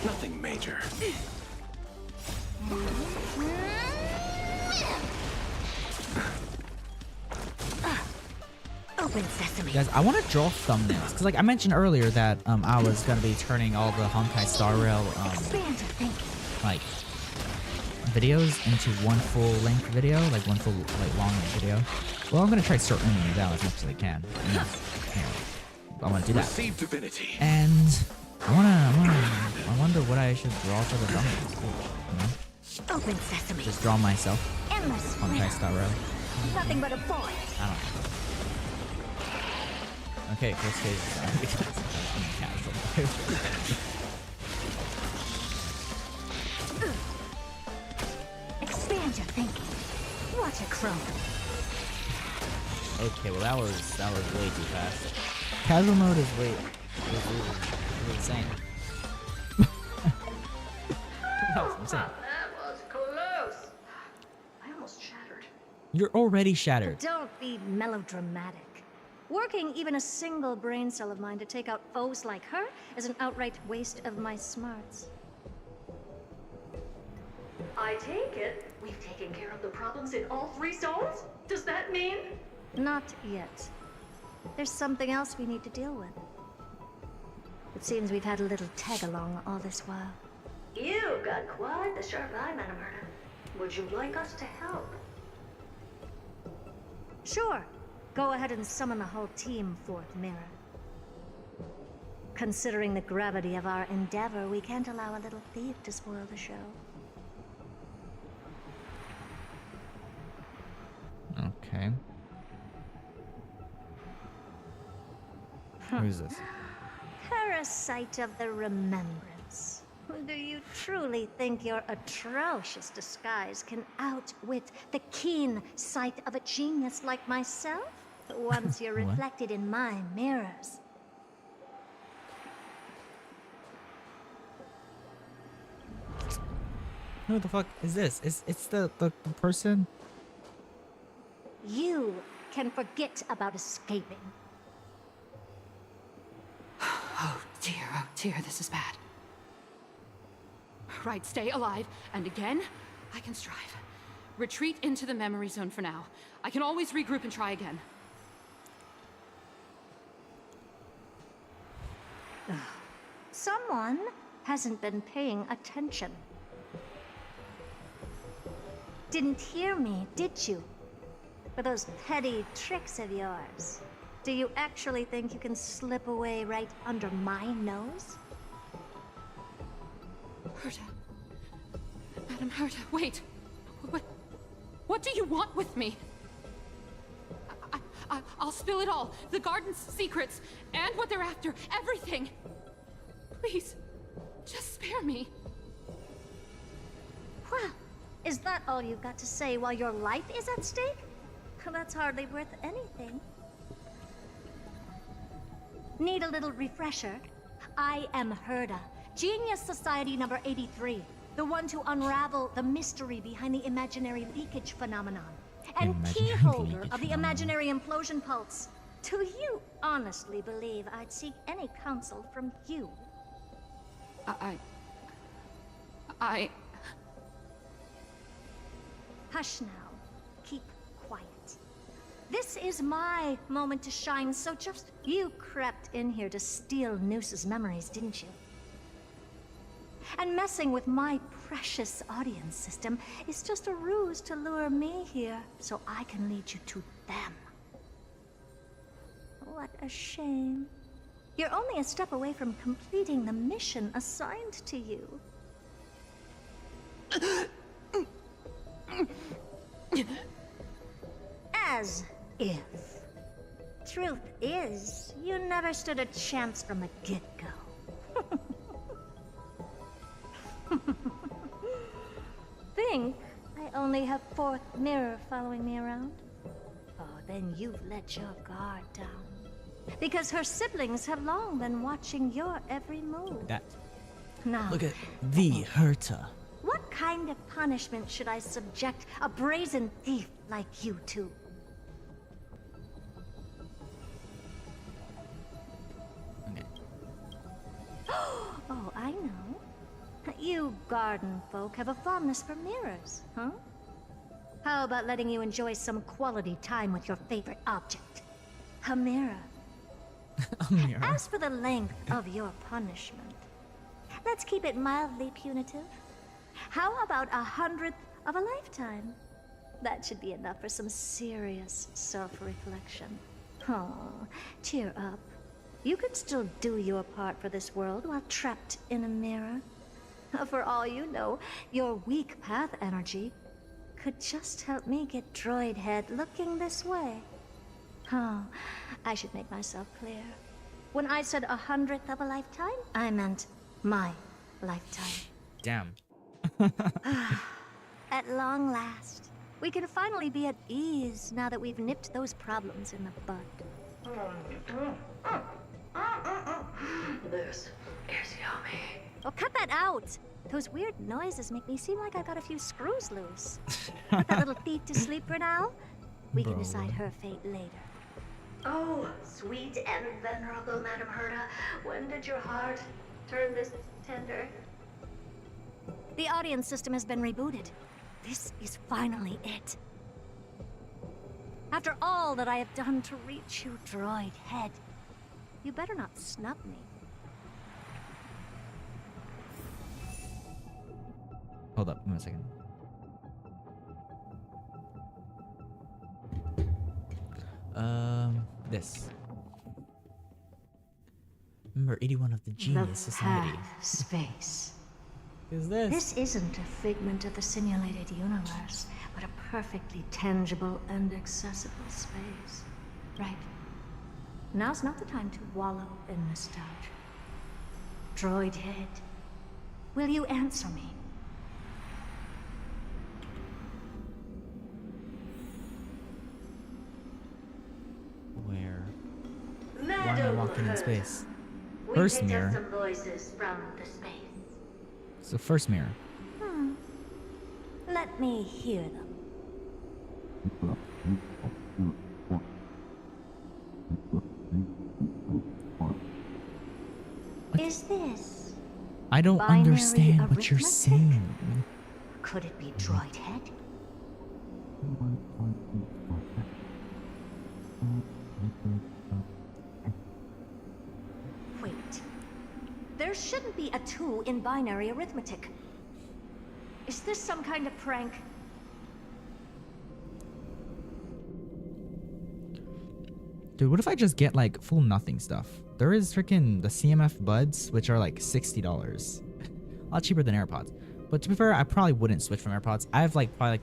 Nothing major. Open sesame. Guys, I want to draw thumbnails because, like I mentioned earlier, that I was gonna be turning all the Honkai Star Rail Expand your thinking. like videos into one full-length video, like one full like long video. Well, I'm gonna try sorting them down as much as I can. You know, I want to do that. Receive divinity. And I wonder what I should draw for the thumbnails. You know? Open sesame. Just draw myself. Endless Honkai rhythm. Star Rail. Nothing but a boy. I don't know. Okay, first case is done because I'm casual. Expand your thinking. Watch it chrome. Okay, well that was way too fast. Casual mode is really insane. That was insane. That was close. I almost shattered. You're already shattered. Don't be melodramatic. Working even a single brain cell of mine to take out foes like her is an outright waste of my smarts. I take it we've taken care of the problems in all 3 zones? Does that mean? Not yet. There's something else we need to deal with. It seems we've had a little tag-along all this while. You've got quite the sharp eye, Madam Herda. Would you like us to help? Sure. Go ahead and summon the whole team forth, Mira. Considering the gravity of our endeavor, we can't allow a little thief to spoil the show. Okay. Who's this? Parasite of the Remembrance. Do you truly think your atrocious disguise can outwit the keen sight of a genius like myself? Once you're What? reflected in my mirrors. Who the fuck is this? It's the person? You can forget about escaping. Oh dear, this is bad. Right, stay alive, and again, I can strive. Retreat into the memory zone for now. I can always regroup and try again. Someone hasn't been paying attention. Didn't hear me, did you? With those petty tricks of yours. Do you actually think you can slip away right under my nose? Herta. Madam Herta, wait. What do you want with me? I'll spill it all. The garden's secrets, and what they're after. Everything. Please, just spare me. Well, is that all you've got to say while your life is at stake? That's hardly worth anything. Need a little refresher? I am Herta, Genius Society number 83, the one to unravel the mystery behind the imaginary leakage phenomenon, and keyholder of the imaginary implosion pulse. Do you honestly believe I'd seek any counsel from you? I... Hush now. Keep quiet. This is my moment to shine, so just... You crept in here to steal Noose's memories, didn't you? And messing with my precious audience system is just a ruse to lure me here, so I can lead you to them. What a shame. You're only a step away from completing the mission assigned to you. As if. Truth is, you never stood a chance from the get-go. Think I only have fourth mirror following me around? Oh, then you've let your guard down. Because her siblings have long been watching your every move. That. Now, Look at the Herta. what kind of punishment should I subject a brazen thief like you to? Oh, I know. You garden folk have a fondness for mirrors, huh? How about letting you enjoy some quality time with your favorite object? A mirror. A mirror. As for the length of your punishment, let's keep it mildly punitive. How about 100th of a lifetime? That should be enough for some serious self-reflection. Oh, cheer up. You can still do your part for this world while trapped in a mirror. For all you know, your weak path energy could just help me get droid head looking this way. Oh, I should make myself clear. When I said 100th of a lifetime, I meant my lifetime. Damn. At long last, we can finally be at ease now that we've nipped those problems in the bud. This is yummy. Oh, cut that out! Those weird noises make me seem like I got a few screws loose. Put that little thief to sleep for now. We can decide her fate later. Oh, sweet and venerable Madam Herta, when did your heart turn this tender? The audience system has been rebooted. This is finally it. After all that I have done to reach you, droid head, you better not snub me. Hold up, 1 second. This. Member 81 of the Genius Society. Space. is this? This isn't a figment of the simulated universe, but a perfectly tangible and accessible space. Right. Now's not the time to wallow in nostalgia. Droid head, will you answer me? Where? Why am I walking in space? First mirror. Some voices from the space. It's the first mirror. Let me hear them. Is this I don't binary understand what you're arithmetic? saying. Could it be droid head? Wait. There shouldn't be a 2 in binary arithmetic. Is this some kind of prank? Dude, what if I just get like full nothing stuff? There is freaking the CMF buds, which are like $60. A lot cheaper than AirPods. But to be fair, I probably wouldn't switch from AirPods. I have like probably like,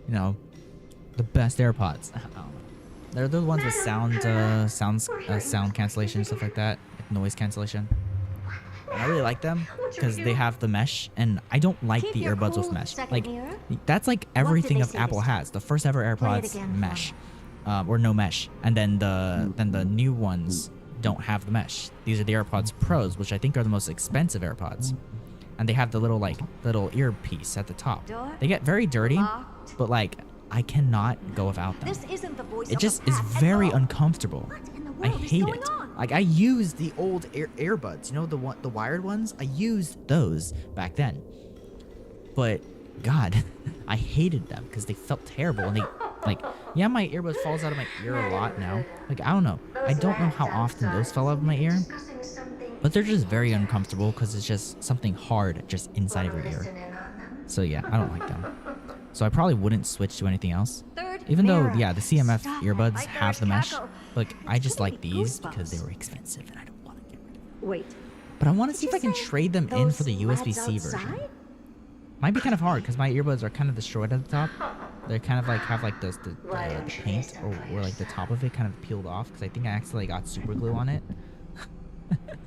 you know, the best AirPods. I don't know. They're the ones with sound cancellation and stuff like that, like noise cancellation. And I really like them because they have the mesh, and I don't like the earbuds with mesh. Like that's like everything of Apple has. The first ever AirPods mesh, or no mesh, and then the new ones don't have the mesh. These are the AirPods Pros, which I think are the most expensive AirPods, and they have the little earpiece at the top. They get very dirty, but like I cannot go without them. This isn't the voice It just is very uncomfortable. I hate it. Like I used the old earbuds, you know, the wired ones. I used those back then, but God, I hated them because they felt terrible, and they like, yeah, my earbud falls out of my ear a lot now. Like I don't know. I don't know how often those fell out of my ear, but they're just very uncomfortable because it's just something hard just inside of your ear. So yeah, I don't like them. So I probably wouldn't switch to anything else. Even though, yeah, the CMF earbuds have the mesh. Like, I just like these because they were expensive and I don't want to get rid of them. Wait. But I want to see if I can trade them in for the USB-C version. Might be kind of hard because my earbuds are kind of destroyed at the top. They kind of like have like the paint or like the top of it kind of peeled off because I think I accidentally got super glue on it.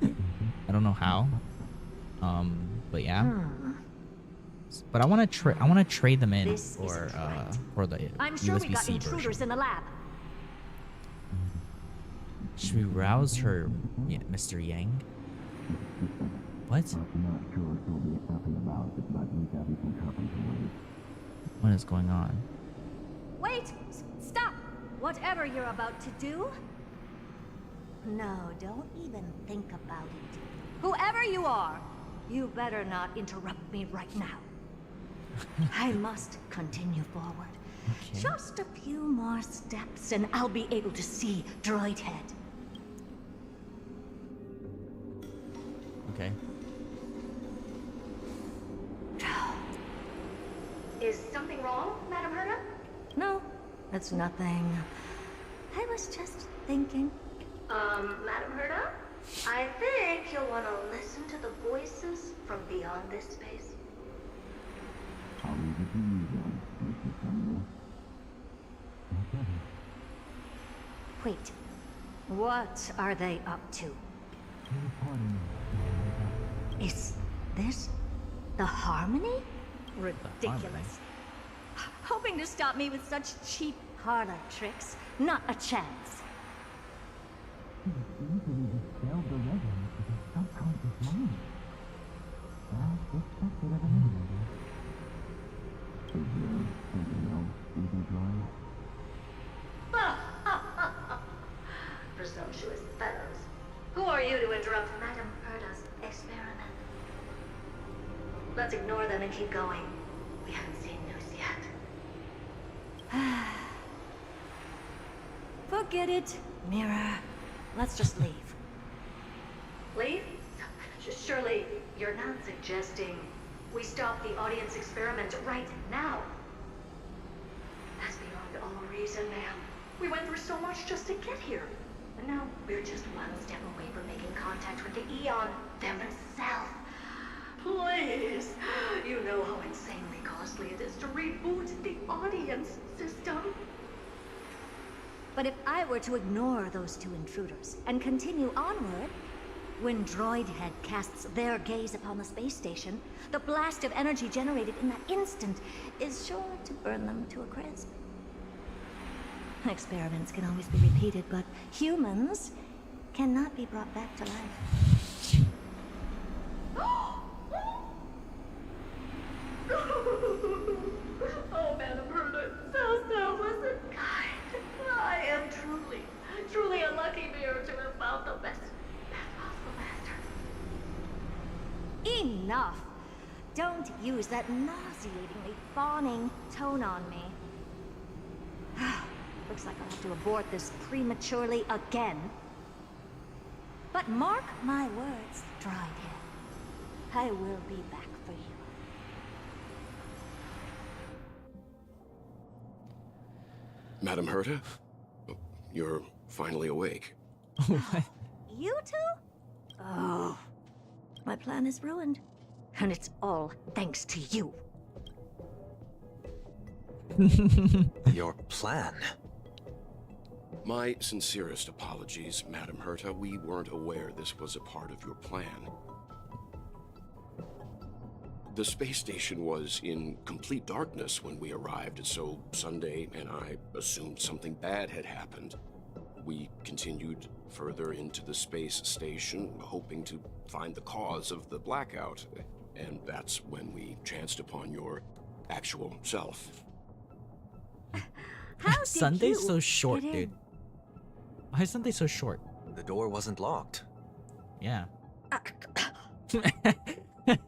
I don't know how. But yeah. But I want to trade them in for the I'm sure we got USB-C intruders version. in the lab. Should we rouse her, Mr. Yang? What? What is going on? Wait! Stop! Whatever you're about to do. No, don't even think about it. Whoever you are, you better not interrupt me right now. I must continue forward. Okay. Just a few more steps and I'll be able to see Droid Head. Okay. Is something wrong, Madam Herda? No, it's nothing. I was just thinking. Madam Herda? I think you'll want to listen to the voices from beyond this space. Wait, what are they up to? Is this the Harmony? Ridiculous. Hoping to stop me with such cheap parlor tricks. Not a chance. Presumptuous fellows. Who are you to interrupt Madam Herda's experiment? Let's ignore them and keep going. We haven't seen news yet. Forget it, Mirror. Let's just leave. Leave? Surely you're not suggesting we stop the audience experiment right now? That's beyond all reason, ma'am. We went through so much just to get here. And now we're just one step away from making contact with the Eon themselves. Please, you know how insanely costly it is to reboot the audience system? But if I were to ignore those two intruders and continue onward, when Droidhead casts their gaze upon the space station, the blast of energy generated in that instant is sure to burn them to a crisp. Experiments can always be repeated, but humans cannot be brought back to life. Oh, Madam Herder, so selfless and kind. I am truly a lucky bear to have found the best possible master. Enough! Don't use that nauseatingly fawning tone on me. Looks like I'll have to abort this prematurely again. But mark my words, Droidhead. I will be back for you. Madam Herta? You're finally awake. You two? Oh, my plan is ruined. And it's all thanks to you. Your plan? My sincerest apologies, Madam Herta. We weren't aware this was a part of your plan. The space station was in complete darkness when we arrived, so Sunday and I assumed something bad had happened. We continued further into the space station, hoping to find the cause of the blackout, and that's when we chanced upon your actual self. How did Sunday's you so short, get in? dude. Why is Sunday so short? The door wasn't locked. Yeah.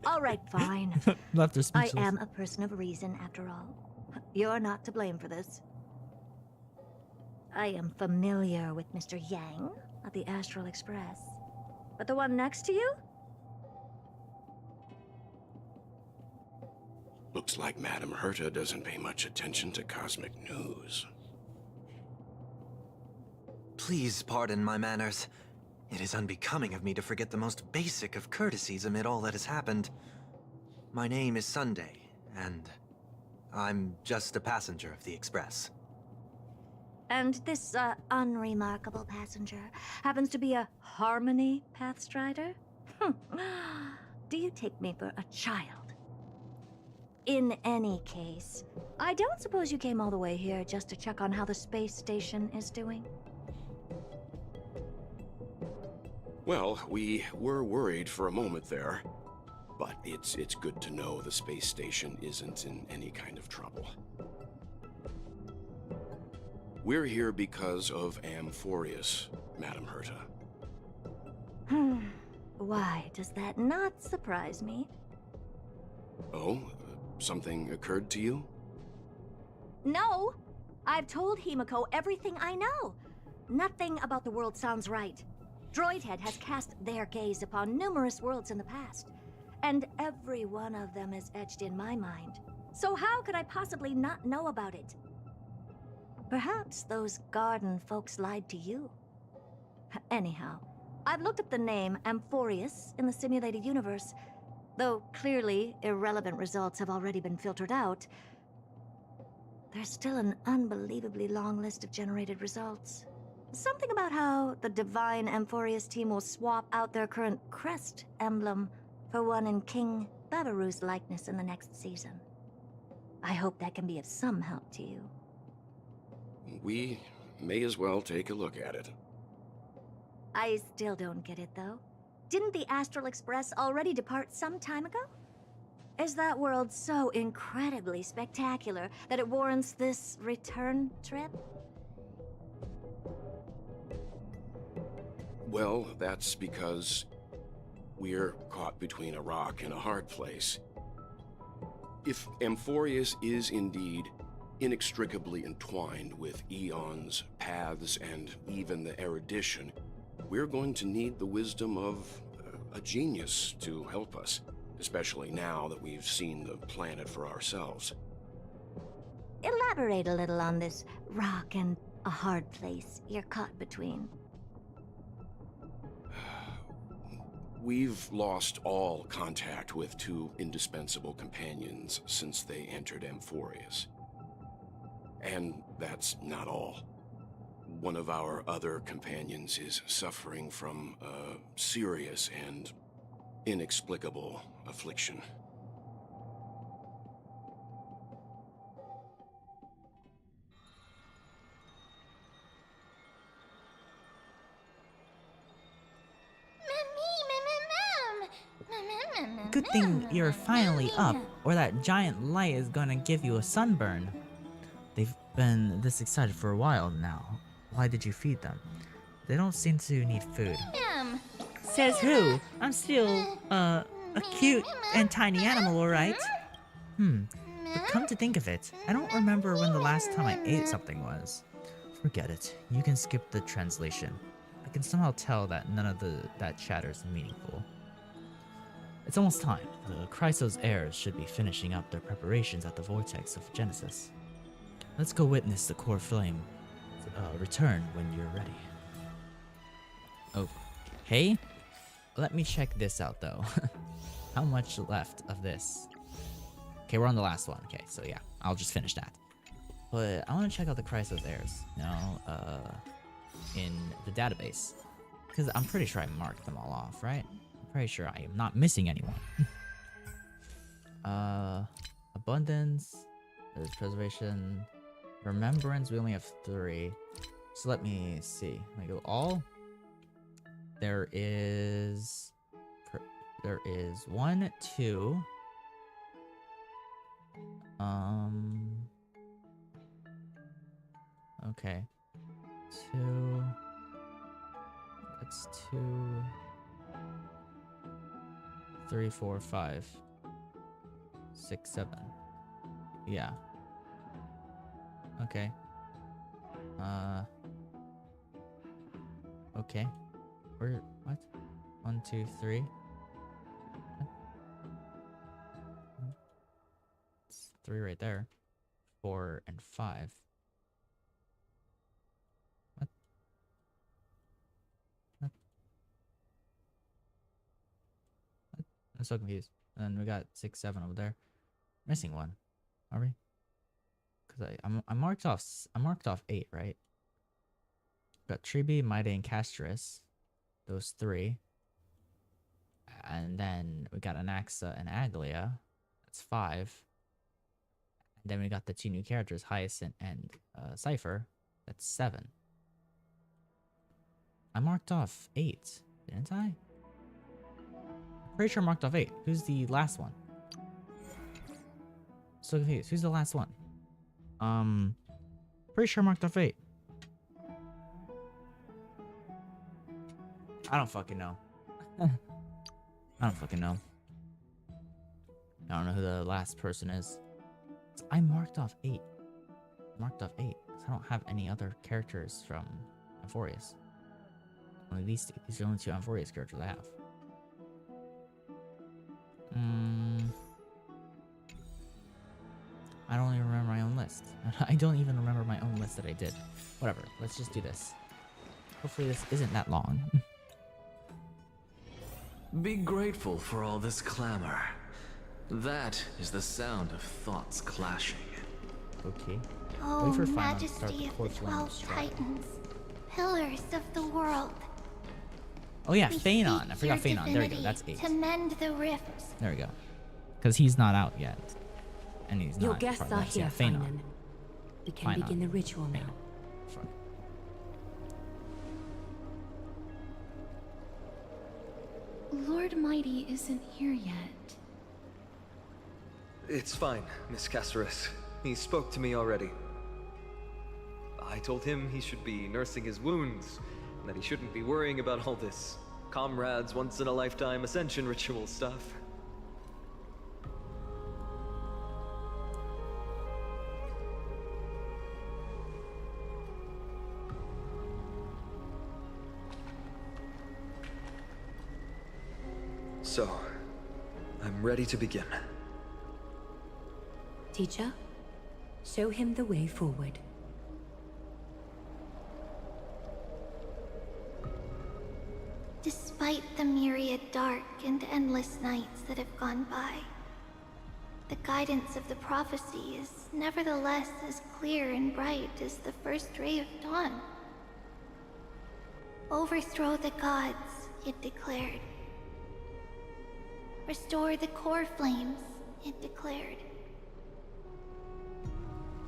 All right, fine. Left her I speechless. am a person of reason, after all. You're not to blame for this. I am familiar with Mr. Yang of the Astral Express. But the one next to you? Looks like Madam Herta doesn't pay much attention to cosmic news. Please pardon my manners. It is unbecoming of me to forget the most basic of courtesies amid all that has happened. My name is Sunday, and I'm just a passenger of the Express. And this, unremarkable passenger happens to be a Harmony Pathstrider? Do you take me for a child? In any case, I don't suppose you came all the way here just to check on how the space station is doing? Well, we were worried for a moment there, but it's good to know the space station isn't in any kind of trouble. We're here because of Amphorius, Madam Herta. Why does that not surprise me? Oh, something occurred to you? No! I've told Himiko everything I know. Nothing about the world sounds right. Droidhead has cast their gaze upon numerous worlds in the past, and every one of them is etched in my mind. So how could I possibly not know about it? Perhaps those garden folks lied to you. Anyhow, I've looked up the name Amphorius in the simulated universe. Though clearly irrelevant results have already been filtered out, there's still an unbelievably long list of generated results. Something about how the Divine Amphorius team will swap out their current crest emblem for one in King Babaru's likeness in the next season. I hope that can be of some help to you. We may as well take a look at it. I still don't get it, though. Didn't the Astral Express already depart some time ago? Is that world so incredibly spectacular that it warrants this return trip? Well, that's because we're caught between a rock and a hard place. If Amphorius is indeed inextricably entwined with eons, paths, and even the erudition, we're going to need the wisdom of a genius to help us, especially now that we've seen the planet for ourselves. Elaborate a little on this rock and a hard place you're caught between. We've lost all contact with two indispensable companions since they entered Amphorius. And that's not all. One of our other companions is suffering from a serious and inexplicable affliction. Good thing you're finally up, or that giant light is gonna give you a sunburn. They've been this excited for a while now. Why did you feed them? They don't seem to need food. Says who? I'm still, a cute and tiny animal, alright? But come to think of it, I don't remember when the last time I ate something was. Forget it. You can skip the translation. I can somehow tell that none of that chatter is meaningful. It's almost time. The Chrysos heirs should be finishing up their preparations at the Vortex of Genesis. Let's go witness the core flame return when you're ready. Okay. Let me check this out though. How much left of this? Okay, we're on the last one. Okay, so yeah, I'll just finish that. But I want to check out the Chrysos heirs, in the database. Because I'm pretty sure I marked them all off, right? I'm pretty sure I am not missing anyone. Abundance, there's preservation, remembrance, we only have 3. So let me see. Let me go all. There is 1, 2. Okay. 2. That's 2. 3, 4, 5. 6, 7. Yeah. Okay. Okay. Where? What? 1, 2, 3. What? It's 3 right there. 4 and 5. What? What? What? I'm so confused. And then we got 6, 7 over there. Missing 1. Are we? Because I marked off 8, right? Got Tribi, Maide, and Castris. Those 3. And then we got Anaxa and Aglia. That's 5. And then we got the 2 new characters, Hyacinth and Cypher. That's 7. I marked off 8, didn't I? Pretty sure I marked off 8. Who's the last one? So confused. Who's the last one? Pretty sure I marked off 8. I don't fucking know. I don't fucking know. I don't know who the last person is. I marked off 8. Marked off 8 because I don't have any other characters from Amphorius. Only these 2. These are the only 2 Amphorius characters I have. I don't even remember my own list. I don't even remember my own list that I did. Whatever. Let's just do this. Hopefully this isn't that long. Be grateful for all this clamor. That is the sound of thoughts clashing. Okay. Oh, Majesty of the 12 Titans, pillars of the world. Oh yeah, We Phanon. seek I forgot your Phanon. There we go. divinity That's 8. To mend the rifts. There we go. Because he's not out yet. And he's Your not guests part are of this. here, Yeah, Phanon. Finan. We can begin the ritual now. Fuck. Lord Mighty isn't here yet. It's fine, Miss Caceres. He spoke to me already. I told him he should be nursing his wounds, and that he shouldn't be worrying about all this comrades once-in-a-lifetime ascension ritual stuff. So, I'm ready to begin. Teacher, show him the way forward. Despite Despite the myriad dark and endless nights that have gone by, the guidance of the prophecy is nevertheless as clear and bright as the first ray of dawn. Overthrow the gods, it declared. Restore the core flames, it declared.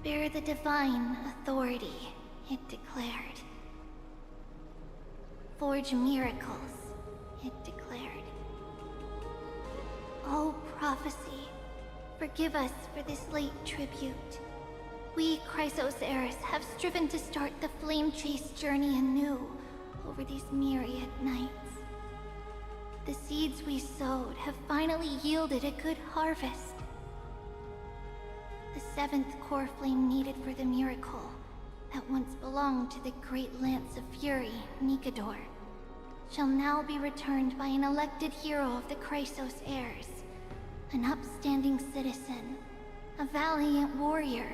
Bear the divine authority, it declared. Forge miracles, it declared. O prophecy, forgive us for this late tribute. We, Chrysos heirs, have striven to start the flame chase journey anew over these myriad nights. The seeds we sowed have finally yielded a good harvest. The seventh core flame needed for the miracle that once belonged to the great Lance of Fury, Nikador, shall now be returned by an elected hero of the Chrysos heirs, an upstanding citizen, a valiant warrior,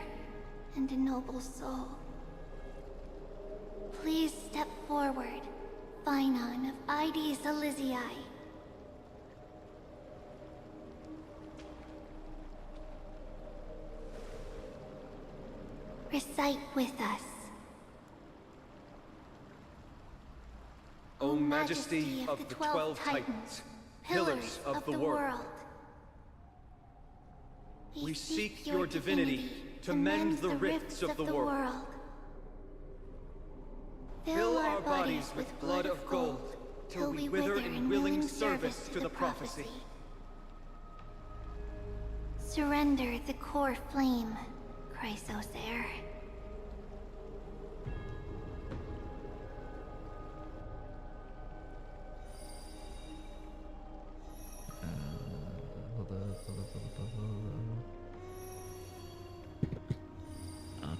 and a noble soul. Please step forward, Phainon of Ides Elysiae. Recite with us. O Majesty of the 12 Titans, pillars of the world, we seek your divinity to mend the rifts of the world. Fill our bodies with blood of gold, till we wither in willing service to the prophecy. Surrender the core flame, Chrysos heir.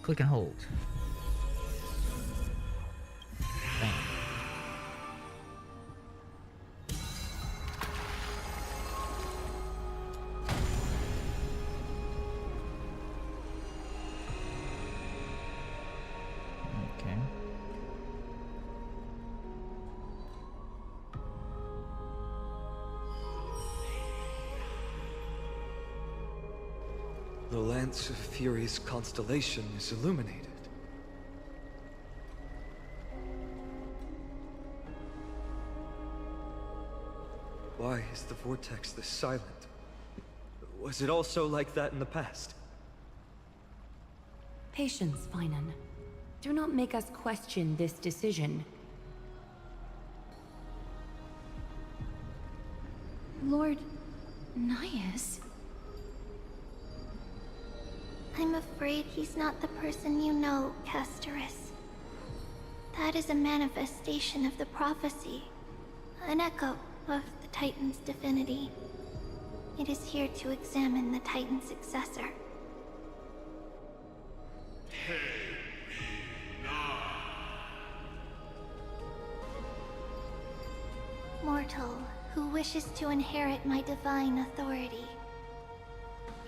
Click and hold. Bam. Okay. The Lance of Fury's constellation is illuminated. Why is the vortex this silent? Was it also like that in the past? Patience, Phainon. Do not make us question this decision. Lord Naius? I'm afraid he's not the person you know, Castorus. That is a manifestation of the prophecy, an echo of the Titan's divinity. It is here to examine the Titan's successor. Mortal, who wishes to inherit my divine authority.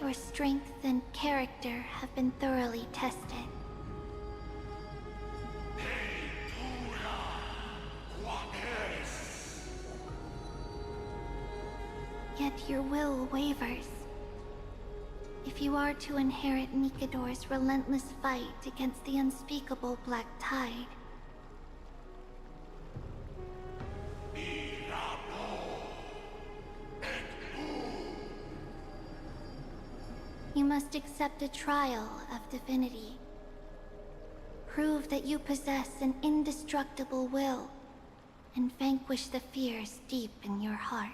Your strength and character have been thoroughly tested. Yet your will wavers. If you are to inherit Nikador's relentless fight against the unspeakable Black Tide, you must accept a trial of divinity. Prove that you possess an indestructible will, and vanquish the fears deep in your heart.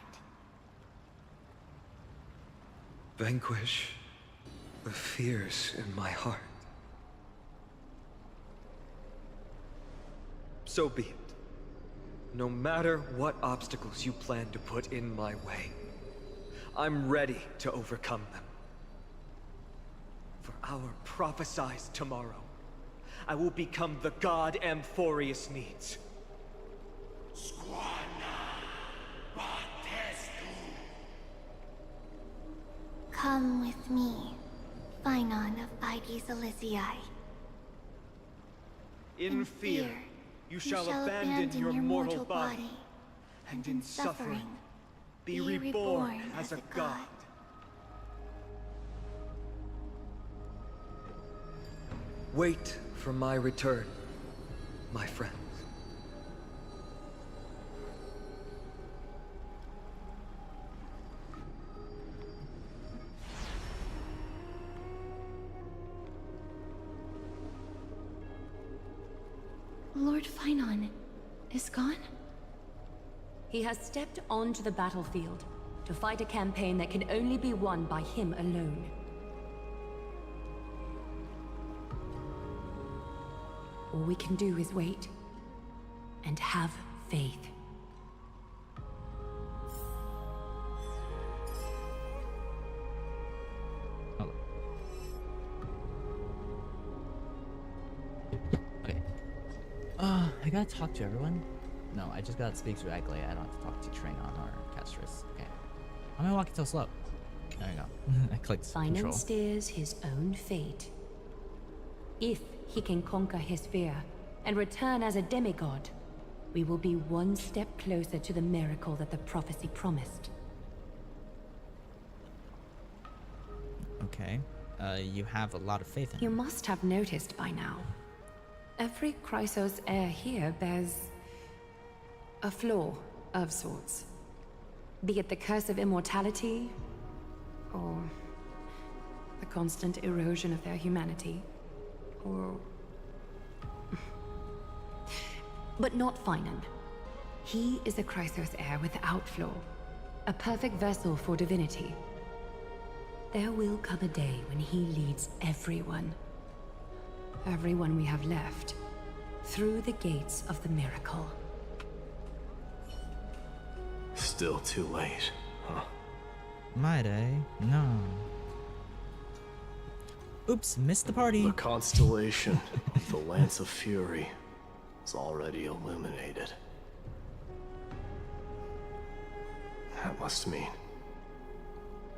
Vanquish the fears in my heart. So be it. No matter what obstacles you plan to put in my way, I'm ready to overcome them. For our prophesied tomorrow, I will become the god Amphorius needs. Come with me, Phainon of Ides Elysiae. In fear, you shall abandon your mortal body and in suffering, be reborn as a god. Wait for my return, my friends. Lord Finon is gone? He has stepped onto the battlefield to fight a campaign that can only be won by him alone. All we can do is wait and have faith. Okay. I gotta talk to everyone? No, I just gotta speak to Aglaia. I don't have to talk to Trigon or Castris. Okay. I'm gonna walk it so slow. There you go. I clicked control. Finon steers his own fate. If he can conquer his fear and return as a demigod, we will be one step closer to the miracle that the prophecy promised. Okay. You have a lot of faith in You him. must have noticed by now. Every Chrysos heir here bears a flaw of sorts. Be it the curse of immortality, or the constant erosion of their humanity, or... But not Finon. He is a Chrysos heir without flaw, a perfect vessel for divinity. There will come a day when he leads everyone we have left, through the gates of the miracle. Still too late, huh? My day? No. Oops, missed the party. The constellation of the Lance of Fury is already illuminated. That must mean...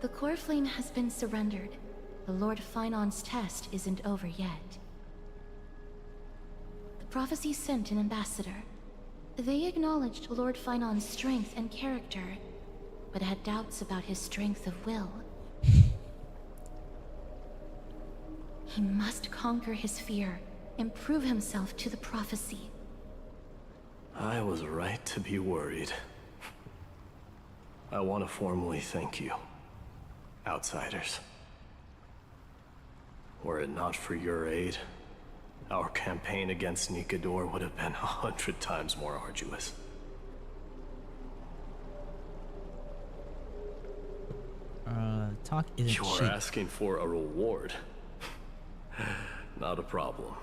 The core flame has been surrendered. The Lord Finon's test isn't over yet. The prophecy sent an ambassador. They acknowledged Lord Finon's strength and character, but had doubts about his strength of will. He must conquer his fear and prove himself to the prophecy. I was right to be worried. I want to formally thank you, outsiders. Were it not for your aid, our campaign against Nikador would have been 100 times more arduous. Talk isn't You're cheap. asking for a reward. Not a problem.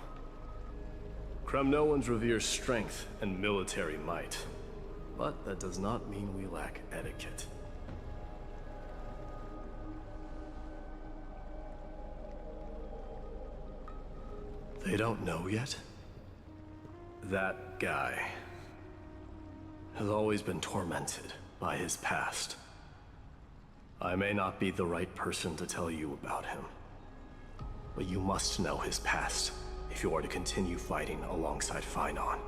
Kremnoans revere strength and military might, but that does not mean we lack etiquette. They don't know yet? That guy has always been tormented by his past. I may not be the right person to tell you about him, but you must know his past if you are to continue fighting alongside Finon.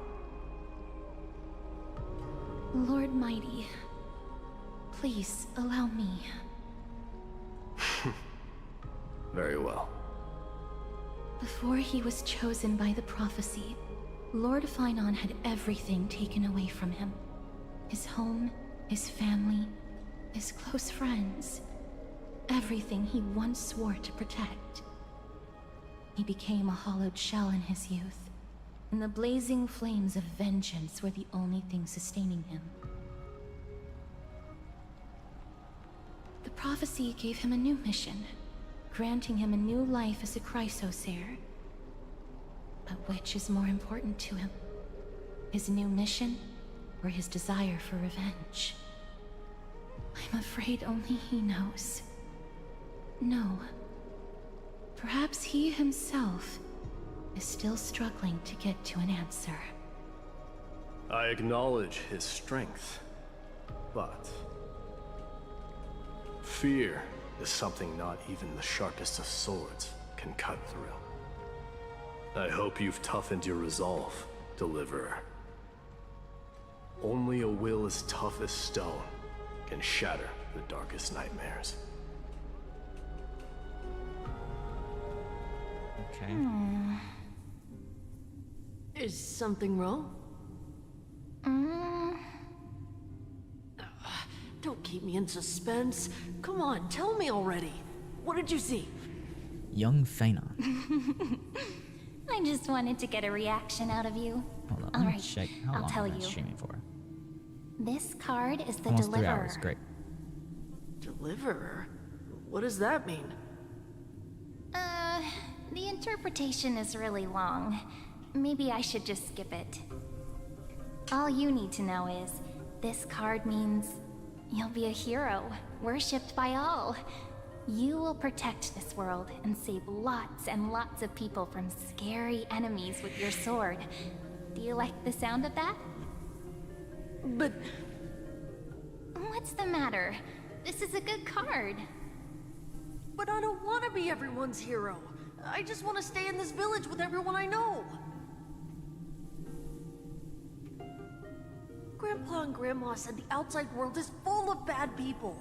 Lord Mighty, please allow me. Very well. Before he was chosen by the prophecy, Lord Finon had everything taken away from him. His home, his family, his close friends. Everything he once swore to protect. He became a hollowed shell in his youth, and the blazing flames of vengeance were the only thing sustaining him. The prophecy gave him a new mission, granting him a new life as a Chrysos heir. But which is more important to him? His new mission, or his desire for revenge? I'm afraid only he knows. No. Perhaps he himself is still struggling to get to an answer. I acknowledge his strength, but fear is something not even the sharpest of swords can cut through. I hope you've toughened your resolve, Deliverer. Only a will as tough as stone can shatter the darkest nightmares. Okay. Is something wrong? Don't keep me in suspense. Come on, tell me already. What did you see? Young Faina. I just wanted to get a reaction out of you. Hold on, All let me right, check how I'll long tell am I you. streaming for. This card is the Almost 3 deliverer. hours, great. Deliverer? What does that mean? The interpretation is really long. Maybe I should just skip it. All you need to know is, this card means you'll be a hero, worshipped by all. You will protect this world and save lots and lots of people from scary enemies with your sword. Do you like the sound of that? But... What's the matter? This is a good card. But I don't want to be everyone's hero. I just want to stay in this village with everyone I know. Grandpa and Grandma said the outside world is full of bad people.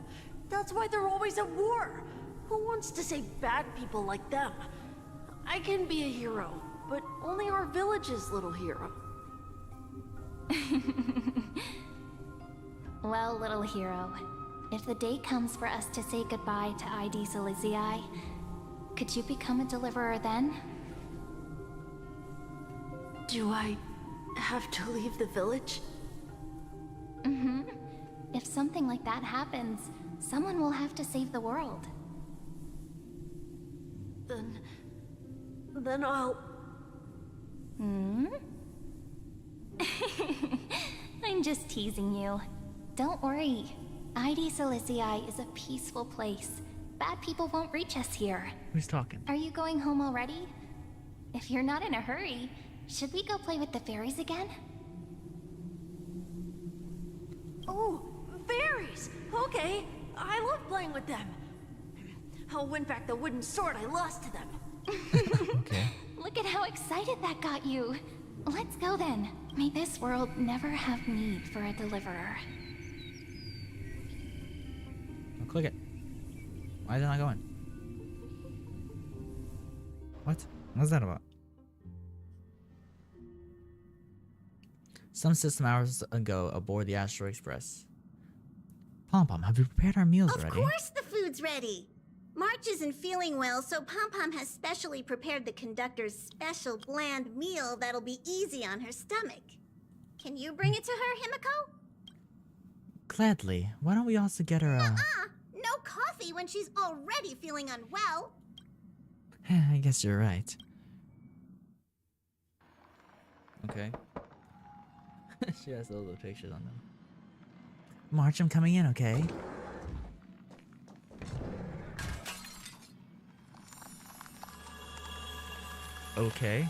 That's why they're always at war. Who wants to save bad people like them? I can be a hero, but only our village's little hero. Well, little hero, if the day comes for us to say goodbye to ID Silizii, could you become a deliverer then? Do I have to leave the village? Mm-hmm. If something like that happens, someone will have to save the world. Then I'll... I'm just teasing you. Don't worry. ID Silizii is a peaceful place. Bad people won't reach us here. Who's talking? Are you going home already? If you're not in a hurry, should we go play with the fairies again? Oh, fairies! Okay, I love playing with them. I'll win back the wooden sword I lost to them. Okay. Look at how excited that got you. Let's go then. May this world never have need for a deliverer. I'll click it. Why is it not going? What? What's that about? Some system hours ago aboard the Astro Express. Pom Pom, have you prepared our meals already? Of course the food's ready. March isn't feeling well, so Pom Pom has specially prepared the conductor's special bland meal that'll be easy on her stomach. Can you bring it to her, Himiko? Gladly. Why don't we also get her a... No coffee when she's already feeling unwell. I guess you're right. Okay. She has all the pictures on them. March, I'm coming in, okay? Okay.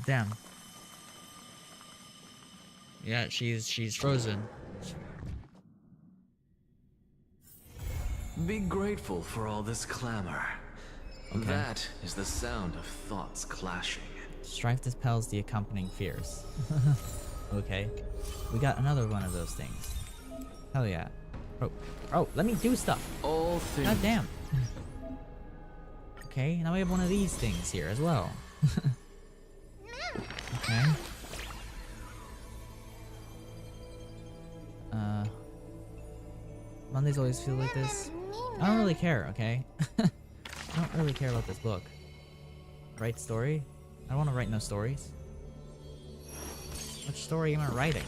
Damn. Yeah, she's frozen. Be grateful for all this clamor. Okay. That is the sound of thoughts clashing. Strife dispels the accompanying fears. Okay. We got another one of those things. Hell yeah. Oh, let me do stuff. All things. God damn. Okay, now we have one of these things here as well. Okay. Mondays always feel like this. I don't really care, okay? I don't really care about this book. Write story? I don't want to write no stories. Which story am I writing?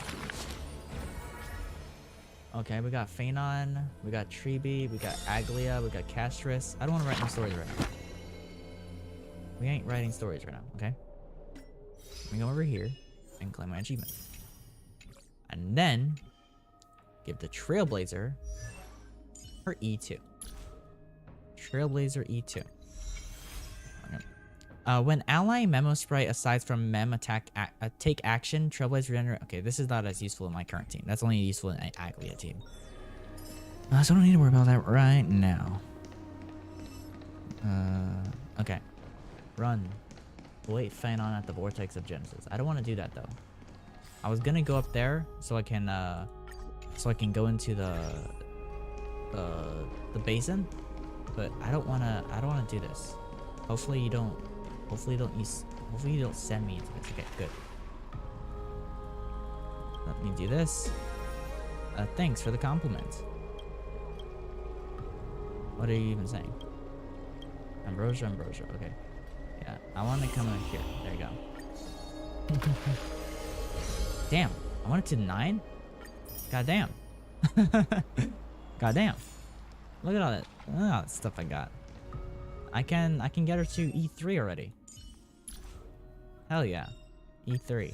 Okay, we got Phanon, we got Treeby, we got Aglia, we got Castris. I don't want to write no stories right now. We ain't writing stories right now, okay? Let me go over here and claim my achievement. And then give the Trailblazer her E2. Trailblazer E2. Okay. When ally Memo Sprite aside from Mem attack take action, Trailblazer regenerate. Okay, this is not as useful in my current team. That's only useful in an Aglia team. So I don't need to worry about that right now. Okay. Run. Wait, Phanon at the Vortex of Genesis. I don't want to do that though. I was gonna go up there so I can go into the basin, but I don't wanna do this. Hopefully you don't send me into this. Okay, good. Let me do this. Thanks for the compliment. What are you even saying? Ambrosia. Okay. Yeah, I want to come in here. There you go. Damn, I wanted to 9? Goddamn. Goddamn. Look at all that stuff I got. I can get her to E3 already. Hell yeah. E3.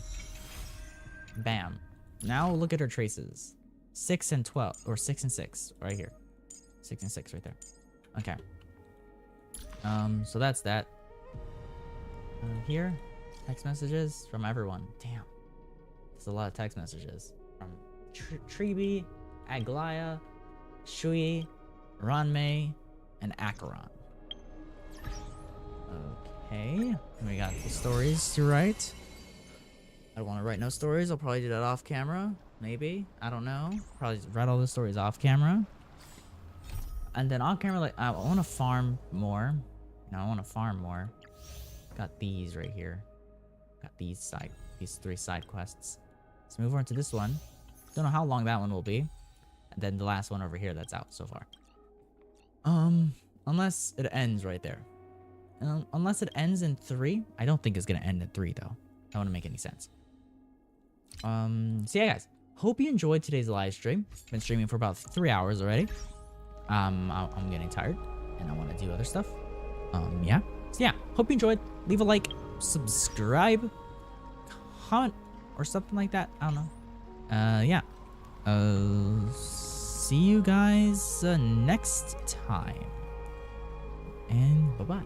Bam. Now look at her traces. 6 and 12, or 6 and 6 right here. 6 and 6 right there. Okay. So that's that. Here, text messages from everyone. Damn. There's a lot of text messages from Tribi, Aglaya, Shui, Ranmei, and Acheron. Okay, we got the stories to write. I don't want to write no stories. I'll probably do that off camera. Maybe. I don't know. Probably just write all the stories off camera. And then on camera, like, I want to farm more. Got these right here. Got these 3 side quests. Let's move on to this one. Don't know how long that one will be. And then the last one over here that's out so far. Unless it ends right there. Unless it ends in 3. I don't think it's gonna end in 3 though. That wouldn't make any sense. So yeah, guys. Hope you enjoyed today's live stream. Been streaming for about 3 hours already. I'm getting tired, and I want to do other stuff. Yeah. So yeah, hope you enjoyed. Leave a like, subscribe, comment, or something like that. I don't know. Yeah. See you guys next time. And bye-bye.